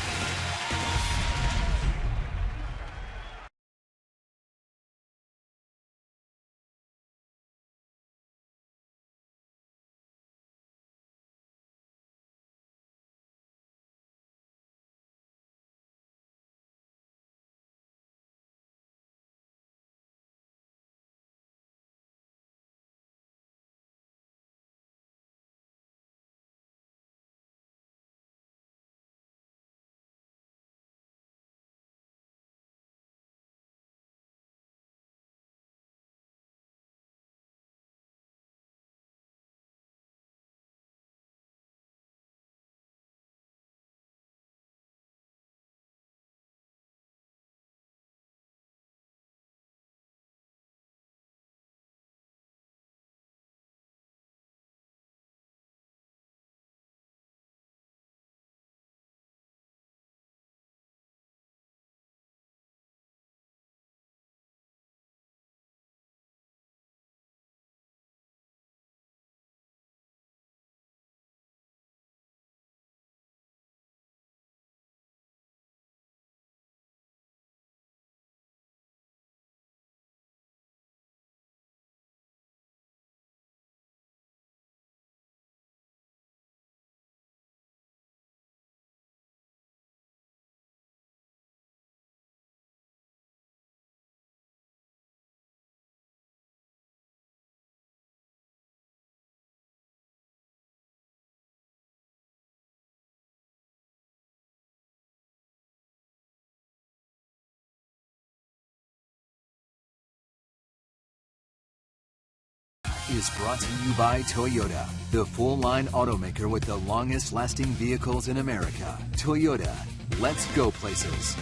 Is brought to you by Toyota, the full-line automaker with the longest-lasting vehicles in America. Toyota, let's go places.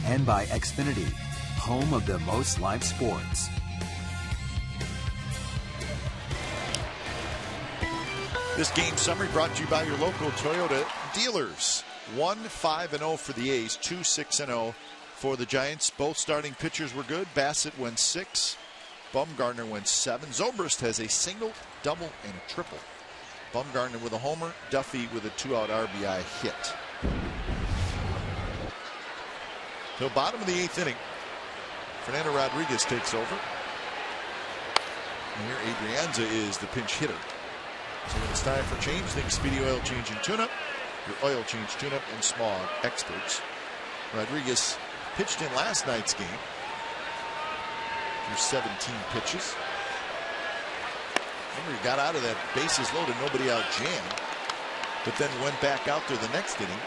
And by Xfinity, home of the most live sports. This game summary brought to you by your local Toyota dealers. 1-5-0 for the A's, 2-6-0 for the Giants. Both starting pitchers were good. Bassett went 6. Bumgarner went 7. Zobrist has a single, double, and a triple. Bumgarner with a homer. Duffy with a 2-out RBI hit. So bottom of the 8th inning. Fernando Rodriguez takes over. And here Adrianza is the pinch hitter. So when it's time for change, think Speedy Oil Change and Tune-Up. your oil change tune-up and smog experts. Rodriguez pitched in last night's game through 17 pitches. Remember, he got out of that bases loaded, nobody out jammed, but then went back out there the next inning,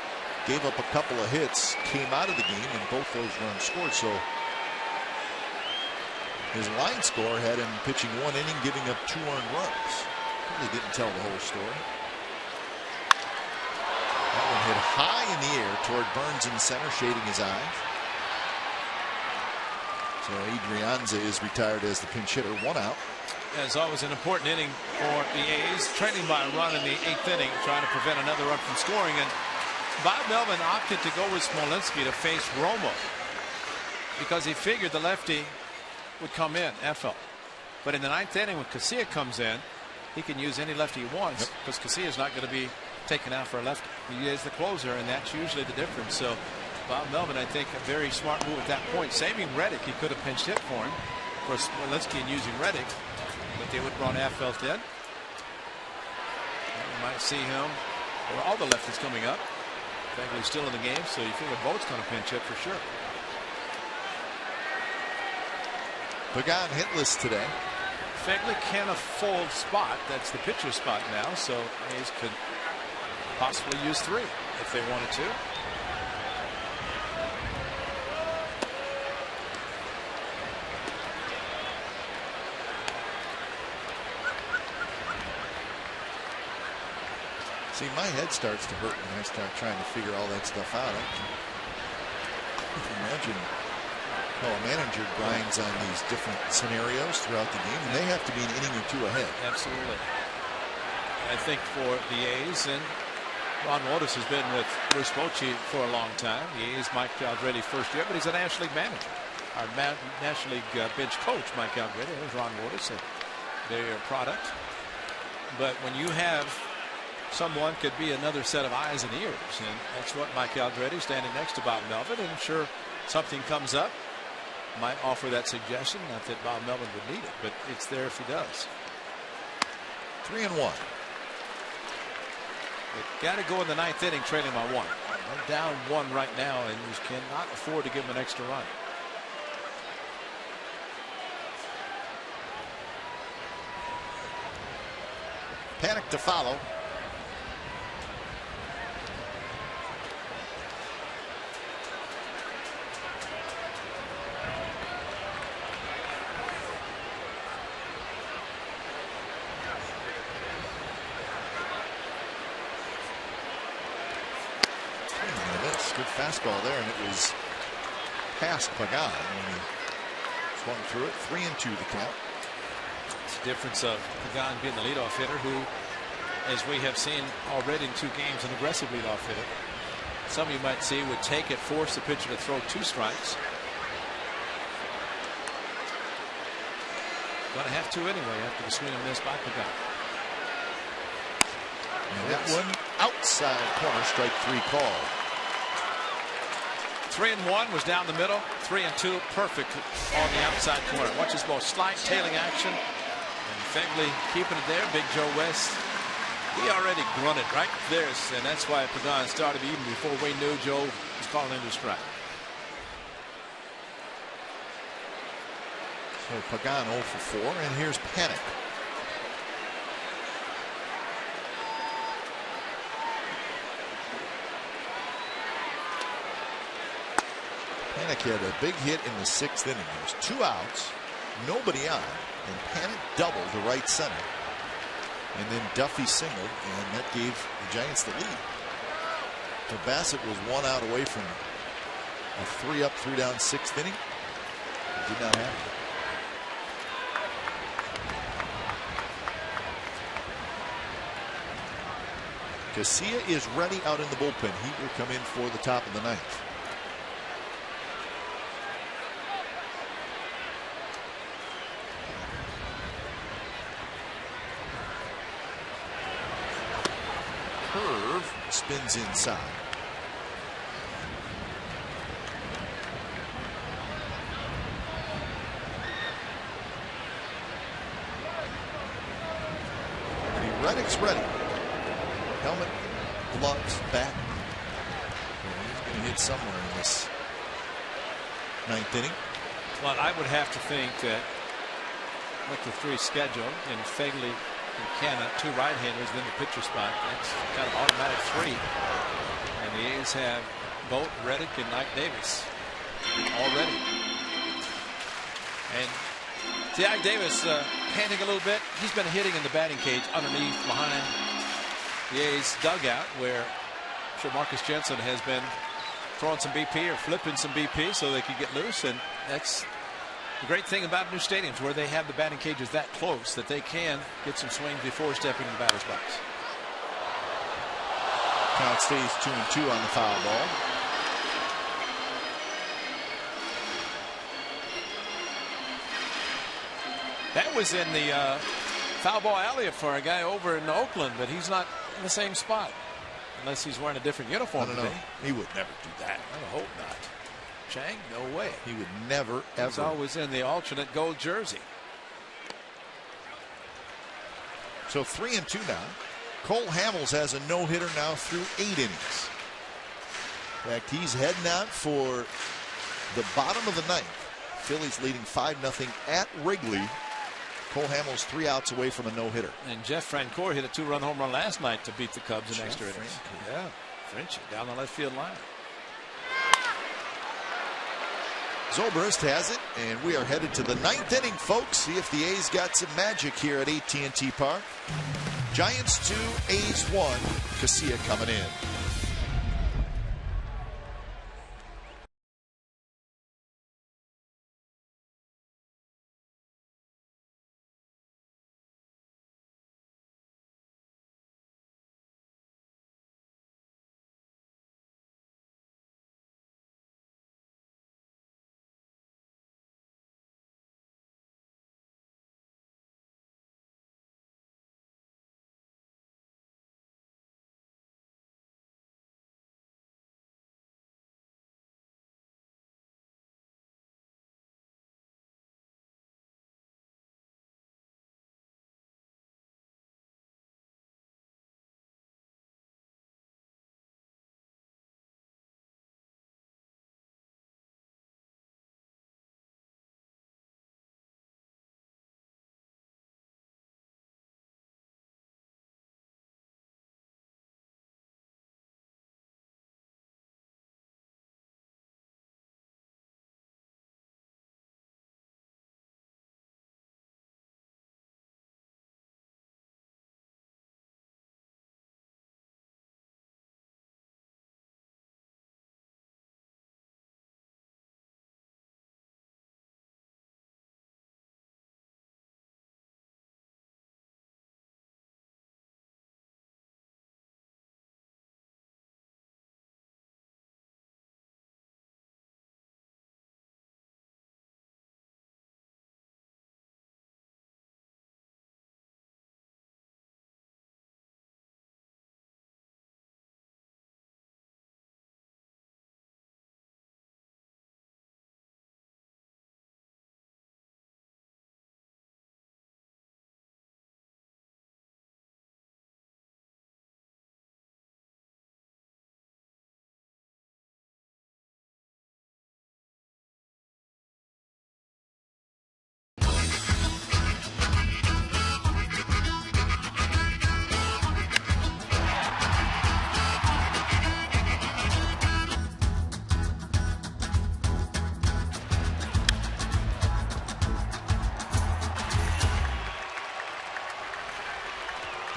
gave up a couple of hits, came out of the game, and both those runs scored. So his line score had him pitching 1 inning, giving up 2 earned runs. Really didn't tell the whole story. That one hit high in the air toward Burns in center, shading his eyes. So Adrianza is retired as the pinch hitter, 1 out. As always, an important inning for the A's, trailing by a run in the 8th inning, trying to prevent another run from scoring. And Bob Melvin opted to go with Smolinski to face Romo because he figured the lefty would come in, FL. But in the 9th inning, when Casilla comes in, he can use any lefty he wants because Casilla is not going to be taken out for a lefty. He is the closer, and that's usually the difference. So Bob Melvin, I think, a very smart move at that point, saving Reddick. He could have pinched hit for him. Of course, Smolinski and using Reddick, but they would have brought Affeldt in. You might see him or all the lefties coming up. Fegley's still in the game, so you figure both's going to pinch hit for sure. Pagan hitless today. Fegley can a full spot. That's the pitcher's spot now, so A's could possibly use 3 if they wanted to. See, my head starts to hurt when I start trying to figure all that stuff out. I can imagine how a manager grinds on these different scenarios throughout the game, and they have to be an inning or 2 ahead. Absolutely. I think for the A's, and Ron Wotus has been with Bruce Bochy for a long time. The A's, Mike Aldrete first year, but he's a National League manager. Our National League bench coach, Mike Aldrete, is Ron Wotus, and they're a product. But when you have someone, could be another set of eyes and ears, and that's what Mike Aldrete, standing next to Bob Melvin, and I'm sure something comes up, might offer that suggestion. Not that Bob Melvin would need it, but it's there if he does. 3-1. They've got to go in the 9th inning, trailing by 1. They're down 1 right now, and you cannot afford to give them an extra run. Panic to follow. Good fastball there, and it was past Pagan when he swung through it. 3-2 the count. It's the difference of Pagan being the leadoff hitter, who, as we have seen already in 2 games, an aggressive leadoff hitter. Some you might see would take it, force the pitcher to throw 2 strikes. Going to have to anyway after the swing and miss by Pagan. And that one outside corner, strike 3 call. 3-1 was down the middle. 3-2, perfect on the outside corner. Watch this ball, slight tailing action, and Fegley keeping it there. Big Joe West, he already grunted right there, and that's why Pagan started even before we knew Joe was calling into strike. So Pagan 0 for 4, and here's Panic. Panic had a big hit in the 6th inning. There's 2 outs, nobody on, and Panic doubled to right center. And then Duffy singled, and that gave the Giants the lead. So Bassett was 1 out away from a 3-up, 3-down 6th inning. It did not happen. Casilla is ready out in the bullpen. He will come in for the top of the 9th. Curve spins inside. Reddick's ready. Helmet loves batting. He's going to hit somewhere in this ninth inning. Well, I would have to think that with the 3 schedule and Fegley and Canna, 2 right-handers, then the pitcher spot, that's kind of automatic 3. And the A's have Bolt, Reddick, and Knight Davis already. And see, Ike Davis panting a little bit. He's been hitting in the batting cage underneath behind the A's dugout, where I'm sure Marcus Jensen has been throwing some BP or flipping some BP so they can get loose. And that's the great thing about new stadiums, where they have the batting cages that close that they can get some swings before stepping in the batter's box. Count stays 2-2 on the foul ball. That was in the foul ball alley for a guy over in Oakland, but he's not in the same spot unless he's wearing a different uniform today. He would never do that. I would hope not. Chang, no way. He would never, ever. He's always in the alternate gold jersey. So 3-2 now. Cole Hamels has a no-hitter now through 8 innings. In fact, he's heading out for the bottom of the ninth. Phillies leading 5-0 at Wrigley. Cole Hamels 3 outs away from a no-hitter. And Jeff Francoeur hit a 2-run home run last night to beat the Cubs in extra innings. Yeah, Frenchie down the left field line. Zobrist has it, and we are headed to the 9th inning, folks. See if the A's got some magic here at AT&T Park. Giants 2, A's 1. Casilla coming in.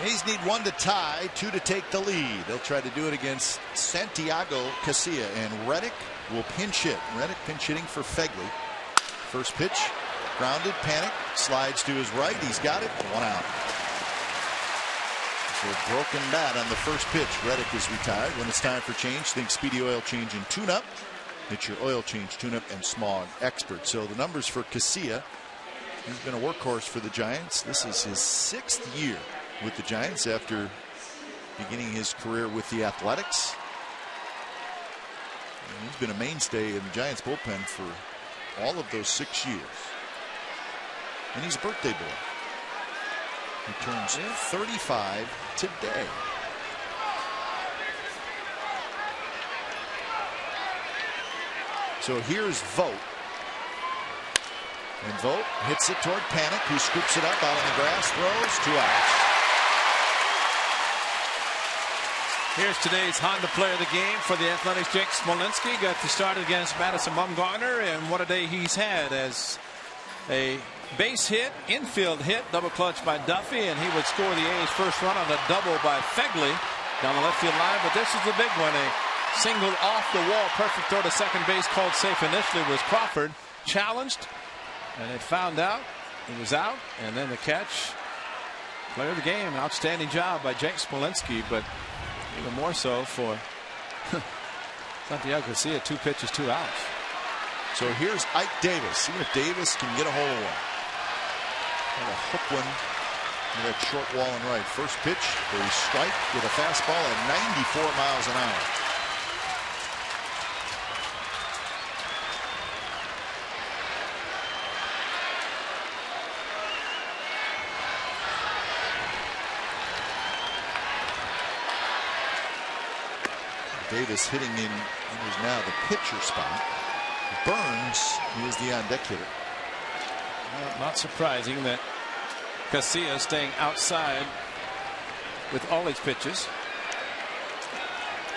A's need 1 to tie, 2 to take the lead. They'll try to do it against Santiago Casilla, and Reddick will pinch hit. Reddick pinch hitting for Fegley. First pitch, grounded, panic, slides to his right. He's got it, 1 out. So a broken bat on the first pitch. Reddick is retired. When it's time for change, think Speedy Oil Change and Tune-Up. It's your oil change, tune-up, and smog expert. So the numbers for Casilla. He's been a workhorse for the Giants. This is his 6th year with the Giants after beginning his career with the Athletics. And he's been a mainstay in the Giants bullpen for all of those 6 years. And he's a birthday boy. He turns 35 today. So here's Vogt. And Vogt hits it toward Panic, who scoops it up out on the grass, throws, 2 outs. Here's today's Honda Player of the Game for the Athletics. Jake Smolinski got the start against Madison Bumgarner, and what a day he's had as a base hit, infield hit, double clutch by Duffy, and he would score the A's first run on a double by Fegley down the left field line. But this is the big one, a single off the wall, perfect throw to second base, called safe initially, was Crawford, challenged, and it found out he was out, and then the catch. Player of the game, outstanding job by Jake Smolinski, but even more so for Santiago Garcia. 2 pitches, 2 outs. So here's Ike Davis. See if Davis can get a hold of one. And a hook one with that short wall and right. First pitch, a strike with a fastball at 94 miles an hour. Davis hitting in what is now the pitcher spot. Burns is the on-deck hitter. Well, not surprising that Garcia staying outside with all his pitches.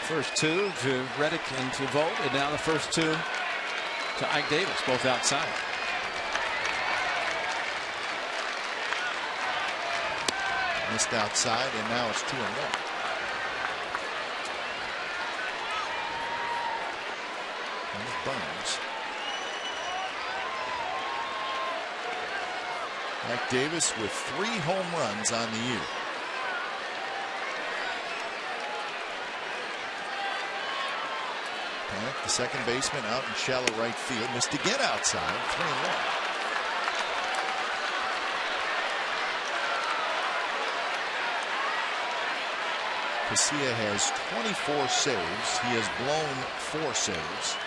First 2 to Reddick and to Vogt, and now the first 2 to Ike Davis, both outside. Missed outside, and now it's 2-1. Burns. Ike Davis with 3 home runs on the year. Panic, the second baseman, out in shallow right field. Missed again outside. 3-1. Garcia has 24 saves. He has blown 4 saves.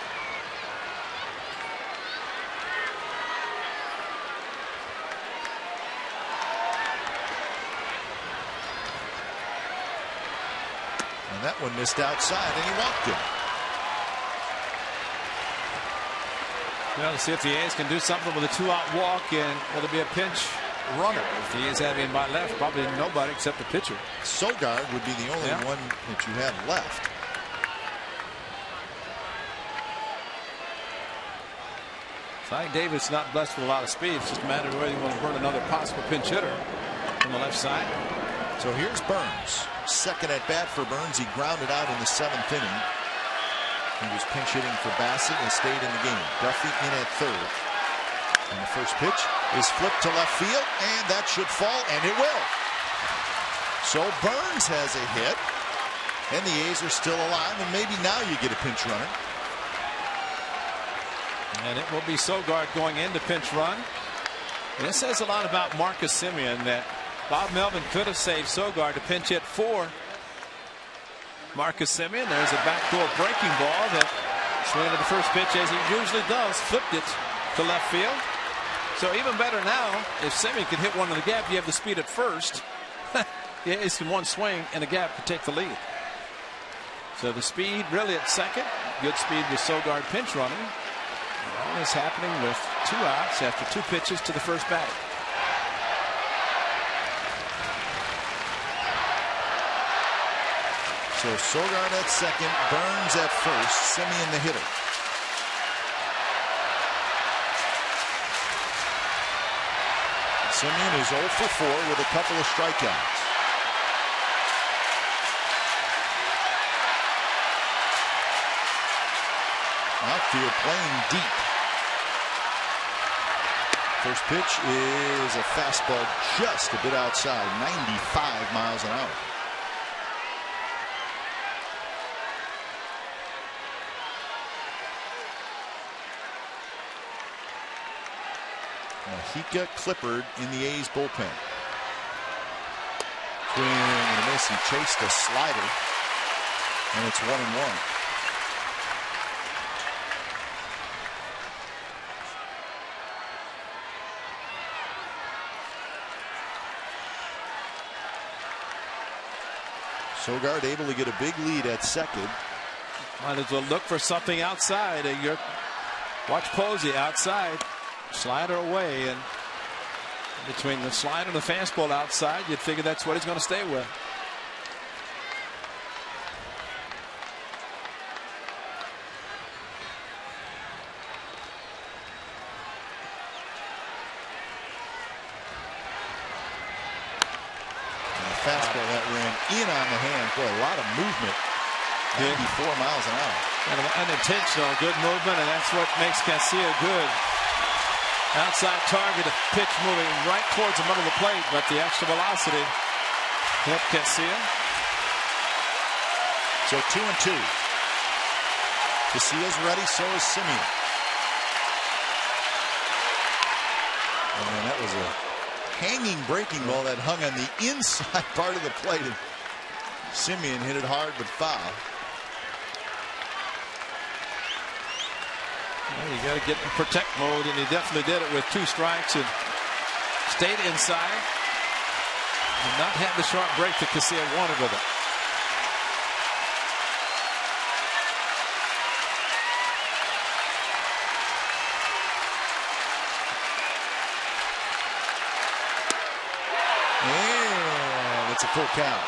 And that one missed outside, and he walked him. Well, to see if the A's can do something with a 2-out walk, and will it be a pinch runner? If the A's have him by left, probably nobody except the pitcher. Sogard would be the only one that you have left. So Ike Davis not blessed with a lot of speed. It's just a matter of whether you want to burn another possible pinch hitter from the left side. So here's Burns. Second at bat for Burns. He grounded out in the 7th inning. He was pinch hitting for Bassett and stayed in the game. Duffy in at third. And the first pitch is flipped to left field, and that should fall, and it will. So Burns has a hit, and the A's are still alive, and maybe now you get a pinch runner. And it will be Sogard going in to pinch run. And it says a lot about Marcus Semien that Bob Melvin could have saved Sogard to pinch hit for Marcus Semien. There's a backdoor breaking ball that swung to the first pitch, as he usually does, flipped it to left field. So even better now, if Semien can hit one in the gap, you have the speed at first. The A's can one swing in the gap to take the lead. So the speed really at second. Good speed with Sogard pinch running. All this happening with 2 outs after 2 pitches to the first batter. So Sogard at second, Burns at first, Semien the hitter. Semien is 0 for 4 with a couple of strikeouts. Outfield playing deep. First pitch is a fastball just a bit outside, 95 miles an hour. Mahika Clippard in the A's bullpen. Swing and a miss. He chased a slider, and it's 1-1. Sogard able to get a big lead at second. Might as well look for something outside. You're Watch Posey outside. Slider away, and between the slider and the fastball outside, you'd figure that's what he's going to stay with. Fastball that ran in on the hand. Boy, a lot of movement. 94 miles an hour. And unintentional, good movement, and that's what makes Casilla good. Outside target, a pitch moving right towards the middle of the plate, but the extra velocity helped Casilla. So 2-2. Casilla's ready, so is Simeon. And that was a hanging breaking ball that hung on the inside part of the plate. And Simeon hit it hard but foul. Well, you got to get in protect mode, and he definitely did it with 2 strikes and stayed inside. Did not have the sharp break that Casilla wanted with it. And it's a full count.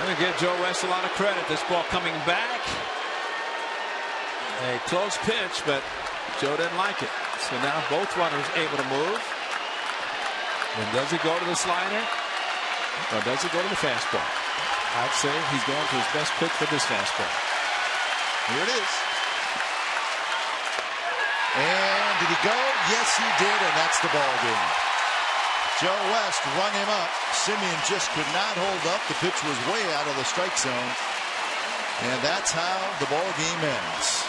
I'm going to give Joe West a lot of credit. This ball coming back. A close pitch, but Joe didn't like it. So now both runners able to move. And does he go to the slider? Or does he go to the fastball? I'd say he's going to his best pitch for this fastball. Here it is. And did he go? Yes, he did, and that's the ball game. Joe West rung him up. Simeon just could not hold up. The pitch was way out of the strike zone. And that's how the ball game ends.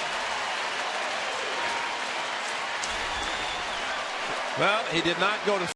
Well, he did not go to